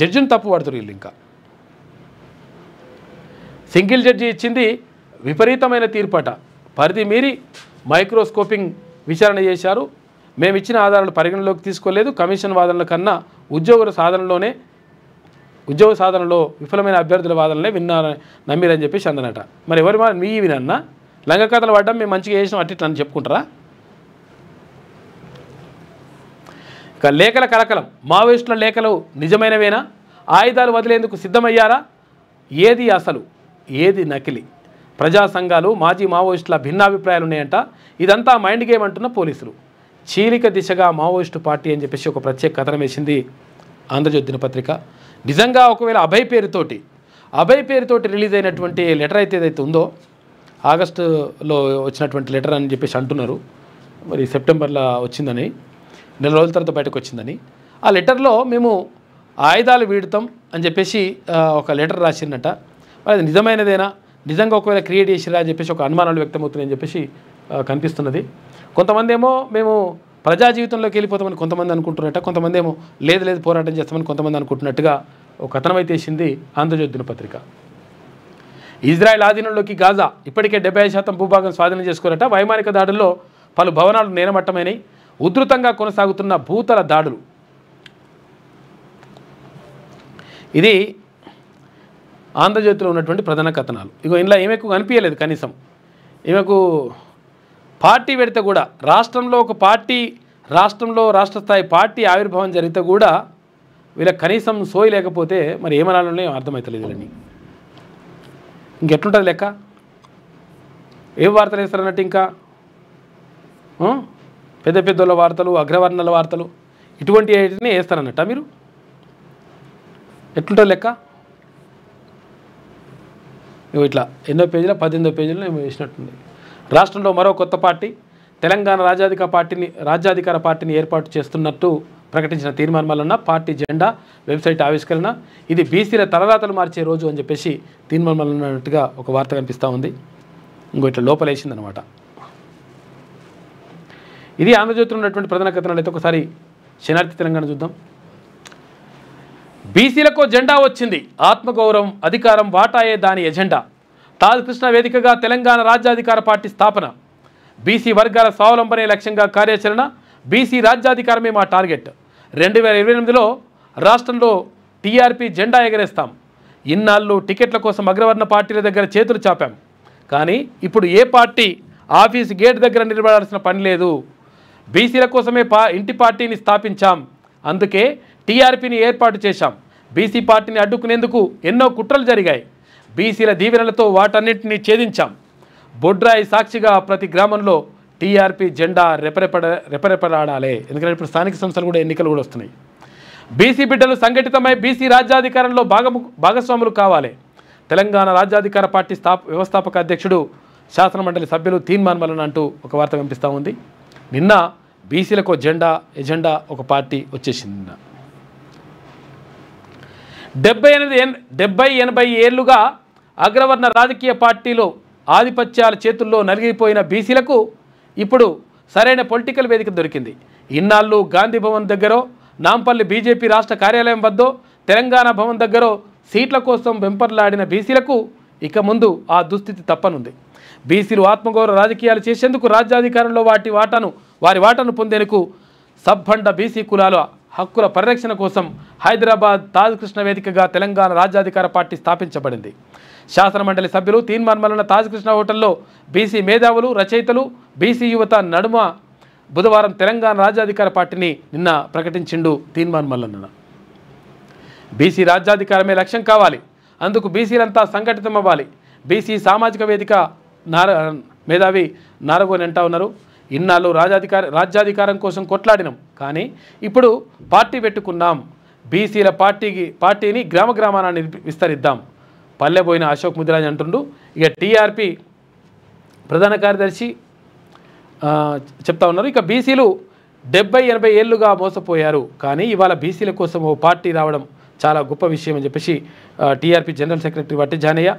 జడ్జిని తప్పు పడుతున్నారు వీళ్ళు. ఇంకా సింగిల్ జడ్జి ఇచ్చింది విపరీతమైన తీర్పట. పరిధి మీరి మైక్రోస్కోపింగ్ విచారణ చేశారు. మేము ఇచ్చిన ఆధారాలు పరిగణలోకి తీసుకోలేదు. కమిషన్ వాదనల కన్నా ఉద్యోగ సాధనలో విఫలమైన అభ్యర్థుల వాదనలే నమ్మిరని చెప్పేసి అందనట. మరి ఎవరి మీ వినన్నా లంగ కథలు పడ్డం మేము మంచిగా చేసినాం అట్లా అని చెప్పుకుంటారా? ఇక లేఖల కలకలం. మావోయిస్టుల లేఖలు నిజమైనవేనా? ఆయుధాలు వదిలేందుకు సిద్ధమయ్యారా? ఏది అసలు, ఏది నకిలీ? ప్రజా సంఘాలు, మాజీ మావోయిస్టుల భిన్నాభిప్రాయాలు ఉన్నాయంట. ఇదంతా మైండ్ గేమ్ అంటున్న పోలీసులు. చీలిక దిశగా మావోయిస్టు పార్టీ అని చెప్పేసి ఒక ప్రత్యేక కథనం వేసింది ఆంధ్రజ్యోతి దినపత్రిక. నిజంగా ఒకవేళ అభయ్ పేరుతోటి రిలీజ్ అయినటువంటి లెటర్ అయితే ఏదైతే ఉందో, ఆగస్టులో వచ్చినటువంటి లెటర్ అని చెప్పేసి అంటున్నారు. మరి సెప్టెంబర్లో వచ్చిందని, 4 రోజుల తర్వాత బయటకు వచ్చిందని. ఆ లెటర్లో మేము ఆయుధాలు వీడుతాం అని చెప్పేసి ఒక లెటర్ రాసిందట. మరి అది నిజమైనదేనా, నిజంగా ఒకవేళ క్రియేట్ చేసిరా అని చెప్పేసి ఒక అనుమానాలు వ్యక్తమవుతున్నాయని చెప్పేసి కనిపిస్తున్నది. కొంతమంది ఏమో మేము ప్రజా జీవితంలోకి వెళ్ళిపోతామని కొంతమంది అనుకుంటున్నట్ట, కొంతమంది ఏమో లేదు పోరాటం చేస్తామని కొంతమంది అనుకుంటున్నట్టుగా ఒక కథనం అయితే వేసింది ఆంధ్రజ్యోతి దినపత్రిక. ఇజ్రాయెల్ ఆధీనంలోకి గాజా ఇప్పటికే 75% భూభాగం స్వాధీనం చేసుకోరట. వైమానిక దాడుల్లో పలు భవనాలు నేలమట్టమైనాయి. ఉధృతంగా కొనసాగుతున్న భూతల దాడులు. ఇది ఆంధ్రజ్యోతిలో ఉన్నటువంటి ప్రధాన కథనాలు. ఇగో ఇందులో ఈమెకు కనిపించలేదు కనీసం. ఈమెకు పార్టీ పెడితే కూడా రాష్ట్రంలో ఒక పార్టీ, రాష్ట్ర స్థాయి పార్టీ ఆవిర్భావం జరిగితే కూడా వీళ్ళకి కనీసం సోయి లేకపోతే మరి ఏమనాలనే అర్థమవుతలేదు వీళ్ళని. ఇంకెట్లుంటుంది లెక్క? ఏం వార్తలు వేస్తారన్నట్టు ఇంకా పెద్దోళ్ళ వార్తలు, అగ్రవర్ణాల వార్తలు ఇటువంటి వాటిని వేస్తారన్నట్ట మీరు? ఎట్లుంటుంది లెక్క? ఇట్లా ఎన్నో పేజీల 18వ పేజీలో ఏమో వేసినట్టుంది. రాష్ట్రంలో మరో కొత్త పార్టీ, తెలంగాణ రాజ్యాధికార పార్టీని ఏర్పాటు చేస్తున్నట్టు ప్రకటించిన తీర్మానం వలన పార్టీ జెండా, వెబ్సైట్ ఆవిష్కరణ. ఇది బీసీల తలరాతలు మార్చే రోజు అని చెప్పేసి తీర్మానం అన్నట్టుగా ఒక వార్త కనిపిస్తూ ఉంది. ఇంకో ఇట్లా లోపలేసిందనమాట. ఇది ఆంధ్రజ్యోతిలో ఉన్నటువంటి ప్రధాన కథనాలు. అయితే ఒకసారి శనార్థి తెలంగాణ చూద్దాం. బీసీలకు జెండా వచ్చింది. ఆత్మగౌరవం, అధికారం, వాటాయే దాని ఎజెండా. తాజ్ కృష్ణ వేదికగా తెలంగాణ రాజ్యాధికార పార్టీ స్థాపన. బీసీ వర్గాల స్వావలంబనే లక్ష్యంగా కార్యాచరణ. బీసీ రాజ్యాధికారమే మా టార్గెట్. 2028లో రాష్ట్రంలో టీఆర్పీ జెండా ఎగరేస్తాం. ఇన్నాళ్ళు టికెట్ల కోసం అగ్రవర్ణ పార్టీల దగ్గర చేతులు చాపాం. కానీ ఇప్పుడు ఏ పార్టీ ఆఫీస్ గేట్ దగ్గర నిలబడాల్సిన పని లేదు. బీసీల కోసమే ఇంటి పార్టీని స్థాపించాం. అందుకే టీఆర్పీని ఏర్పాటు చేశాం. బీసీ పార్టీని అడ్డుకునేందుకు ఎన్నో కుట్రలు జరిగాయి. బీసీల దీవెనలతో వాటన్నింటినీ ఛేదించాం. బొడ్రాయి సాక్షిగా ప్రతి గ్రామంలో టీఆర్పీ జెండా రెపరెపలాడాలి. ఎందుకంటే ఇప్పుడు స్థానిక సంస్థలు కూడా ఎన్నికలు కూడా వస్తున్నాయి. బీసీ బిడ్డలు సంఘటితమై బీసీ రాజ్యాధికారంలో భాగస్వాములు కావాలి. తెలంగాణ రాజ్యాధికార పార్టీ వ్యవస్థాపక అధ్యక్షుడు శాసనమండలి సభ్యులు తీర్మాన్ మల్లన్న అంటూ ఒక వార్త వినిపిస్తూ ఉంది. నిన్న బీసీలకు ఎజెండా ఒక పార్టీ వచ్చేసింది. నిన్న 70-80 ఏళ్లుగా అగ్రవర్ణ రాజకీయ పార్టీలో ఆధిపత్యాల చేతుల్లో నలిగిపోయిన బీసీలకు ఇప్పుడు సరైన పొలిటికల్ వేదిక దొరికింది. ఇన్నాళ్ళు గాంధీ భవన్ దగ్గరో, నాంపల్లి బీజేపీ రాష్ట్ర కార్యాలయం వద్దో, తెలంగాణ భవన్ దగ్గరో సీట్ల కోసం వెంపర్లాడిన బీసీలకు ఇక ముందు ఆ దుస్థితి తప్పనుంది. బీసీలు ఆత్మగౌరవ రాజకీయాలు చేసేందుకు రాజ్యాధికారంలో వారి వాటాను పొందేందుకు సబ్బండ బీసీ కులాల హక్కుల పరిరక్షణ కోసం హైదరాబాద్ తాజ్ కృష్ణ వేదికగా తెలంగాణ రాజ్యాధికార పార్టీ స్థాపించబడింది. శాసనమండలి సభ్యులు తీర్మాన్ మల్లన్న తాజ్ కృష్ణ హోటల్లో బీసీ మేధావులు, రచయితలు, బీసీ యువత నడుమ బుధవారం తెలంగాణ రాజ్యాధికార పార్టీని నిన్న ప్రకటించిండు తీర్మాన్ మల్లన్న. బీసీ రాజ్యాధికారమే లక్ష్యం కావాలి, అందుకు బీసీలంతా సంఘటితమవ్వాలి. బీసీ సామాజిక వేదిక మేధావి నారగోని అంటా ఉన్నారు. ఇన్నాళ్ళు రాజ్యాధికారం కోసం కొట్లాడినాం, కానీ ఇప్పుడు పార్టీ పెట్టుకున్నాం. బీసీల పార్టీని గ్రామాన విస్తరిద్దాం. పల్లెబోయిన అశోక్ ముదిరాజ్ అంటుండు. ఇక టీఆర్పీ ప్రధాన కార్యదర్శి చెప్తా ఉన్నారు. ఇక బీసీలు 70-80 ఏళ్లుగా మోసపోయారు, కానీ ఇవాళ బీసీల కోసం ఓ పార్టీ రావడం చాలా గొప్ప విషయం అని చెప్పేసి TRP general secretary Vatti Janaiah,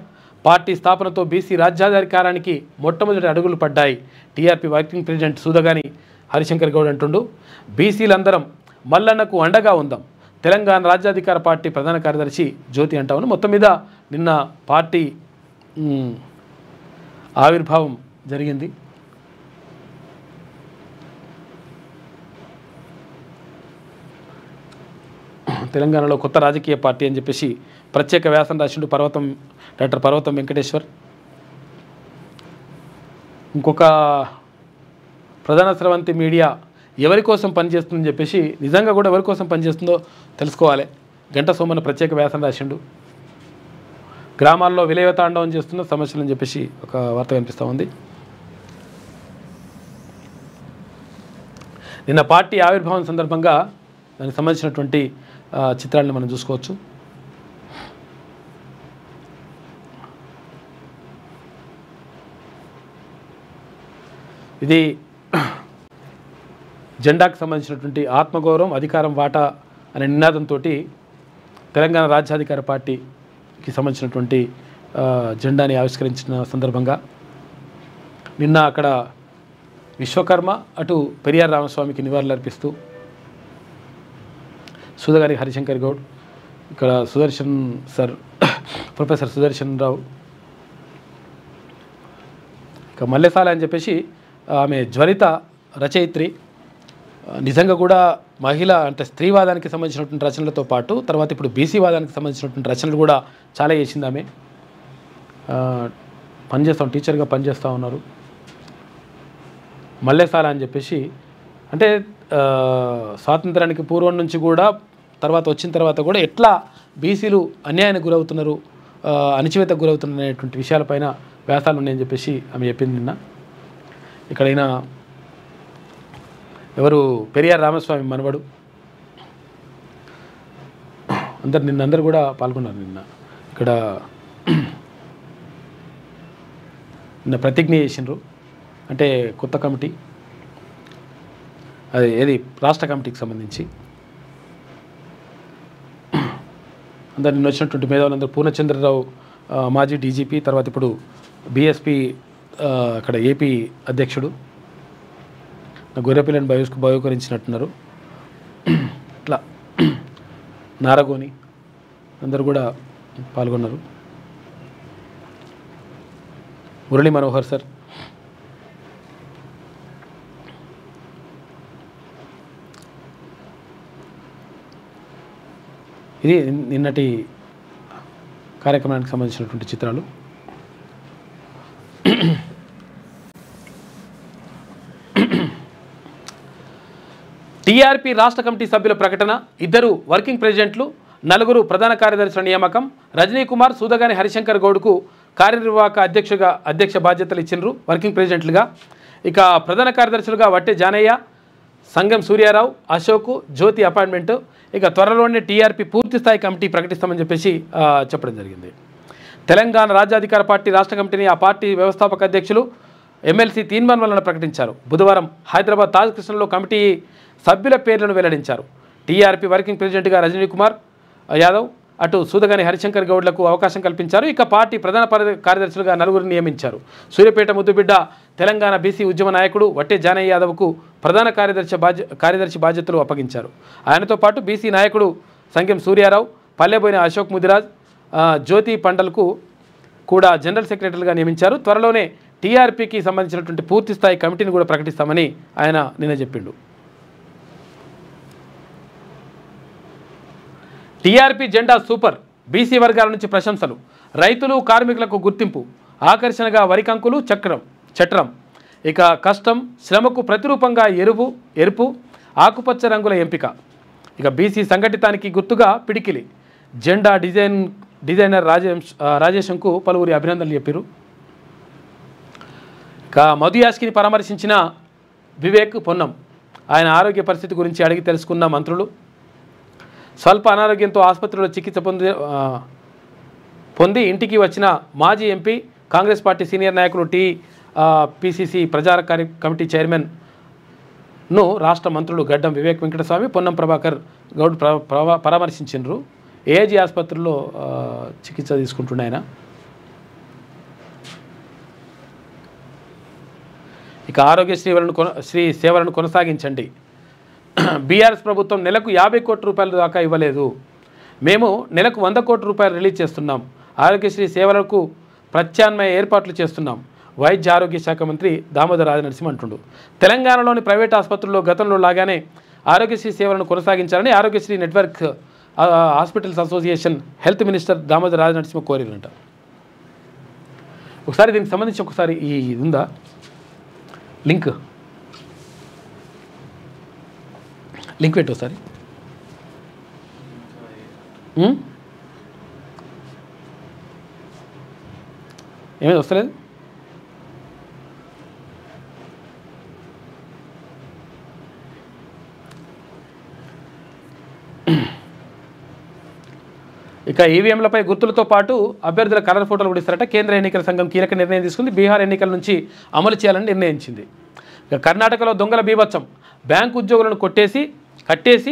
party స్థాపనతో బీసీ రాజ్యాధికారానికి మొట్టమొదటి అడుగులు పడ్డాయి. TRP working president Sudagani Harishankar Goud అంటుండు. బీసీలందరం మల్లన్నకు అండగా ఉందాం. తెలంగాణ రాజ్యాధికార పార్టీ ప్రధాన కార్యదర్శి జ్యోతి అంటా ఉన్నాం. మొత్తం మీద నిన్న పార్టీ ఆవిర్భావం జరిగింది. తెలంగాణలో కొత్త రాజకీయ పార్టీ అని చెప్పేసి ప్రత్యేక వ్యాసం రాసిండు డాక్టర్ పర్వతం వెంకటేశ్వర్. ఇంకొక ప్రధాన స్రవంతి మీడియా ఎవరి కోసం పనిచేస్తుందని చెప్పేసి, నిజంగా కూడా ఎవరి కోసం పనిచేస్తుందో తెలుసుకోవాలి. గంట సోమన్న ప్రత్యేక వ్యాసం రాసిండు. గ్రామాల్లో విలయతాండవం చేస్తున్న సమస్యలు అని చెప్పేసి ఒక వార్త కనిపిస్తూ ఉంది. నిన్న పార్టీ ఆవిర్భావం సందర్భంగా దానికి సంబంధించినటువంటి చిత్రాలను మనం చూసుకోవచ్చు. ఇది జెండాకు సంబంధించినటువంటి ఆత్మగౌరవం, అధికారం, వాటా అనే నినాదంతో తెలంగాణ రాజ్యాధికార పార్టీకి సంబంధించినటువంటి జెండాని ఆవిష్కరించిన సందర్భంగా నిన్న అక్కడ విశ్వకర్మ, అటు పెరియార్ రామస్వామికి నివాళులర్పిస్తూ సూదగారి హరిశంకర్ గౌడ్, ఇక్కడ సుదర్శన్ సార్, ప్రొఫెసర్ సుదర్శన్ రావు, ఇక మల్లెసాల అని చెప్పేసి ఆమె జ్వరిత రచయిత్రి. నిజంగా కూడా మహిళ అంటే స్త్రీవాదానికి సంబంధించినటువంటి రచనలతో పాటు తర్వాత ఇప్పుడు బీసీ వాదానికి సంబంధించినటువంటి రచనలు కూడా చాలా చేసింది. ఆమె టీచర్గా పనిచేస్తూ ఉన్నారు. మల్లెసాల అని చెప్పేసి అంటే స్వాతంత్రానికి పూర్వం నుంచి కూడా వచ్చిన తర్వాత కూడా ఎట్లా బీసీలు అన్యాయానికి గురవుతున్నారు, అణచివేతకు గురవుతున్నారు అనేటువంటి విషయాలపైన వ్యాసాలు ఉన్నాయని చెప్పేసి ఆమె చెప్పింది నిన్న. ఇక్కడైనా ఎవరు పెరియార్ రామస్వామి మనవడు అందరూ కూడా పాల్గొన్నారు. నిన్న ప్రతిజ్ఞ చేసినారు. అంటే కొత్త కమిటీ, అది ఏది రాష్ట్ర కమిటీకి సంబంధించి నిన్న వచ్చినటువంటి మేధావులందరూ పూర్ణచంద్రరావు మాజీ డీజీపీ, తర్వాత ఇప్పుడు బీఎస్పీ అక్కడ ఏపీ అధ్యక్షుడు గొర్రెపిల్లని బయోకరించినట్టున్నారు. ఇట్లా నారగోని అందరూ కూడా పాల్గొన్నారు. మురళీ మనోహర్ సార్, ఇది నిన్నటి కార్యక్రమానికి సంబంధించినటువంటి చిత్రాలు. టీఆర్పీ రాష్ట్ర కమిటీ సభ్యుల ప్రకటన, 2 వర్కింగ్ ప్రెసిడెంట్లు, 4 ప్రధాన కార్యదర్శుల నియామకం. రజనీ కుమార్, సూదగాని హరిశంకర్ గౌడ్కు కార్యనిర్వాహక అధ్యక్ష బాధ్యతలు ఇచ్చినారు వర్కింగ్ ప్రెసిడెంట్లుగా. ఇక ప్రధాన కార్యదర్శులుగా వట్టె జానయ్య, సంగం సూర్యారావు, అశోక్, జ్యోతి అపాయింట్మెంట్. ఇక త్వరలోనే టీఆర్పీ పూర్తి స్థాయి కమిటీ ప్రకటిస్తామని చెప్పేసి చెప్పడం జరిగింది. తెలంగాణ రాజ్యాధికార పార్టీ రాష్ట్ర కమిటీని ఆ పార్టీ వ్యవస్థాపక అధ్యక్షులు ఎమ్మెల్సీ తీన్మాన్ వలన ప్రకటించారు. బుధవారం హైదరాబాద్ తాజ్ కృష్ణలో కమిటీ సభ్యుల పేర్లను వెల్లడించారు. టీఆర్పీ వర్కింగ్ ప్రెసిడెంట్గా రజనీ కుమార్ యాదవ్, అటు సూదగాని హరిశంకర్ గౌడ్లకు అవకాశం కల్పించారు. ఇక పార్టీ ప్రధాన కార్యదర్శులుగా నలుగురిని నియమించారు. సూర్యాపేట ముద్దుబిడ్డ తెలంగాణ బీసీ ఉద్యమ నాయకుడు వట్టే జానయ్య యాదవ్కు ప్రధాన కార్యదర్శి బాధ్యతలు అప్పగించారు. ఆయనతో పాటు బీసీ నాయకుడు సంగం సూర్యారావు, పల్లెబోయిన అశోక్ ముదిరాజ్, జ్యోతి పండల్కు కూడా జనరల్ సెక్రటరీగా నియమించారు. త్వరలోనే టీఆర్పీకి సంబంధించినటువంటి పూర్తి స్థాయి కమిటీని కూడా ప్రకటిస్తామని ఆయన నిన్న చెప్పిండు. టీఆర్పీ జెండా సూపర్, బీసీ వర్గాల నుంచి ప్రశంసలు. రైతులు కార్మికులకు గుర్తింపు, ఆకర్షణగా వరికంకులు చట్రం. ఇక కష్టం శ్రమకు ప్రతిరూపంగా ఎరుపు ఆకుపచ్చ రంగుల ఎంపిక. ఇక బీసీ సంఘటితానికి గుర్తుగా పిడికిలి. జెండా డిజైనర్ రాజేశంకు పలువురి అభినందనలు చెప్పారు. ఇక మధు యాష్కిని పరామర్శించిన వివేక్ పొన్నం. ఆయన ఆరోగ్య పరిస్థితి గురించి అడిగి తెలుసుకున్న మంత్రులు. స్వల్ప అనారోగ్యంతో ఆసుపత్రిలో చికిత్స పొంది ఇంటికి వచ్చిన మాజీ ఎంపీ, కాంగ్రెస్ పార్టీ సీనియర్ నాయకులు పిసిసి ప్రచార కమిటీ చైర్మన్ను రాష్ట్ర మంత్రులు గడ్డం వివేక్ వెంకటస్వామి, పొన్నం ప్రభాకర్ గౌడ్ పరామర్శించారు. ఏజీ ఆసుపత్రిలో చికిత్స తీసుకుంటున్న ఆయన. ఇక ఆరోగ్యశ్రీ సేవలను కొనసాగించండి. బీఆర్ఎస్ ప్రభుత్వం నెలకు 50 కోట్ల రూపాయల దాకా ఇవ్వలేదు. మేము నెలకు 100 కోట్ల రూపాయలు రిలీజ్ చేస్తున్నాం. ఆరోగ్యశ్రీ సేవలకు ప్రత్యామ్నాయ ఏర్పాట్లు చేస్తున్నాం. వైద్య ఆరోగ్య శాఖ మంత్రి దామోదర్ రాజనరసింహ అంటుండు. తెలంగాణలోని ప్రైవేట్ ఆసుపత్రుల్లో గతంలో లాగానే ఆరోగ్యశ్రీ సేవలను కొనసాగించాలని Aarogyasri network hospitals association health minister Damodar Rajanarasimha కోరినంట. ఒకసారి దీనికి సంబంధించి ఒకసారి ఇది ఉందా లింక్ పెట్టు ఒకసారి. ఏమైనా వస్తలేదు. ఇక ఈవీఎంలపై గుర్తులతో పాటు అభ్యర్థుల కలర్ ఫోటోలు కూడా ఇస్తారట. కేంద్ర ఎన్నికల సంఘం కీలక నిర్ణయం తీసుకుంది. బీహార్ ఎన్నికల నుంచి అమలు చేయాలని నిర్ణయించింది. ఇక కర్ణాటకలో దొంగల బీభత్సం. బ్యాంకు ఉద్యోగులను కట్టేసి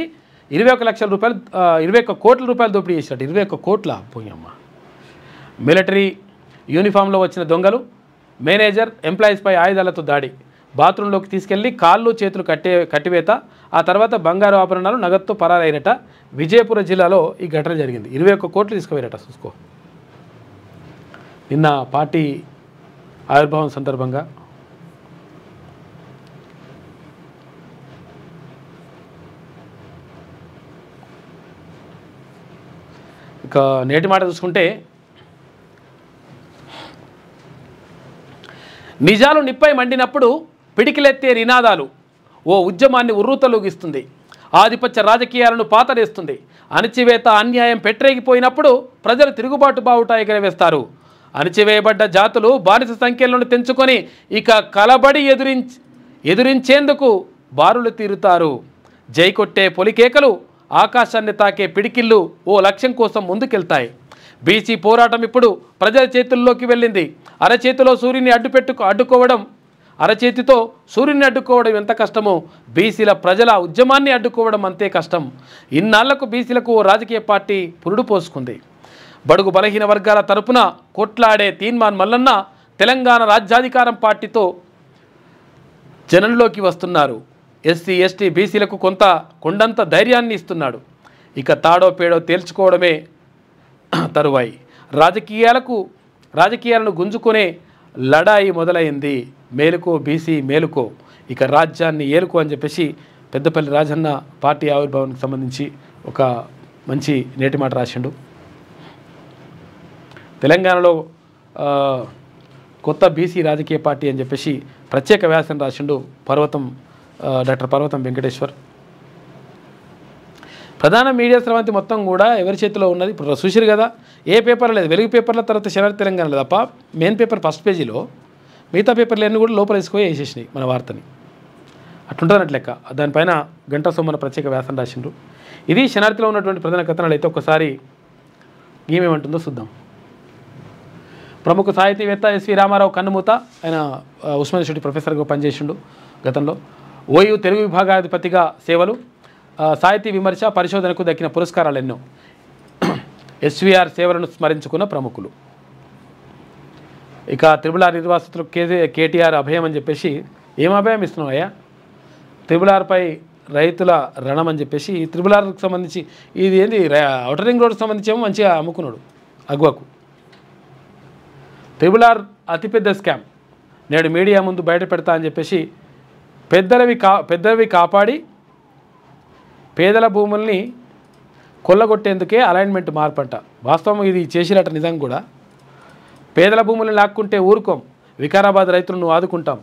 21 లక్షల రూపాయలు 21 కోట్ల రూపాయలు దోపిడీ చేసినట్టు. 21 కోట్ల పోయమ్మ. మిలిటరీ యూనిఫామ్లో వచ్చిన దొంగలు, మేనేజర్, ఎంప్లాయీస్పై ఆయుధాలతో దాడి. బాత్రూంలోకి తీసుకెళ్లి కాళ్ళు చేతులు కట్టివేత. ఆ తర్వాత బంగారు ఆభరణాలు నగదుతో పరారైనట. విజయపుర జిల్లాలో ఈ ఘటన జరిగింది. 21 కోట్లు తీసుకుపోయారట. చూసుకో. నిన్న పార్టీ ఆవిర్భావం సందర్భంగా ఇక నేటి మాట చూసుకుంటే, నిజాలు నిప్పై మండినప్పుడు పిడికిలెత్తే నినాదాలు ఓ ఉద్యమాన్ని ఉర్రూతలూగిస్తుంది. ఆధిపత్య రాజకీయాలను పాతరేస్తుంది. అణచివేత, అన్యాయం పెట్టరేగిపోయినప్పుడు ప్రజలు తిరుగుబాటు బావుటా ఎగరవేస్తారు. అణచివేయబడ్డ జాతులు బానిస సంఖ్యలను తెంచుకొని ఇక కలబడి ఎదురించేందుకు బారులు తీరుతారు. జై కొట్టే పొలికేకలు, ఆకాశాన్ని తాకే పిడికిళ్ళు ఓ లక్ష్యం కోసం ముందుకెళ్తాయి. బీసీ పోరాటం ఇప్పుడు ప్రజల చేతుల్లోకి వెళ్ళింది. అరచేతితో సూర్యుని అడ్డుకోవడం ఎంత కష్టమో బీసీల ప్రజల ఉద్యమాన్ని అడ్డుకోవడం అంతే కష్టం. ఇన్నాళ్లకు బీసీలకు ఓ రాజకీయ పార్టీ పురుడు పోసుకుంది. బడుగు బలహీన వర్గాల తరపున కొట్లాడే తీన్మాన్ మల్లన్న తెలంగాణ రాజ్యాధికారం పార్టీతో జనంలోకి వస్తున్నారు. ఎస్సీ, ఎస్టీ, బీసీలకు కొండంత ధైర్యాన్ని ఇస్తున్నాడు. ఇక తాడో పేడో తేల్చుకోవడమే తరువాయి. రాజకీయాలను గుంజుకునే లడాయి మొదలైంది. మేలుకో బీసీ మేలుకో, ఇక రాజ్యాన్ని ఏలుకో అని చెప్పేసి పెద్దపల్లి రాజన్న పార్టీ ఆవిర్భావానికి సంబంధించి ఒక మంచి నేటి మాట రాసిండు. తెలంగాణలో కొత్త బీసీ రాజకీయ పార్టీ అని చెప్పేసి ప్రత్యేక వ్యాసం రాసిండు డాక్టర్ పర్వతం వెంకటేశ్వర్. ప్రధాన మీడియా స్రవంతి మొత్తం కూడా ఎవరి చేతిలో ఉన్నది? ఇప్పుడు చూసిరు కదా, ఏ పేపర్ లేదు. వెలుగు పేపర్ల తర్వాత శనివారం తెలంగాణ లేదు తప్ప మెయిన్ పేపర్ ఫస్ట్ పేజీలో, మిగతా పేపర్లు అన్నీ కూడా లోపల వేసుకొని వేసేసినాయి మన వార్తని. అట్లుంటుందన్నట్టు లెక్క. దానిపైన గంటా సోమన ప్రత్యేక వ్యాసం రాసిండ్రు. ఇది శనార్థిలో ఉన్నటువంటి ప్రధాన కథనాలు. అయితే ఒకసారి ఏమేమంటుందో చూద్దాం. ప్రముఖ సాహితీవేత్త ఎస్వి రామారావు కన్నుమూత. ఆయన ఉస్మానియా యూనివర్సిటీ ప్రొఫెసర్గా పనిచేసిండు గతంలో. ఓయూ తెలుగు విభాగాధిపతిగా సేవలు, సాహితీ విమర్శ పరిశోధనకు దక్కిన పురస్కారాలు ఎన్నో. ఎస్వీఆర్ సేవలను స్మరించుకున్న ప్రముఖులు. ఇక త్రిబులార్ నిర్వాసితులు కేటీఆర్ అభయం అని చెప్పేసి, ఏం అభయం ఇస్తున్నావు అయ్యా? త్రిబులార్పై రైతుల రణం అని చెప్పేసి, త్రిబులార్కి సంబంధించి ఇది ఏంది ఔటర్ రింగ్ రోడ్కి సంబంధించి ఏమో మంచిగా అమ్ముకున్నాడు అగ్వాకు. త్రిబులార్ అతిపెద్ద స్కామ్ నేడు మీడియా ముందు బయట పెడతా అని చెప్పేసి పెద్దవి కాపాడి పేదల భూముల్ని కొల్లగొట్టేందుకే అలైన్మెంట్ మార్పంట. వాస్తవం ఇది చేసినట్టు నిజంగా కూడా. పేదల భూములను లాక్కుంటే ఊరుకోం, వికారాబాద్ రైతులను ఆదుకుంటాం,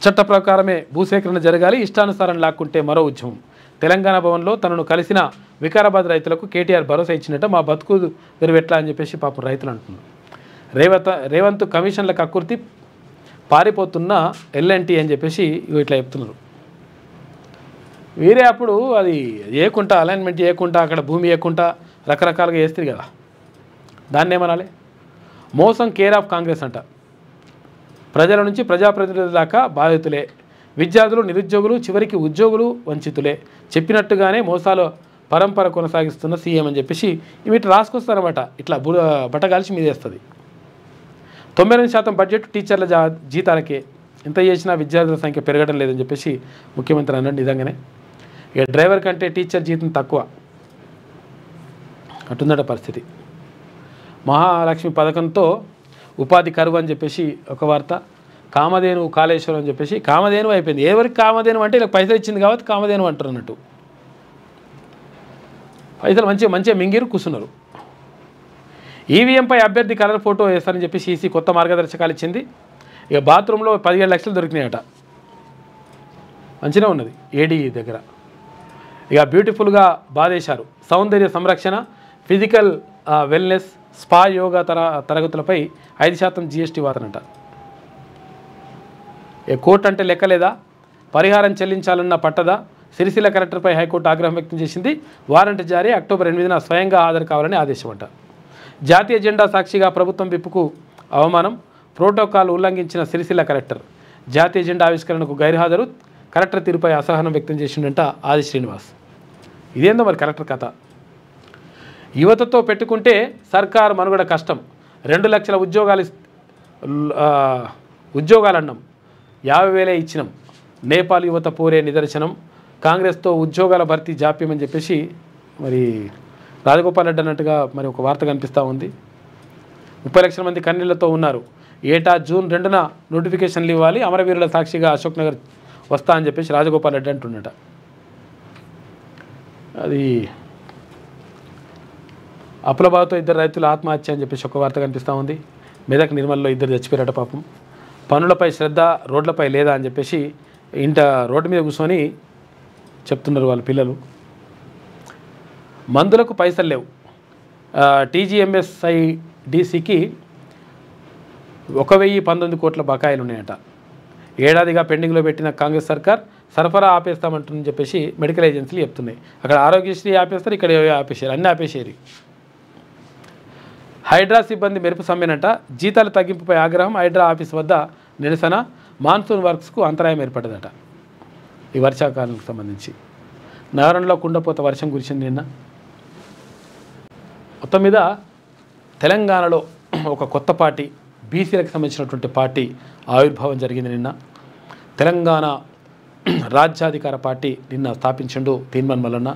చట్ట ప్రకారమే భూసేకరణ జరగాలి, ఇష్టానుసారం లాక్కుంటే మరో ఉద్యమం. తెలంగాణ భవన్లో తనను కలిసిన వికారాబాద్ రైతులకు కేటీఆర్ భరోసా ఇచ్చినట్ట, మా బతుకు తెరువెట్లా అని చెప్పేసి పాపం రైతులు అంటున్నారు. రేవంత్ కమిషన్ల కక్కుర్తి పారిపోతున్న ఎల్ఎన్టీ అని చెప్పేసి ఇట్లా చెప్తున్నారు. వీరే అప్పుడు అది ఏకుంటా అలైన్మెంట్ చేయకుండా అక్కడ భూమి ఏకుంటా రకరకాలుగా వేస్తారు కదా, దాన్ని ఏమనాలి? మోసం కేర్ ఆఫ్ కాంగ్రెస్ అంట. ప్రజల నుంచి ప్రజాప్రతినిధుల దాకా బాధితులే, విద్యార్థులు నిరుద్యోగులు చివరికి ఉద్యోగులు వంచితులే, చెప్పినట్టుగానే మోసాలు పరంపర కొనసాగిస్తున్న సీఎం అని చెప్పేసి వీటి రాసుకొస్తారన్నమాట. ఇట్లా బట్టగాల్చి మీదేస్తుంది. 98% బడ్జెట్ టీచర్ల జీతాలకే, ఎంత చేసినా విద్యార్థుల సంఖ్య పెరగడం లేదని చెప్పేసి ముఖ్యమంత్రి అన్నాడు. నిజంగానే ఇక డ్రైవర్ కంటే టీచర్ జీతం తక్కువ అటుందట పరిస్థితి. మహాలక్ష్మి పథకంతో ఉపాధి కరువు అని చెప్పేసి ఒక వార్త. కామధేను కాళేశ్వరం అని చెప్పేసి కామధేను అయిపోయింది. ఎవరికి కామధేను అంటే ఇలా పైసలు ఇచ్చింది కాబట్టి కామధేను అంటారు అన్నట్టు. పైసలు మంచిగా మింగిరు కూర్చున్నారు. ఈవీఎంపై అభ్యర్థి కలర్ ఫోటో వేస్తారని చెప్పి ఈసీ కొత్త మార్గదర్శకాలు ఇచ్చింది. ఇక బాత్రూంలో 17 లక్షలు దొరికినాయట. మంచిగా ఉన్నది ఏడీ దగ్గర. ఇక బ్యూటిఫుల్గా బాధేశారు. సౌందర్య సంరక్షణ, ఫిజికల్ వెల్నెస్, స్పా, యోగా తరగతులపై 5% జీఎస్టీ వాతనంట. కోర్టు అంటే లెక్కలేదా? పరిహారం చెల్లించాలన్న పట్టదా? సిరిసిల్ల కలెక్టర్పై హైకోర్టు ఆగ్రహం వ్యక్తం చేసింది. వారెంట్ జారీ, అక్టోబర్ 8న స్వయంగా హాజరు కావాలని ఆదేశం అంట. జాతీయ జెండా సాక్షిగా ప్రభుత్వం విప్పుకు అవమానం, ప్రోటోకాల్ ఉల్లంఘించిన సిరిసిల్ల కలెక్టర్. జాతీయ జెండా ఆవిష్కరణకు గైర్హాజరు, కలెక్టర్ తీరుపై అసహనం వ్యక్తం చేసిండంట ఆది శ్రీనివాస్. ఇదేందో మరి కలెక్టర్ కథ. యువతతో పెట్టుకుంటే సర్కారు మనుగడ కష్టం, 2 లక్షల ఉద్యోగాలన్నాం, 50,000 ఇచ్చినాం, నేపాల్ యువత పోరే నిదర్శనం, కాంగ్రెస్తో ఉద్యోగాల భర్తీ జాప్యం అని చెప్పేసి మరి రాజగోపాల్ రెడ్డి అన్నట్టుగా మరి ఒక వార్త కనిపిస్తూ ఉంది. 30 లక్షల మంది కన్నీళ్లతో ఉన్నారు. ఏటా జూన్ 2న నోటిఫికేషన్లు ఇవ్వాలి, అమరవీరుల సాక్షిగా అశోక్ నగర్ వస్తా అని చెప్పేసి రాజగోపాల్ రెడ్డి అంటున్నట. అది అప్పులబాధతో 2 రైతులు ఆత్మహత్య అని చెప్పేసి ఒక వార్త కనిపిస్తూ ఉంది. మెదక్ నిర్మల్లో 2 చచ్చిపోయారట పాపం. పనులపై శ్రద్ధ, రోడ్లపై లేదా అని చెప్పేసి రోడ్డు మీద కూర్చొని చెప్తున్నారు వాళ్ళ పిల్లలు. మందులకు పైసలు లేవు. టీజీఎంఎస్ఐడిసికి 1,019 కోట్ల బకాయిలు ఉన్నాయట. ఏడాదిగా పెండింగ్లో పెట్టిన కాంగ్రెస్ సర్కార్ సరఫరా ఆపేస్తామంటుందని చెప్పేసి మెడికల్ ఏజెన్సీలు చెప్తున్నాయి. అక్కడ ఆరోగ్యశ్రీ ఆపేస్తారు, ఇక్కడ ఆపేసారు, అన్నీ ఆపేసారు. హైడ్రా సిబ్బంది మెరుపు సమ్మెనంట. జీతాల తగ్గింపుపై ఆగ్రహం, హైడ్రా ఆఫీస్ వద్ద నిరసన, మాన్సూన్ వర్క్స్కు అంతరాయం ఏర్పడ్డదట. ఈ వర్షాకాలానికి సంబంధించి నగరంలో కుండపోత వర్షం కురిసింది నిన్న. మొత్తం మీద తెలంగాణలో ఒక కొత్త పార్టీ, బీసీలకు సంబంధించినటువంటి పార్టీ ఆవిర్భావం జరిగింది నిన్న. తెలంగాణ రాజ్యాధికార పార్టీ నిన్న స్థాపించిండు తీన్మాన్ మల్లన్న.